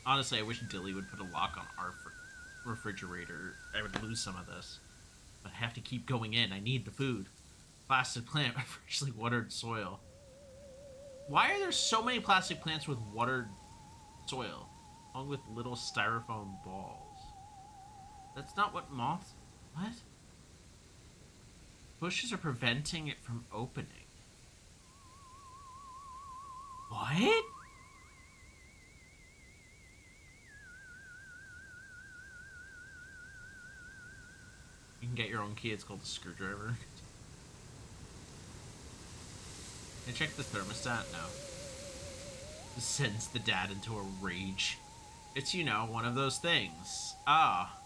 Speaker 1: Honestly, I wish Dilly would put a lock on our refrigerator. I would lose some of this. But I have to keep going in. I need the food. Plastic plant, freshly watered soil. Why are there so many plastic plants with watered soil? Along with little styrofoam balls. That's not what moths... What? Bushes are preventing it from opening. What? You can get your own key. It's called a screwdriver. Can I check the thermostat? No. This sends the dad into a rage. It's, you know, one of those things. Ah.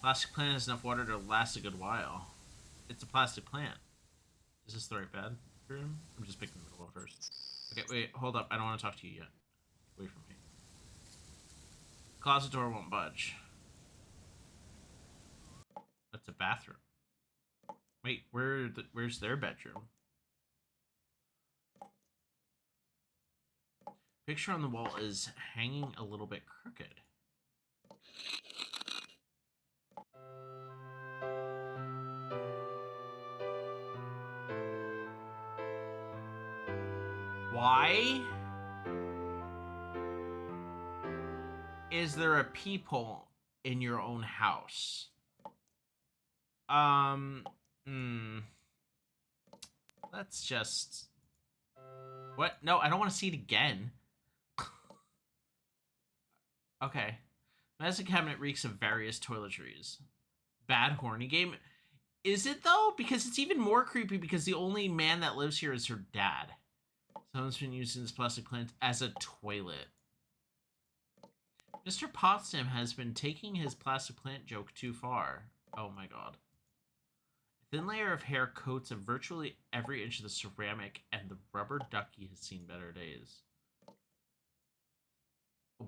Speaker 1: Plastic plant has enough water to last a good while. It's a plastic plant. Is this the right bed room? I'm just picking the middle one first. Okay, wait, hold up. I don't want to talk to you yet. Wait for me. Closet door won't budge. That's a bathroom. Wait, where's their bedroom? Picture on the wall is hanging a little bit crooked. Why is there a peephole in your own house? That's just... What? No, I don't want to see it again. Okay. Medicine cabinet reeks of various toiletries. Bad horny game. Is it though? Because it's even more creepy because the only man that lives here is her dad. Someone's been using this plastic plant as a toilet. Mr. Potsdam has been taking his plastic plant joke too far. Oh my god. A thin layer of hair coats of virtually every inch of the ceramic, and the rubber ducky has seen better days.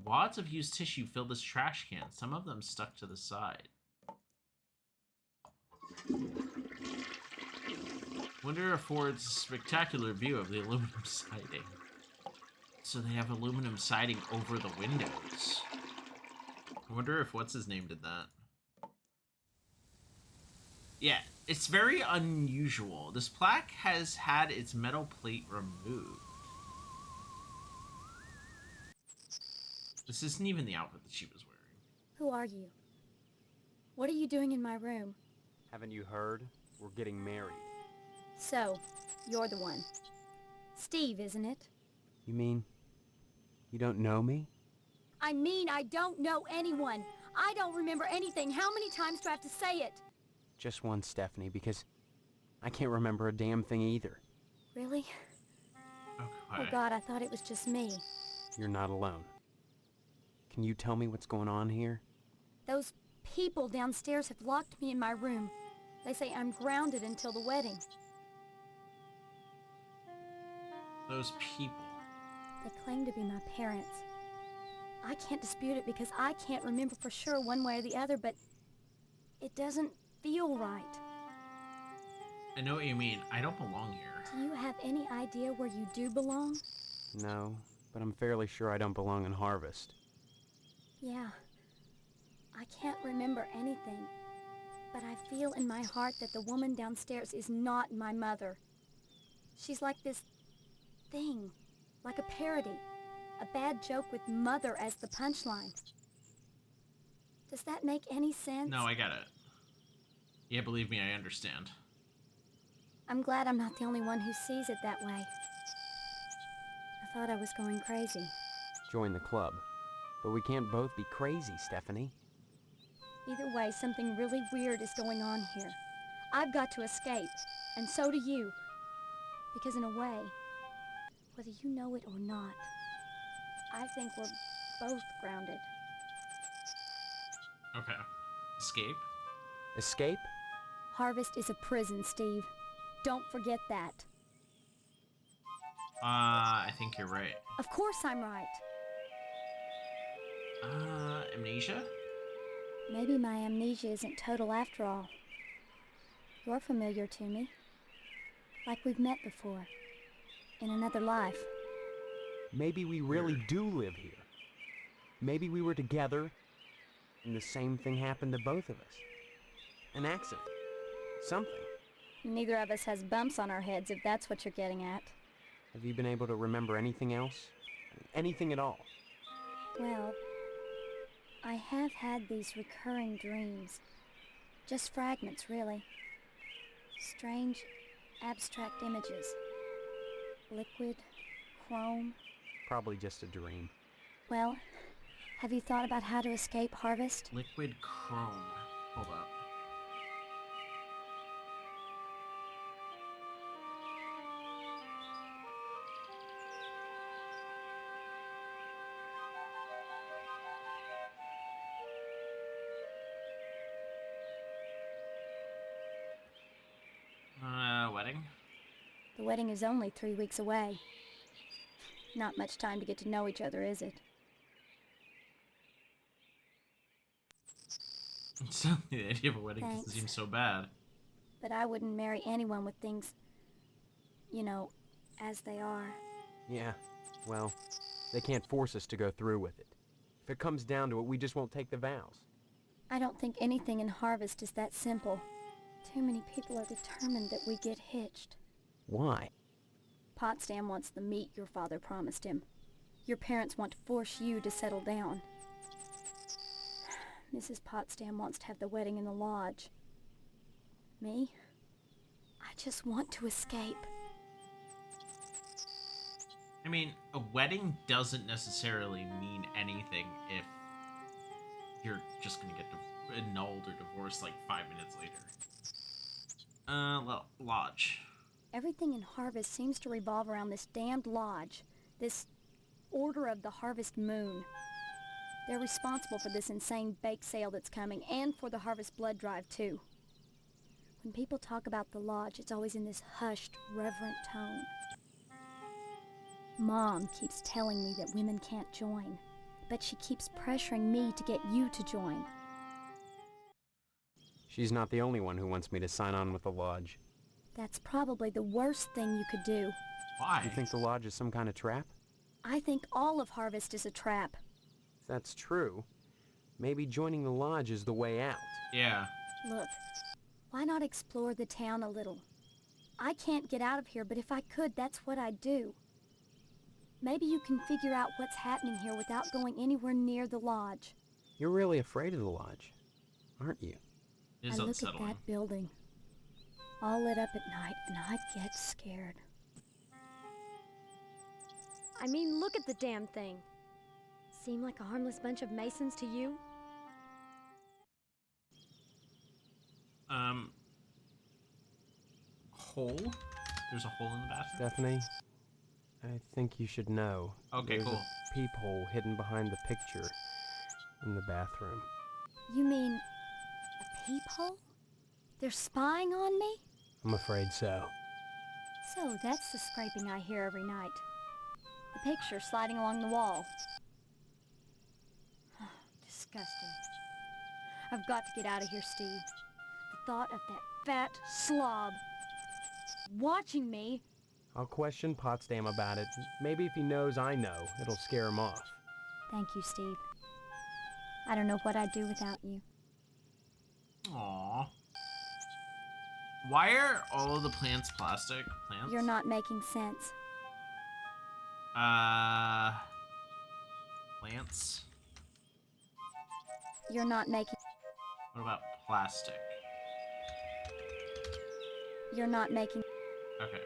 Speaker 1: Wads of used tissue fill this trash can, some of them stuck to the side. Window affords a spectacular view of the aluminum siding. So they have aluminum siding over the windows. I wonder if what's-his-name did that. Yeah, It's very unusual. This plaque has had its metal plate removed. This isn't even the outfit that she was wearing.
Speaker 9: Who are you? What are you doing in my room?
Speaker 7: Haven't you heard? We're getting married.
Speaker 9: So, you're the one. Steve, isn't it?
Speaker 7: You mean you don't know me?
Speaker 9: I mean, I don't know anyone. I don't remember anything. How many times do I have to say it?
Speaker 7: Just one, Stephanie, because I can't remember a damn thing either.
Speaker 9: Really?
Speaker 1: Okay.
Speaker 9: Oh God, I thought it was just me.
Speaker 7: You're not alone. Can you tell me what's going on here?
Speaker 9: Those people downstairs have locked me in my room. They say I'm grounded until the wedding.
Speaker 1: Those people.
Speaker 9: They claim to be my parents. I can't dispute it because I can't remember for sure one way or the other, but it doesn't feel right.
Speaker 1: I know what you mean. I don't belong here.
Speaker 9: Do you have any idea where you do belong?
Speaker 7: No, but I'm fairly sure I don't belong in Harvest.
Speaker 9: Yeah. I can't remember anything, but I feel in my heart that the woman downstairs is not my mother. She's like this thing, like a parody, a bad joke with mother as the punchline. Does that make any sense?
Speaker 1: No, I get it. Yeah, believe me, I understand.
Speaker 9: I'm glad I'm not the only one who sees it that way. I thought I was going crazy.
Speaker 7: Join the club. But we can't both be crazy, Stephanie.
Speaker 9: Either way, something really weird is going on here. I've got to escape, and so do you. Because in a way, whether you know it or not, I think we're both grounded.
Speaker 1: Okay. Escape?
Speaker 7: Escape?
Speaker 9: Harvest is a prison, Steve. Don't forget that.
Speaker 1: I think you're right.
Speaker 9: Of course I'm right.
Speaker 1: Amnesia?
Speaker 9: Maybe my amnesia isn't total after all. You're familiar to me. Like we've met before. In another life.
Speaker 7: Maybe we really do live here. Maybe we were together, and the same thing happened to both of us. An accident. Something.
Speaker 9: Neither of us has bumps on our heads, if that's what you're getting at.
Speaker 7: Have you been able to remember anything else? Anything at all?
Speaker 9: Well, I have had these recurring dreams. Just fragments, really. Strange, abstract images. Liquid, chrome.
Speaker 7: Probably just a dream.
Speaker 9: Well, have you thought about how to escape Harvest?
Speaker 1: Liquid chrome. Hold up. Wedding?
Speaker 9: The wedding is only 3 weeks away. Not much time to get to know each other, is it?
Speaker 1: The idea of a wedding doesn't seem so bad.
Speaker 9: But I wouldn't marry anyone with things, you know, as they are.
Speaker 7: Yeah, well, they can't force us to go through with it. If it comes down to it, we just won't take the vows.
Speaker 9: I don't think anything in Harvest is that simple. Too many people are determined that we get hitched.
Speaker 7: Why?
Speaker 9: Potsdam wants the meat your father promised him. Your parents want to force you to settle down. Mrs. Potsdam wants to have the wedding in the lodge. Me? I just want to escape.
Speaker 1: I mean, a wedding doesn't necessarily mean anything if you're just gonna get annulled or divorced like 5 minutes later. Lodge.
Speaker 9: Everything in Harvest seems to revolve around this damned lodge. This Order of the Harvest Moon. They're responsible for this insane bake sale that's coming, and for the Harvest Blood Drive, too. When people talk about the lodge, it's always in this hushed, reverent tone. Mom keeps telling me that women can't join, but she keeps pressuring me to get you to join.
Speaker 7: She's not the only one who wants me to sign on with the lodge.
Speaker 9: That's probably the worst thing you could do.
Speaker 1: Why?
Speaker 7: You think the lodge is some kind of trap?
Speaker 9: I think all of Harvest is a trap.
Speaker 7: If that's true, maybe joining the lodge is the way out.
Speaker 1: Yeah.
Speaker 9: Look, Why not explore the town a little? I can't get out of here, but if I could, that's what I'd do. Maybe you can figure out what's happening here without going anywhere near the lodge.
Speaker 7: You're really afraid of the lodge, aren't you?
Speaker 1: It
Speaker 9: I
Speaker 1: is
Speaker 9: look
Speaker 1: unsettling.
Speaker 9: at that building, all lit up at night, and I get scared.
Speaker 10: I mean, look at the damn thing. Seem like a harmless bunch of Masons to you?
Speaker 1: Hole? There's a hole in the bathroom?
Speaker 7: Stephanie, I think you should know.
Speaker 1: Okay,
Speaker 7: There's
Speaker 1: cool.
Speaker 7: a peephole hidden behind the picture in the bathroom.
Speaker 9: You mean a peephole? They're spying on me?
Speaker 7: I'm afraid so.
Speaker 9: So that's the scraping I hear every night. The picture sliding along the wall. Disgusting. I've got to get out of here, Steve. The thought of that fat slob watching me.
Speaker 7: I'll question Potsdam about it. Maybe if he knows I know, it'll scare him off.
Speaker 9: Thank you, Steve. I don't know what I'd do without you.
Speaker 1: Aww. Why are all of the plants plastic? Plants?
Speaker 9: You're not making sense.
Speaker 1: Plants?
Speaker 9: You're not making...
Speaker 1: What about plastic?
Speaker 9: You're not making...
Speaker 1: Okay.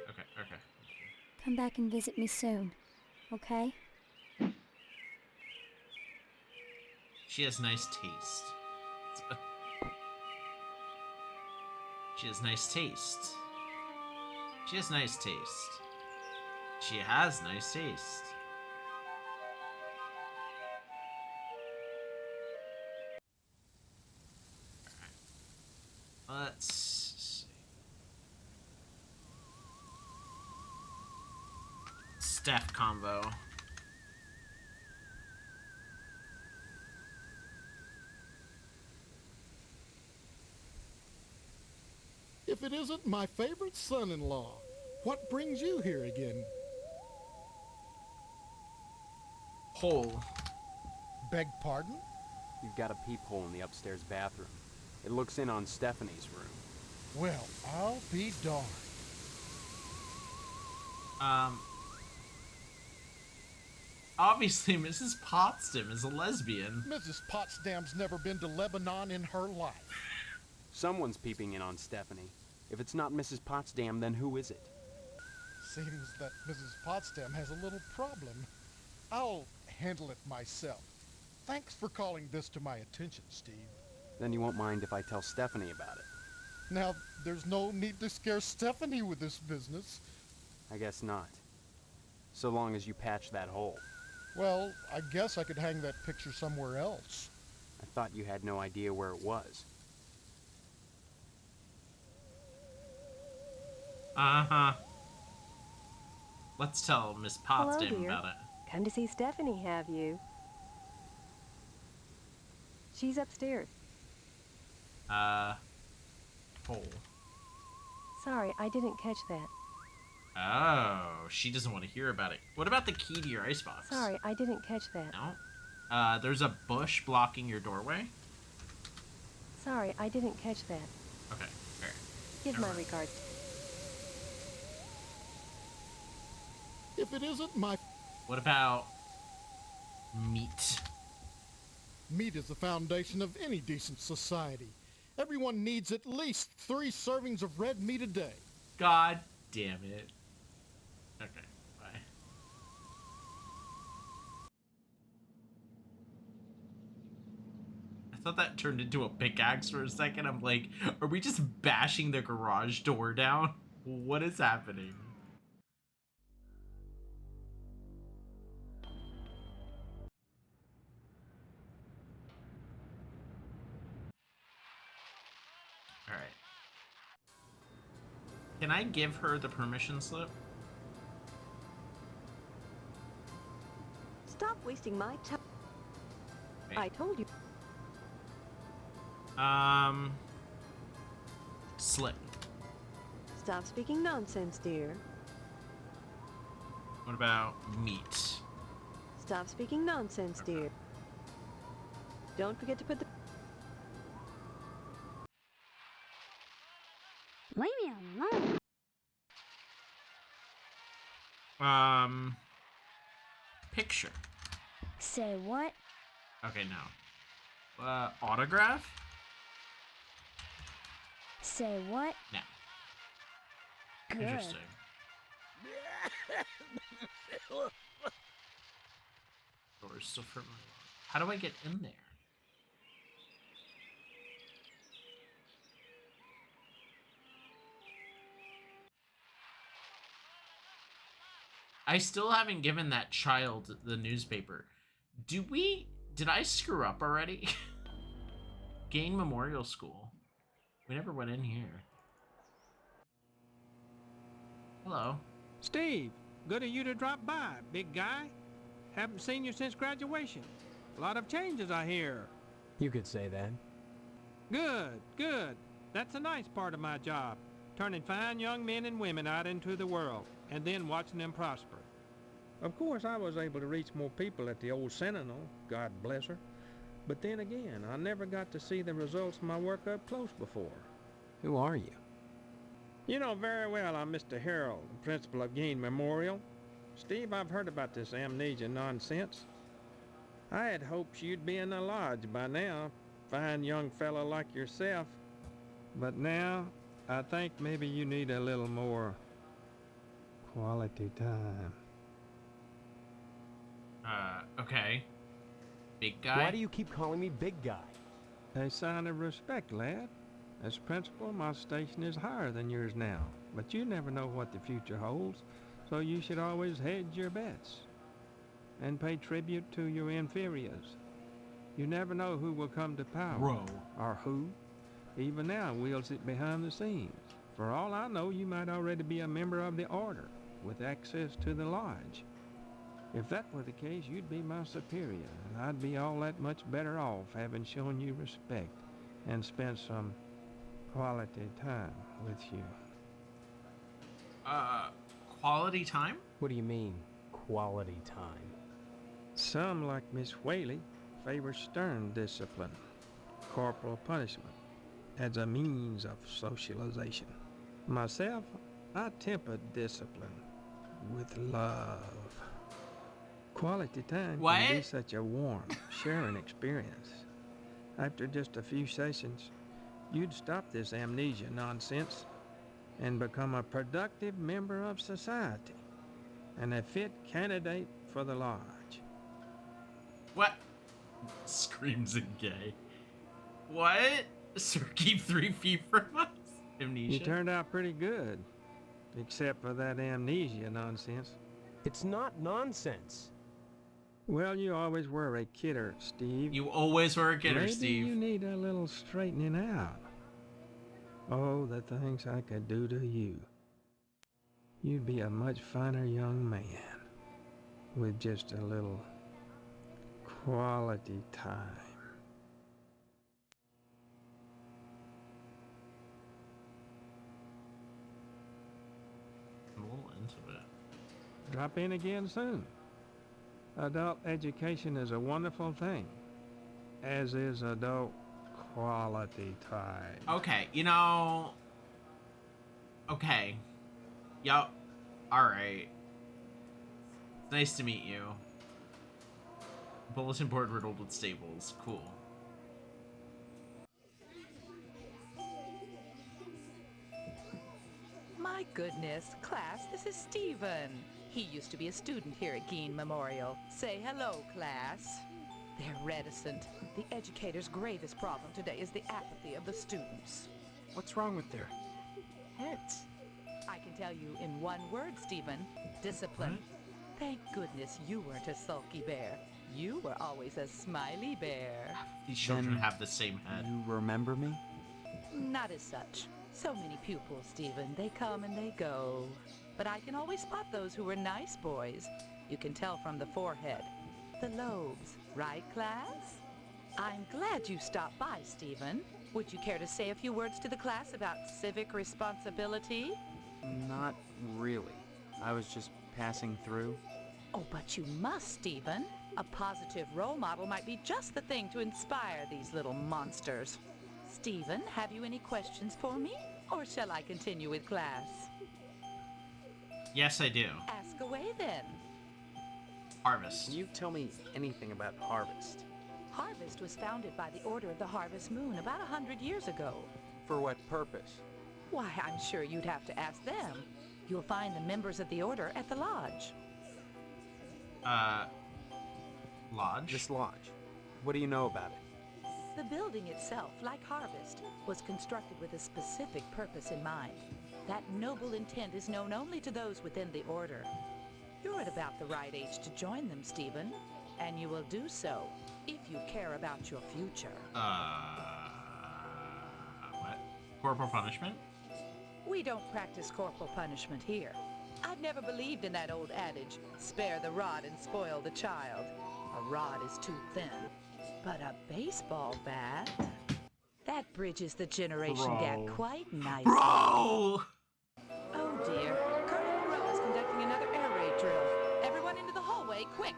Speaker 9: Come back and visit me soon, okay?
Speaker 1: She has nice taste. She has nice taste. She has nice taste. She has nice taste. Alright. Let's see. Steph combo.
Speaker 8: If it isn't my favorite son-in-law, what brings you here again?
Speaker 1: Hole.
Speaker 8: Beg pardon?
Speaker 7: You've got a peephole in the upstairs bathroom. It looks in on Stephanie's room.
Speaker 8: Well, I'll be darned.
Speaker 1: Obviously, Mrs. Potsdam is a lesbian.
Speaker 8: Mrs. Potsdam's never been to Lebanon in her life.
Speaker 7: Someone's peeping in on Stephanie. If it's not Mrs. Potsdam, then who is it?
Speaker 8: Seems that Mrs. Potsdam has a little problem. I'll handle it myself. Thanks for calling this to my attention, Steve.
Speaker 7: Then you won't mind if I tell Stephanie about it.
Speaker 8: Now, there's no need to scare Stephanie with this business.
Speaker 7: I guess not. So long as you patch that hole.
Speaker 8: Well, I guess I could hang that picture somewhere else.
Speaker 7: I thought you had no idea where it was.
Speaker 1: Uh-huh. Let's tell Miss Potsdam
Speaker 19: Hello, dear.
Speaker 1: about it.
Speaker 19: Come to see Stephanie, have you? She's upstairs.
Speaker 1: Hole.
Speaker 19: Sorry, I didn't catch that.
Speaker 1: Oh, she doesn't want to hear about it. What about the key to your icebox?
Speaker 19: Sorry, I didn't catch that.
Speaker 1: No? There's a bush blocking your doorway?
Speaker 19: Sorry, I didn't catch that.
Speaker 1: Okay, fair.
Speaker 19: Give my regards.
Speaker 8: If it isn't my...
Speaker 1: What about meat?
Speaker 8: Meat is the foundation of any decent society. Everyone needs at least 3 servings of red meat a day.
Speaker 1: God damn it. Okay, bye. I thought that turned into a pickaxe for a second. I'm like, are we just bashing the garage door down? What is happening? Alright. Can I give her the permission slip?
Speaker 4: Stop wasting my time. I told you.
Speaker 1: Slip.
Speaker 4: Stop speaking nonsense, dear.
Speaker 1: What about meat?
Speaker 4: Stop speaking nonsense, dear. Don't forget to put the...
Speaker 2: Leave me alone.
Speaker 1: Picture.
Speaker 2: Say what?
Speaker 1: Okay, no. Autograph?
Speaker 2: Say what?
Speaker 1: No.
Speaker 2: Good.
Speaker 1: Interesting. Door's still for. How do I get in there? I still haven't given that child the newspaper. Did I screw up already? Gain Memorial School. We never went in here. Hello.
Speaker 12: Steve, good of you to drop by, big guy. Haven't seen you since graduation. A lot of changes, I hear.
Speaker 7: You could say that.
Speaker 12: Good, good. That's a nice part of my job. Turning fine young men and women out into the world, and then watching them prosper. Of course, I was able to reach more people at the old Sentinel, God bless her. But then again, I never got to see the results of my work up close before.
Speaker 7: Who are you?
Speaker 12: You know very well I'm Mr. Harold, the principal of Gain Memorial. Steve, I've heard about this amnesia nonsense. I had hoped you'd be in the lodge by now, fine young fellow like yourself. But now, I think maybe you need a little more quality time.
Speaker 1: Okay. Big guy?
Speaker 7: Why do you keep calling me big guy?
Speaker 12: A sign of respect, lad. As principal, my station is higher than yours now, but you never know what the future holds, so you should always hedge your bets and pay tribute to your inferiors. You never know who will come to power,
Speaker 1: Bro.
Speaker 12: or who, even now, wields it behind the scenes. For all I know, you might already be a member of the Order, with access to the lodge. If that were the case, you'd be my superior, and I'd be all that much better off having shown you respect and spent some quality time with you.
Speaker 1: Quality time?
Speaker 7: What do you mean, quality time?
Speaker 12: Some, like Miss Whaley, favor stern discipline, corporal punishment, as a means of socialization. Myself, I temper discipline with love. Quality time can be such a warm, sharing experience. After just a few sessions, you'd stop this amnesia nonsense and become a productive member of society and a fit candidate for the lodge.
Speaker 1: What? Screams and gay. What? Sir, keep 3 feet from us? Amnesia?
Speaker 12: You turned out pretty good, except for that amnesia nonsense.
Speaker 7: It's not nonsense.
Speaker 12: Well, you always were a kidder, Steve.
Speaker 1: You always were a kidder,
Speaker 12: Maybe
Speaker 1: Steve.
Speaker 12: You need a little straightening out. Oh, the things I could do to you. You'd be a much finer young man with just a little quality time.
Speaker 1: I'm a little into it.
Speaker 12: Drop in again soon. Adult education is a wonderful thing, as is adult quality time.
Speaker 1: Okay, you know... Okay. Yup. Alright. Nice to meet you. Bulletin board riddled with staples. Cool.
Speaker 14: My goodness, class, this is Stephen. He used to be a student here at Gein Memorial. Say hello, class. They're reticent. The educator's gravest problem today is the apathy of the students.
Speaker 7: What's wrong with their heads?
Speaker 14: I can tell you in one word, Stephen. Discipline. Thank goodness you weren't a sulky bear. You were always a smiley bear.
Speaker 1: These children have the same head.
Speaker 7: You remember me?
Speaker 14: Not as such. So many pupils, Stephen. They come and they go. But I can always spot those who were nice boys. You can tell from the forehead. The lobes. Right, class? I'm glad you stopped by, Stephen. Would you care to say a few words to the class about civic responsibility?
Speaker 6: Not really. I was just passing through.
Speaker 14: Oh, but you must, Stephen. A positive role model might be just the thing to inspire these little monsters. Stephen, have you any questions for me? Or shall I continue with class?
Speaker 1: Yes, I do.
Speaker 14: Ask away then.
Speaker 1: Harvest.
Speaker 7: Can you tell me anything about Harvest?
Speaker 14: Harvest was founded by the Order of the Harvest Moon about 100 years ago.
Speaker 7: For what purpose?
Speaker 14: Why, I'm sure you'd have to ask them. You'll find the members of the Order at the lodge.
Speaker 1: Lodge?
Speaker 7: This lodge. What do you know about it?
Speaker 14: The building itself, like Harvest, was constructed with a specific purpose in mind. That noble intent is known only to those within the Order. You're at about the right age to join them, Stephen, and you will do so if you care about your future.
Speaker 1: What? Corporal punishment?
Speaker 14: We don't practice corporal punishment here. I've never believed in that old adage, spare the rod and spoil the child. A rod is too thin, but a baseball bat, that bridges the generation gap quite nicely.
Speaker 1: Bro!
Speaker 14: Oh dear, Colonel Monroe is conducting another air raid drill. Everyone into the hallway, quick!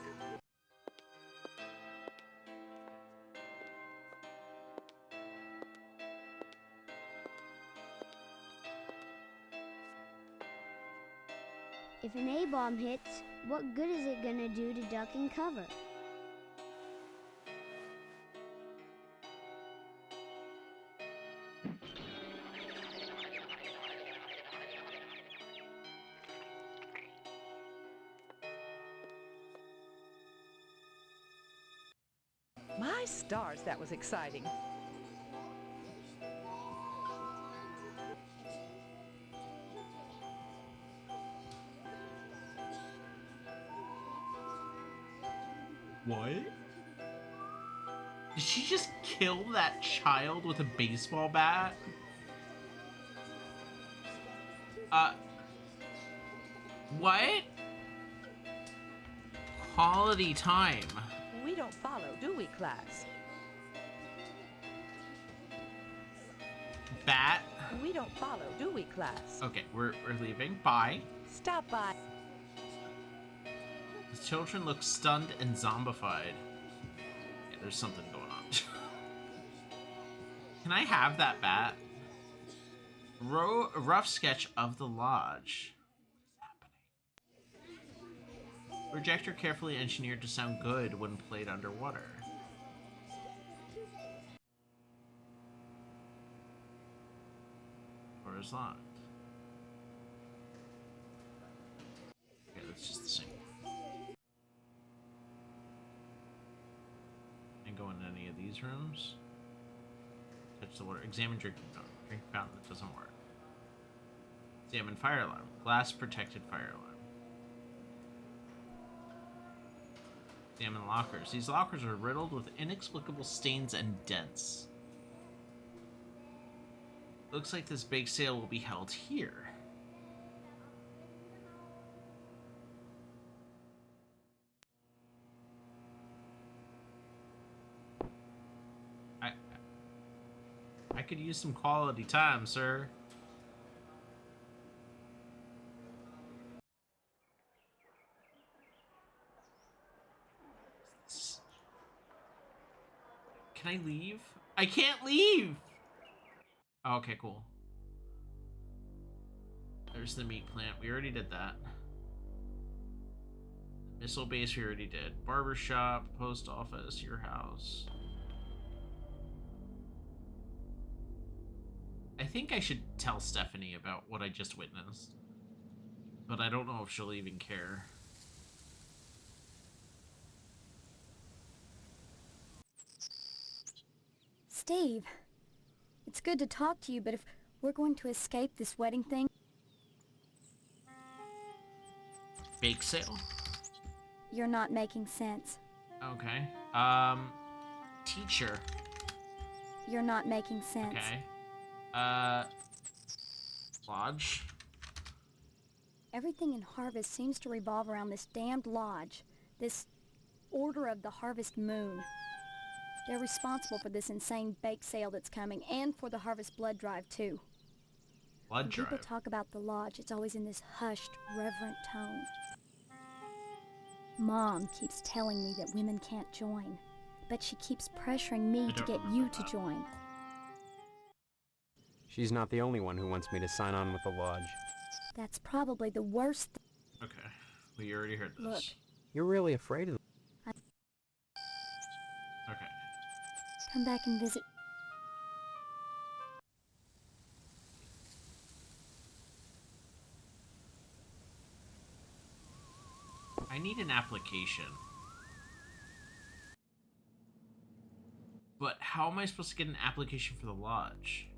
Speaker 2: If an A-bomb hits, what good is it gonna do to duck and cover?
Speaker 14: My stars, that was exciting.
Speaker 1: What? Did she just kill that child with a baseball bat? What? Quality time.
Speaker 14: We don't follow, do we, class?
Speaker 1: Bat?
Speaker 14: We don't follow, do we, class?
Speaker 1: Okay, we're leaving. Bye.
Speaker 14: Stop by.
Speaker 1: The children look stunned and zombified. Yeah, there's something going on. Can I have that bat? Rough sketch of the lodge. What's happening? Projector carefully engineered to sound good when played underwater. Door is locked. Okay, that's just the same. And go in any of these rooms. Touch the water. Examine drinking fountain. Drink fountain that doesn't work. Examine fire alarm. Glass protected fire alarm. Examine lockers. These lockers are riddled with inexplicable stains and dents. Looks like this bake sale will be held here. I could use some quality time, sir. Can I leave? I can't leave! Oh, okay, cool. There's the meat plant. We already did that. The missile base we already did. Barber shop, post office, your house. I think I should tell Stephanie about what I just witnessed. But I don't know if she'll even care.
Speaker 9: Steve, it's good to talk to you, but if we're going to escape this wedding thing...
Speaker 1: Bake sale?
Speaker 9: You're not making sense.
Speaker 1: Okay. Teacher.
Speaker 9: You're not making sense.
Speaker 1: Okay. Lodge.
Speaker 9: Everything in Harvest seems to revolve around this damned lodge. This Order of the Harvest Moon. They're responsible for this insane bake sale that's coming, and for the Harvest blood drive, too.
Speaker 1: Blood
Speaker 9: When
Speaker 1: drive?
Speaker 9: people talk about the lodge, it's always in this hushed, reverent tone. Mom keeps telling me that women can't join, but she keeps pressuring me to get you to join.
Speaker 7: She's not the only one who wants me to sign on with the lodge.
Speaker 9: That's probably the worst.
Speaker 1: Okay, we already heard this.
Speaker 9: Look.
Speaker 7: You're really afraid of them.
Speaker 1: Okay.
Speaker 9: Come back and visit.
Speaker 1: I need an application. But how am I supposed to get an application for the lodge?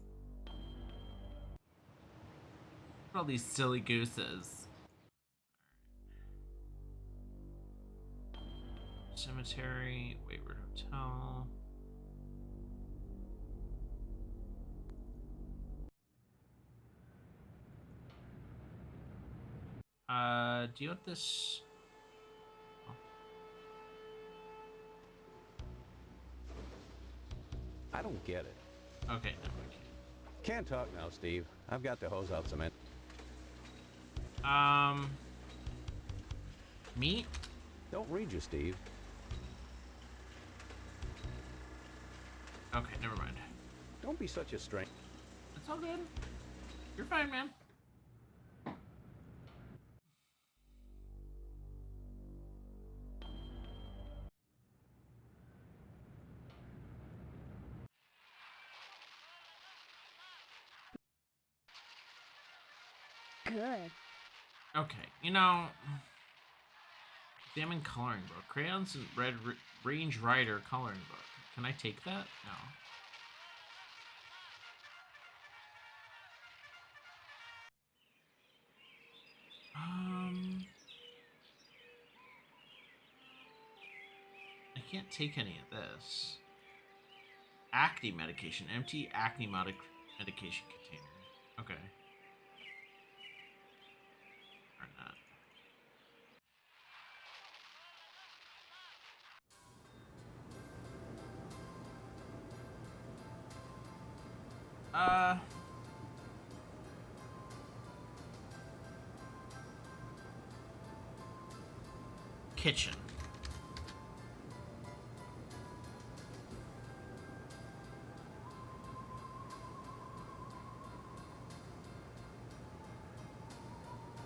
Speaker 1: What are all these silly gooses? Cemetery, Wayward Hotel. Do you want this?
Speaker 15: I don't get it.
Speaker 1: Okay, no, we
Speaker 15: Can't talk now, Steve. I've got to hose out cement.
Speaker 1: Meat?
Speaker 15: Don't read you, Steve.
Speaker 1: Okay, never mind.
Speaker 15: Don't be such a stranger.
Speaker 1: It's all good. You're fine, man.
Speaker 2: Good.
Speaker 1: Okay, you know, examine coloring book. Crayons and red range rider coloring book. Can I take that? No. I can't take any of this. Acne medication. Empty acne medication container. Okay. Or not. Kitchen.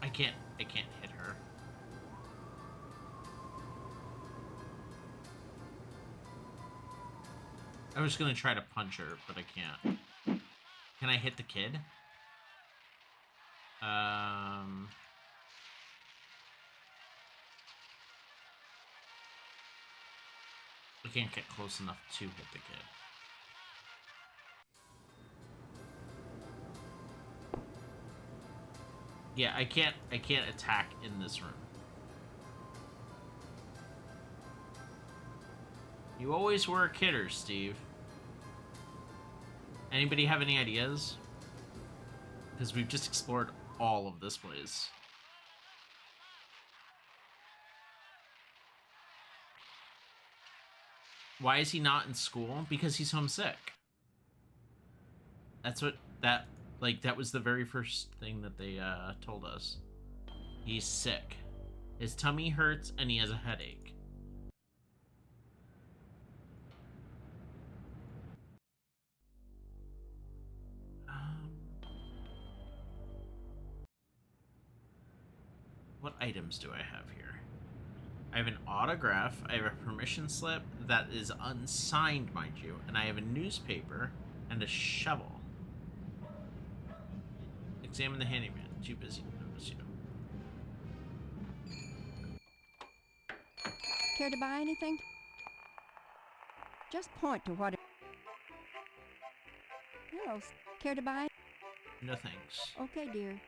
Speaker 1: I can't hit her. I was gonna try to punch her, but I can't. Can I hit the kid? I can't get close enough to hit the kid. Yeah, I can't attack in this room. You always were a kidder, Steve. Anybody have any ideas? Because we've just explored all of this place. Why is he not in school? Because he's homesick. That's what that was the very first thing that they told us. He's sick. His tummy hurts and he has a headache. What items do I have here? I have an autograph, I have a permission slip that is unsigned, mind you, and I have a newspaper and a shovel. Examine the handyman. Too busy to notice you.
Speaker 16: Care to buy anything? Just point to what it... Hello, care to buy?
Speaker 1: No thanks.
Speaker 16: Okay, dear.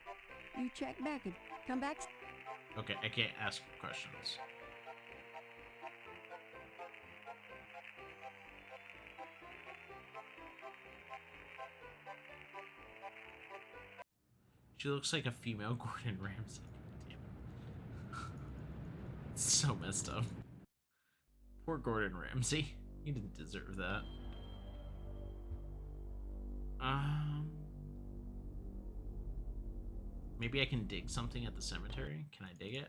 Speaker 16: You check back and come back.
Speaker 1: Okay, I can't ask questions. She looks like a female Gordon Ramsay. Damn it. It's so messed up. Poor Gordon Ramsay. He didn't deserve that. Maybe I can dig something at the cemetery? Can I dig it?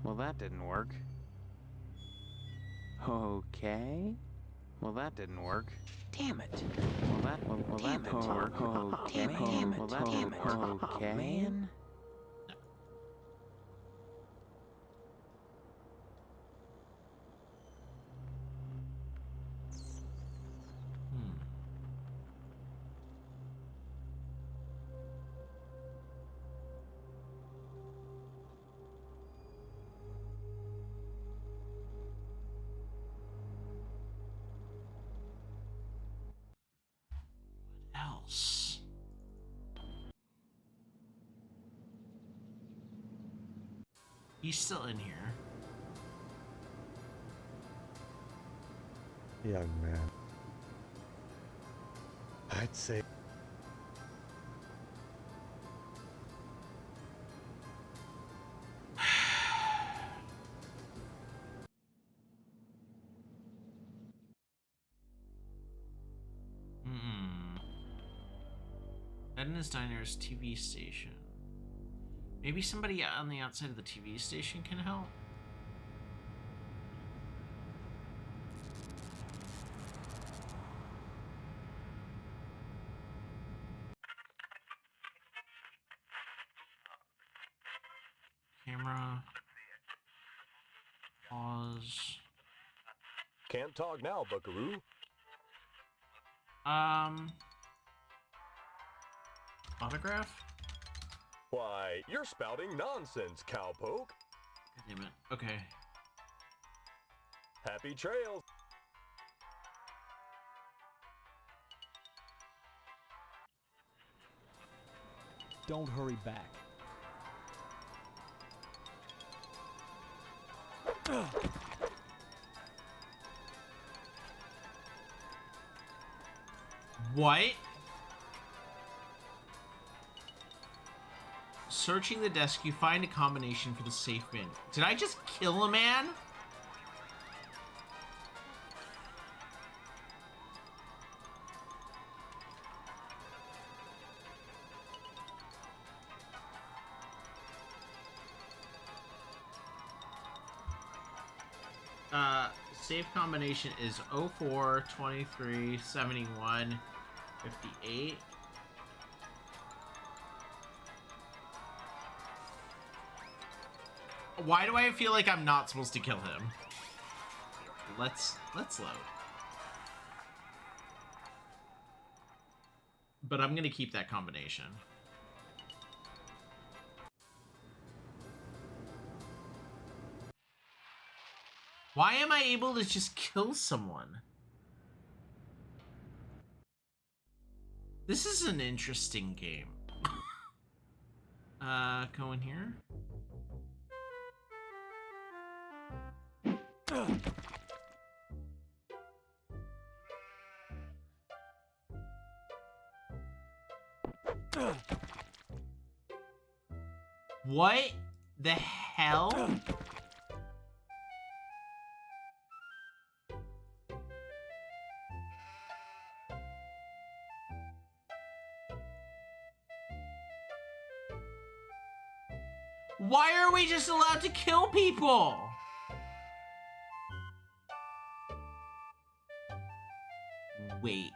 Speaker 6: Well, that didn't work. Okay. Well, that didn't work.
Speaker 20: Damn it.
Speaker 6: Well, that didn't work. Okay.
Speaker 20: Damn it.
Speaker 6: Well, that didn't work. Okay.
Speaker 20: Man.
Speaker 1: Else. He's still in here.
Speaker 11: Young man. I'd say...
Speaker 1: Edna's Diner's TV station. Maybe somebody on the outside of the TV station can help? Camera. Pause.
Speaker 17: Can't talk now, buckaroo.
Speaker 1: Autograph?
Speaker 17: Why, you're spouting nonsense, cowpoke.
Speaker 1: God damn it. Okay.
Speaker 17: Happy trails.
Speaker 20: Don't hurry back.
Speaker 1: What? Searching the desk, you find a combination for the safe bin. Did I just kill a man? Safe combination is 04-23-71-58. Why do I feel like I'm not supposed to kill him? Let's load. But I'm gonna keep that combination. Why am I able to just kill someone? This is an interesting game. Go in here. What the hell? Why are we just allowed to kill people? Wait.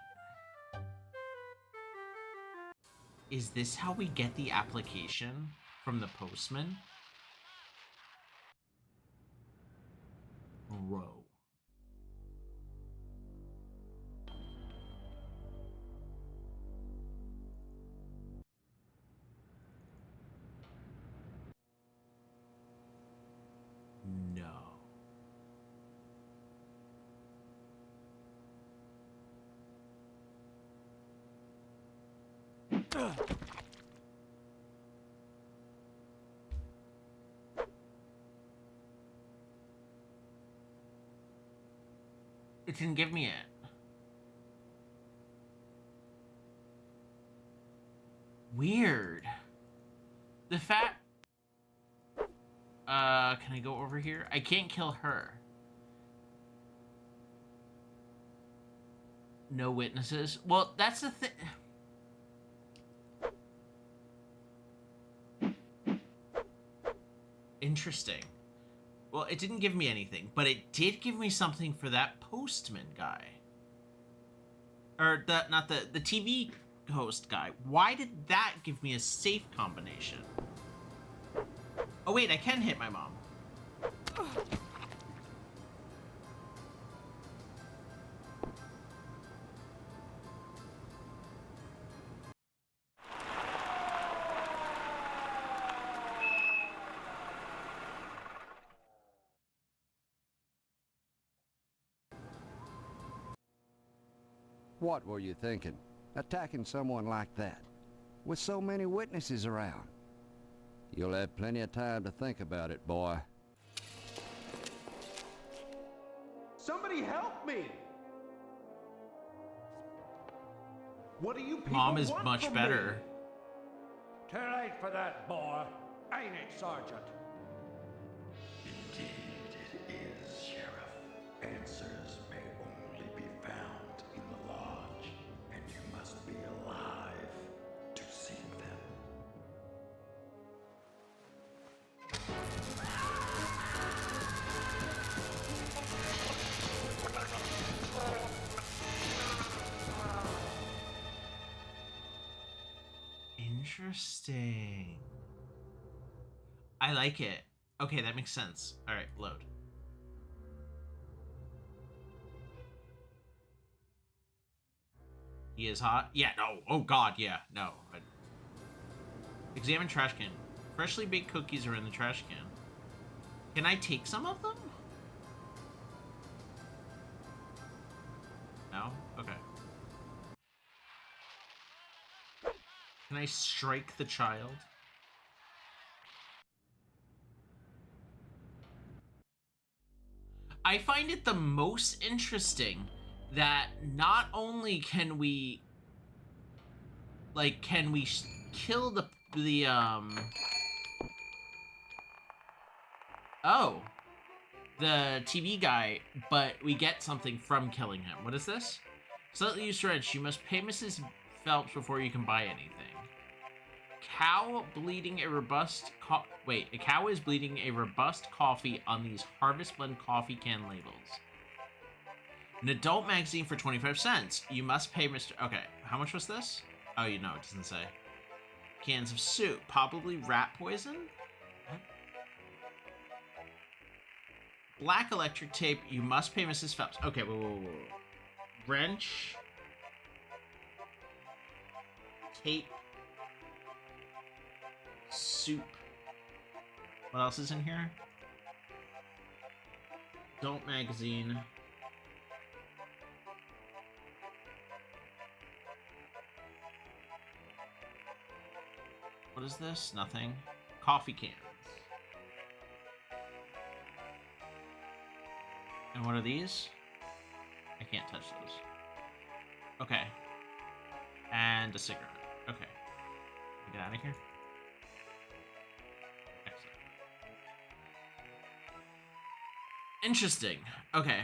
Speaker 1: Is this how we get the application from the postman? Bro. No. It didn't give me it. Weird. The fact... can I go over here? I can't kill her. No witnesses. Well, that's the thing. Interesting. Well, it didn't give me anything, but it did give me something for that postman guy. Or not the TV host guy. Why did that give me a safe combination? Oh wait, I can hit my mom.
Speaker 18: What were you thinking? Attacking someone like that? With so many witnesses around? You'll have plenty of time to think about it, boy.
Speaker 7: Somebody help me! What do you people
Speaker 1: Mom is
Speaker 7: want
Speaker 1: much
Speaker 7: from
Speaker 1: better.
Speaker 21: Too late for that, boy. Ain't it, Sergeant?
Speaker 23: Indeed it is, Sheriff. Answers may only be found in the lodge, and you must be alive to seek them.
Speaker 1: Interesting. I like it. Okay, that makes sense. All right, load. He is hot? Yeah, no. Oh, God, yeah. No. Examine trash can. Freshly baked cookies are in the trash can. Can I take some of them? No? Okay. Can I strike the child? I find it the most interesting that not only can we kill the TV guy, but we get something from killing him. What is this? Slightly used wrench. You must pay Mrs. Phelps before you can buy anything. Cow bleeding a robust a cow is bleeding a robust coffee on these Harvest Blend coffee can labels. An adult magazine for 25 cents. You must pay Mr. Okay, how much was this? Oh, you know, it doesn't say. Cans of soup, probably rat poison? What? Black electric tape. You must pay Mrs. Phelps. Okay, whoa. Wrench. Tape. Soup. What else is in here? Adult magazine. What is this? Nothing. Coffee cans. And what are these? I can't touch those. Okay. And a cigarette. Okay. Get out of here. Excellent. Interesting. Okay.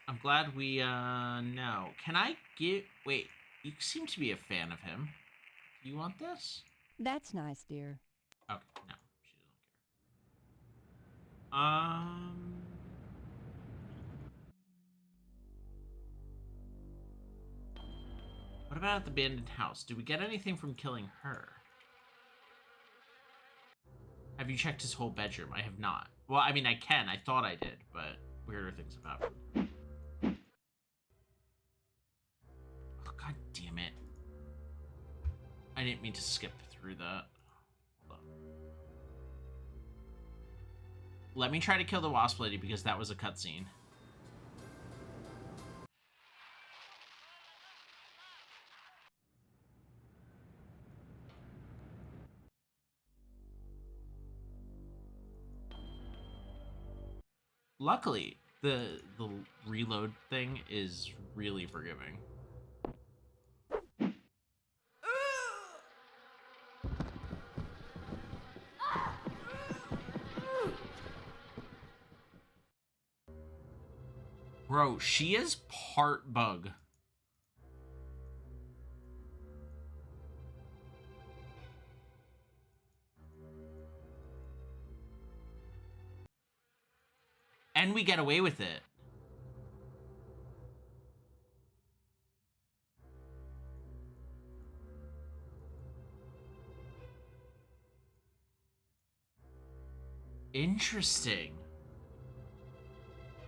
Speaker 1: I'm glad we, know. Can I get... Wait. You seem to be a fan of him. Do you want this?
Speaker 16: That's nice, dear.
Speaker 1: Okay. No. She doesn't care. What about the abandoned house? Did we get anything from killing her? Have you checked his whole bedroom? I have not. Well, I mean, I can. I thought I did, but weirder things have happened. Oh, God damn it. I didn't mean to skip through that. Hold on. Let me try to kill the wasp lady because that was a cutscene. Luckily, the reload thing is really forgiving. Bro, she is part bug. Can we get away with it? Interesting.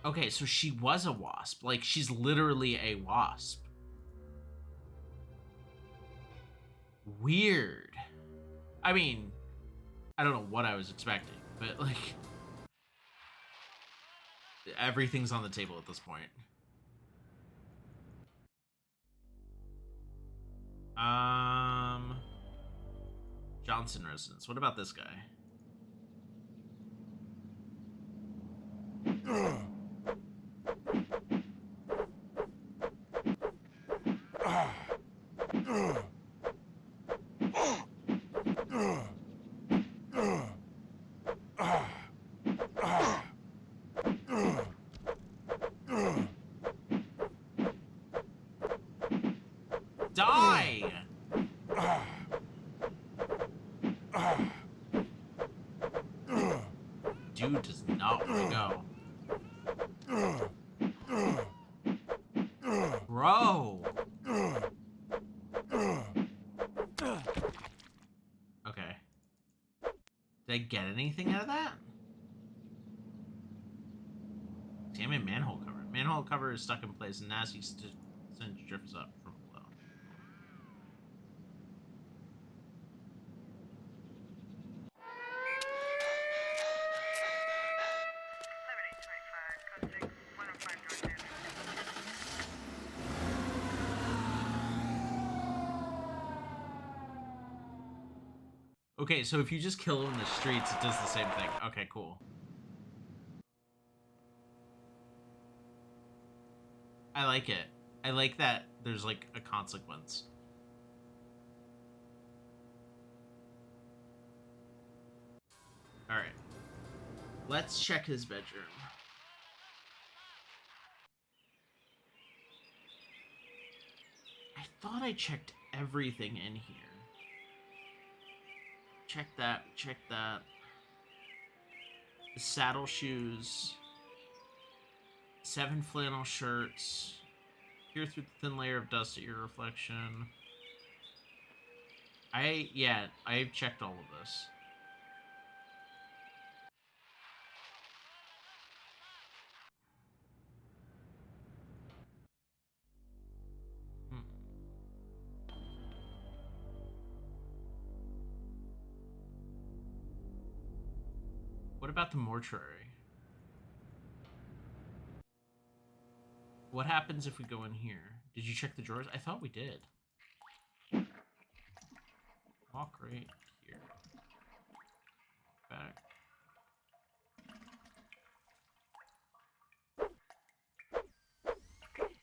Speaker 1: Okay, so she was a wasp. Like, she's literally a wasp. Weird. I mean, I don't know what I was expecting, but, like, everything's on the table at this point. Johnson residence. What about this guy? Die! Dude does not want to go. Bro! Okay. Did I get anything out of that? Examine manhole cover. Manhole cover is stuck in place and nasty stench drifts up from below. Okay, so if you just kill him in the streets, it does the same thing. Okay, cool. I like it. I like that there's, like, a consequence. Alright. Let's check his bedroom. I thought I checked everything in here. Check that, check that. The saddle shoes. 7 flannel shirts. Peer through the thin layer of dust at your reflection. I've checked all of this. What about the mortuary? What happens if we go in here? Did you check the drawers? I thought we did. Walk right here. Walk back.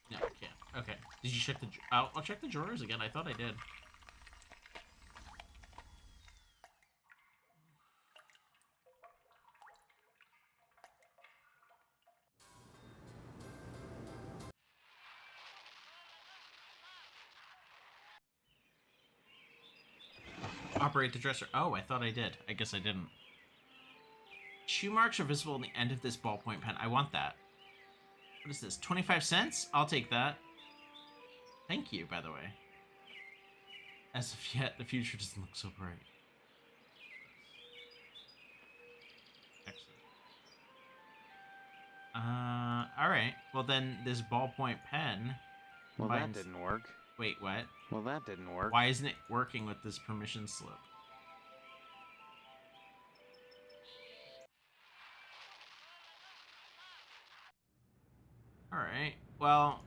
Speaker 1: No, I can't. Okay. Did you check the... I'll check the drawers again. I thought I did. Operate the dresser. Oh, I thought I did. I guess I didn't. Shoe marks are visible on the end of this ballpoint pen. I want that. What is this? 25 cents? I'll take that. Thank you, by the way. As of yet, the future doesn't look so bright. Excellent. Alright. Well then, this ballpoint pen...
Speaker 6: Well, that didn't work.
Speaker 1: Wait, what?
Speaker 6: Well, that didn't work.
Speaker 1: Why isn't it working with this permission slip? Alright, well,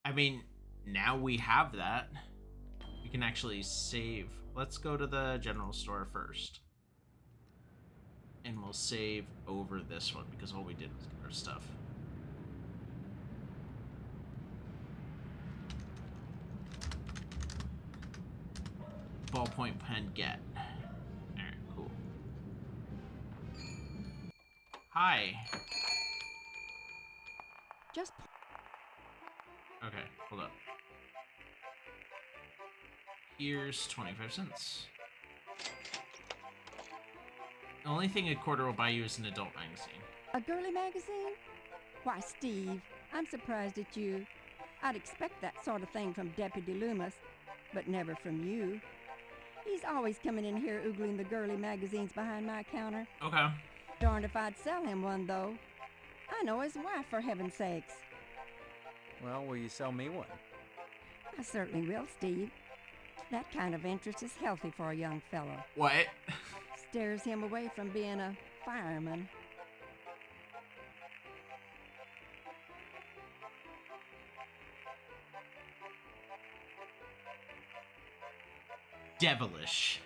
Speaker 1: I mean, now we have that. We can actually save. Let's go to the general store first. And we'll save over this one, because all we did was get our stuff. Ballpoint pen get. Alright, cool. Hi.
Speaker 16: Just...
Speaker 1: Okay, hold up. Here's 25 cents. The only thing a quarter will buy you is an adult magazine.
Speaker 16: A girly magazine? Why, Steve, I'm surprised at you. I'd expect that sort of thing from Deputy Loomis, but never from you. He's always coming in here oogling the girly magazines behind my counter.
Speaker 1: Okay.
Speaker 16: Darned if I'd sell him one, though. I know his wife, for heaven's sakes.
Speaker 20: Well, will you sell me one?
Speaker 16: I certainly will, Steve. That kind of interest is healthy for a young fellow.
Speaker 1: What?
Speaker 16: Steers him away from being a fireman.
Speaker 1: Devilish.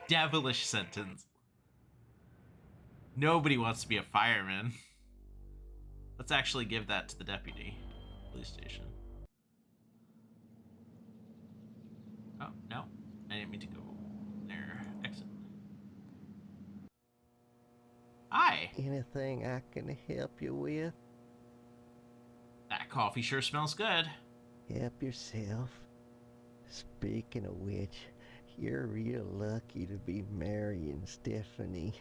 Speaker 1: Devilish sentence. Nobody wants to be a fireman. Let's actually give that to the deputy. Police station. Oh, no. I didn't mean to go there. Exit. Hi.
Speaker 3: Anything I can help you with?
Speaker 1: That coffee sure smells good.
Speaker 3: Help yourself. Speaking of which, you're real lucky to be marrying Stephanie.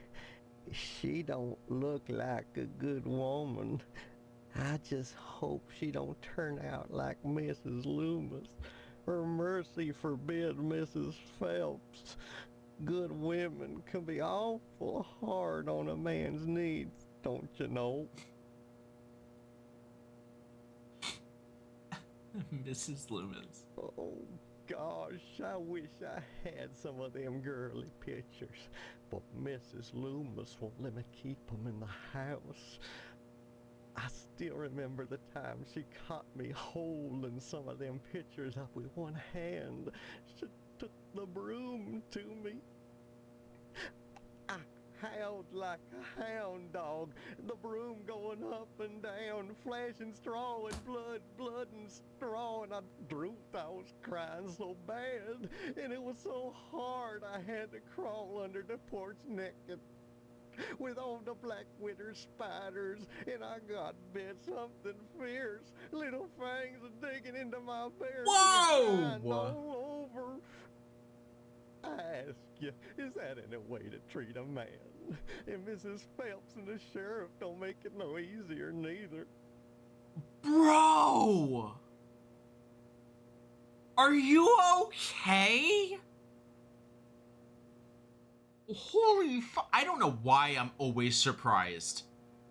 Speaker 3: She don't look like a good woman. I just hope she don't turn out like Mrs. Loomis, or mercy forbid Mrs. Phelps. Good women can be awful hard on a man's needs, don't you know?
Speaker 1: Mrs. Loomis.
Speaker 3: Oh gosh, I wish I had some of them girly pictures, but Mrs. Loomis won't let me keep them in the house. I still remember the time she caught me holding some of them pictures up with one hand. She took the broom to me. I howled like a hound dog, the broom going up and down, flashing straw and blood and straw, and I drooped. I was crying so bad, and it was so hard I had to crawl under the porch naked with all the black winter spiders, and I got bit something fierce. Little fangs are digging into my bare skin all over. I ask you, is that any way to treat a man? And Mrs. Phelps and the sheriff don't make it no easier neither.
Speaker 1: Bro! Are you okay? Holy I don't know why I'm always surprised.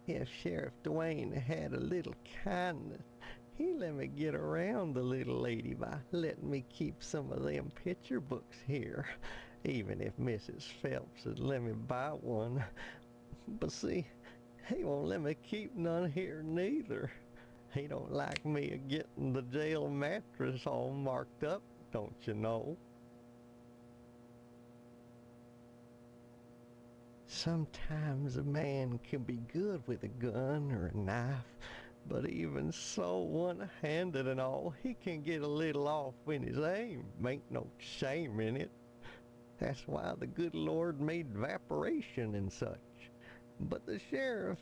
Speaker 3: If Sheriff Dwayne had a little kindness, he let me get around the little lady by letting me keep some of them picture books here, even if Mrs. Phelps would let me buy one. But see, he won't let me keep none here neither. He don't like me getting the jail mattress all marked up, don't you know? Sometimes a man can be good with a gun or a knife, but even so, one-handed and all, he can get a little off in his aim. Ain't no shame in it. That's why the good Lord made evaporation and such. But the sheriff,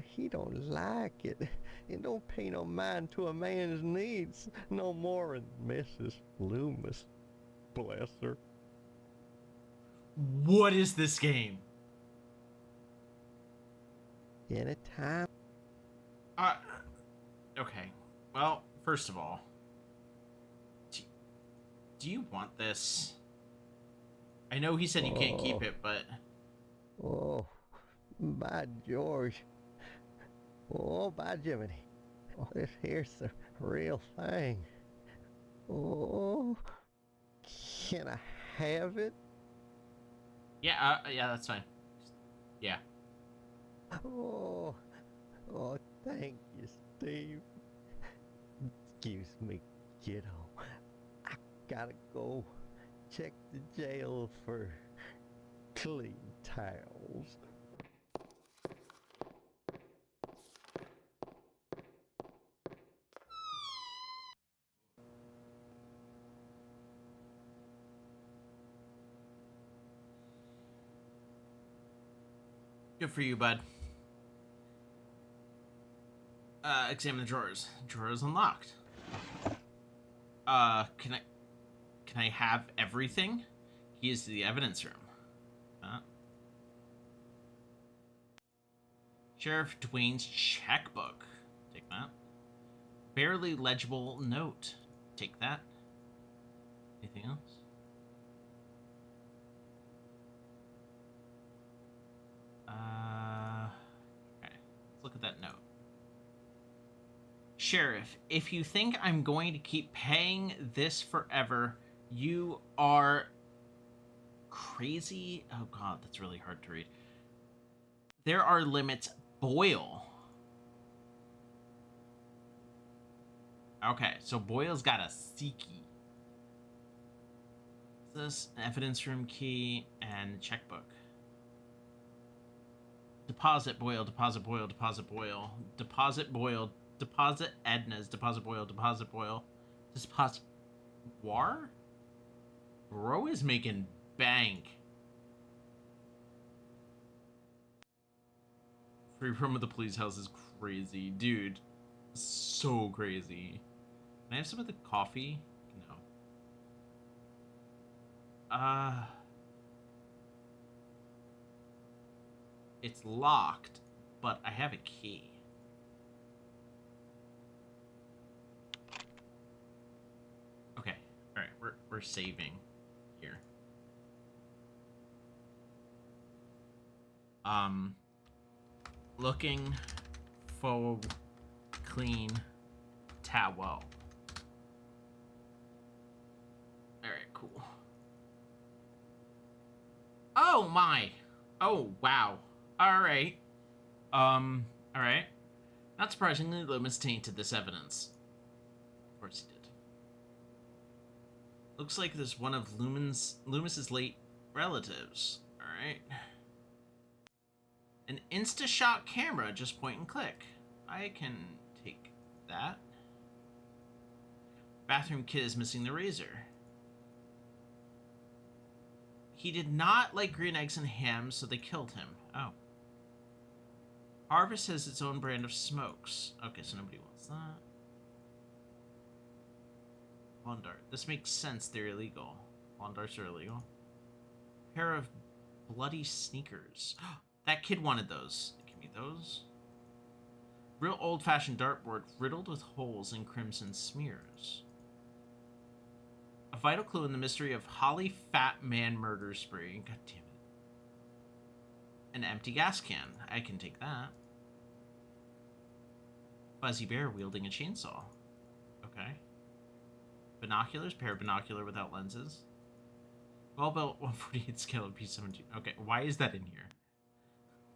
Speaker 3: he don't like it, and don't pay no mind to a man's needs no more than Mrs. Loomis. Bless her.
Speaker 1: What is this game?
Speaker 3: Anytime.
Speaker 1: Okay. Well, first of all, do you want this? I know he said you can't keep it, but...
Speaker 3: Oh, by George. Oh, by Jiminy. Oh, this here's the real thing. Oh, can I have it?
Speaker 1: Yeah, yeah, that's fine. Yeah.
Speaker 3: Oh, thank you, Steve. Excuse me, kiddo. I gotta go check the jail for clean towels.
Speaker 1: Good for you, bud. Examine the drawers. Drawer is unlocked. Can I have everything? Keys to the evidence room. Sheriff Dwayne's checkbook. Take that. Barely legible note. Take that. Anything else? Okay. Let's look at that note. Sheriff, if you think I'm going to keep paying this forever, you are crazy. Oh god, that's really hard to read. There are limits. Boyle. Okay, so Boyle's got a C key. This evidence room key and checkbook. Deposit Boyle, deposit Boyle, deposit Boyle, deposit Boyle, deposit Edna's, deposit Boyle, deposit Boyle, deposit War? Bro is making bank. Free from the police house is crazy, dude. So crazy. Can I have some of the coffee? No. It's locked, but I have a key. Okay. All right, we're saving here. Looking for clean towel. All right, cool. Oh my. Oh wow. All right. All right. Not surprisingly, Loomis tainted this evidence. Of course he did. Looks like there's one of Loomis's late relatives. All right. An InstaShot camera, just point and click. I can take that. Bathroom kid is missing the razor. He did not like green eggs and ham, so they killed him. Oh. Harvest has its own brand of smokes. Okay, so nobody wants that. Lawn dart. This makes sense. They're illegal. Lawn darts are illegal. Pair of bloody sneakers. That kid wanted those. Give me those. Real old-fashioned dartboard riddled with holes and crimson smears. A vital clue in the mystery of Holly Fat Man murder spree. God damn it. An empty gas can. I can take that. Fuzzy bear wielding a chainsaw. Okay. Binoculars. Pair of binocular without lenses. Well-built 148 scale of P17. Okay, why is that in here?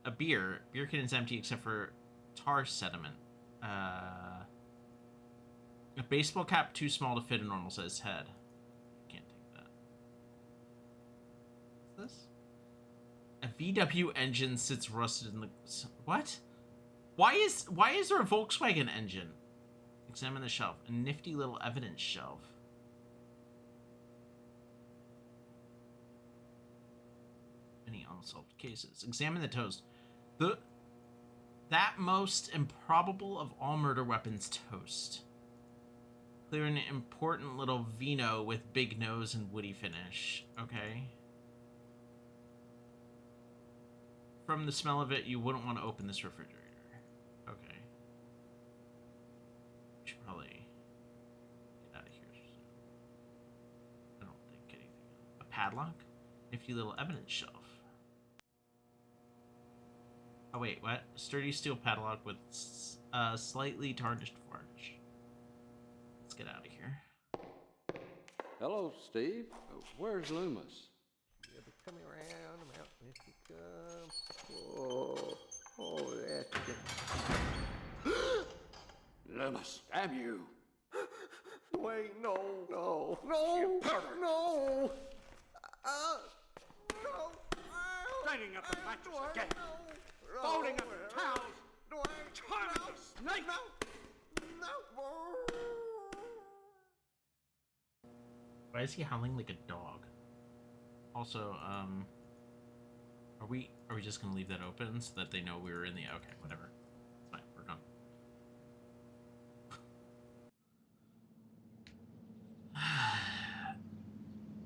Speaker 1: A beer. Beer can is empty except for tar sediment. A baseball cap too small to fit a normal sized head. Can't take that. What's this? A VW engine sits rusted in the... What? Why is there a Volkswagen engine? Examine the shelf. A nifty little evidence shelf. Any unsolved cases. Examine the toast. That most improbable of all murder weapons, toast. Clear an important little vino with big nose and woody finish. Okay. From the smell of it, you wouldn't want to open this refrigerator. Okay. We should probably get out of here soon. I don't think anything else. A padlock? Nifty little evidence shelf. Oh wait, what? Sturdy steel padlock with slightly tarnished varnish. Let's get out of here.
Speaker 18: Hello, Steve. Where's Loomis?
Speaker 3: He'll be coming around the mountain if he comes. Oh, that's
Speaker 18: Loomis, damn you!
Speaker 3: Wait, no. No!
Speaker 21: Lighting up the mattress again. Folding up the towels. Trying to snake.
Speaker 1: Why is he howling like a dog? Also, are we just gonna leave that open so that they know we were in the... Okay, whatever. It's fine, we're gone.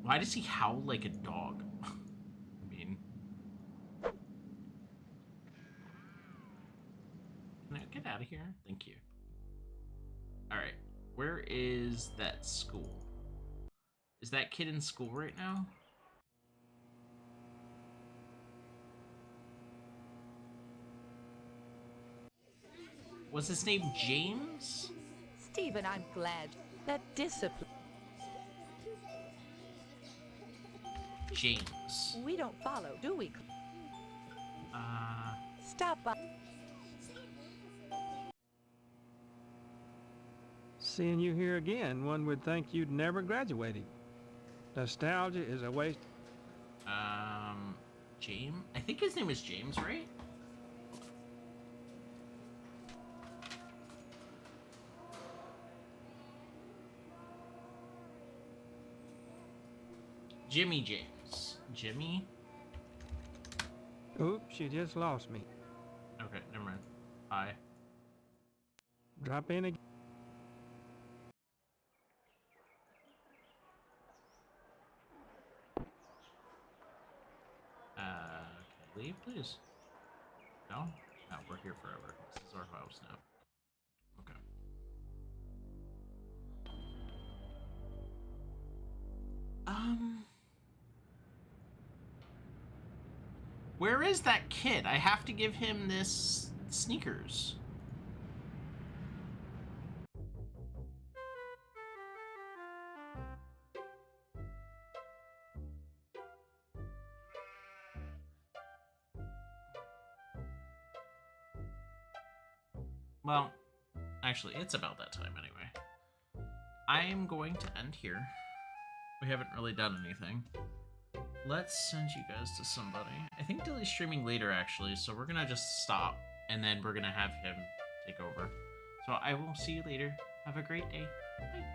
Speaker 1: Why does he howl like a dog? I mean... Thank you. Alright. Where is that school? Is that kid in school right now? Was his name James?
Speaker 14: Stephen, I'm glad that discipline.
Speaker 1: James.
Speaker 14: We don't follow, do we? Stop by.
Speaker 12: Seeing you here again, one would think you'd never graduated. Nostalgia is a waste.
Speaker 1: James? I think his name is James, right? Jimmy James. Jimmy?
Speaker 12: Oops, you just lost me.
Speaker 1: Okay, never mind. Hi.
Speaker 12: Drop in again.
Speaker 1: Can I leave, please? No? No, we're here forever. This is our house now. Okay. Where is that kid? I have to give him this sneakers. Well, actually, it's about that time anyway. I am going to end here. We haven't really done anything. Let's send you guys to somebody. I think Dilly's streaming later, actually, so we're gonna just stop, and then we're gonna have him take over. So I will see you later. Have a great day. Bye.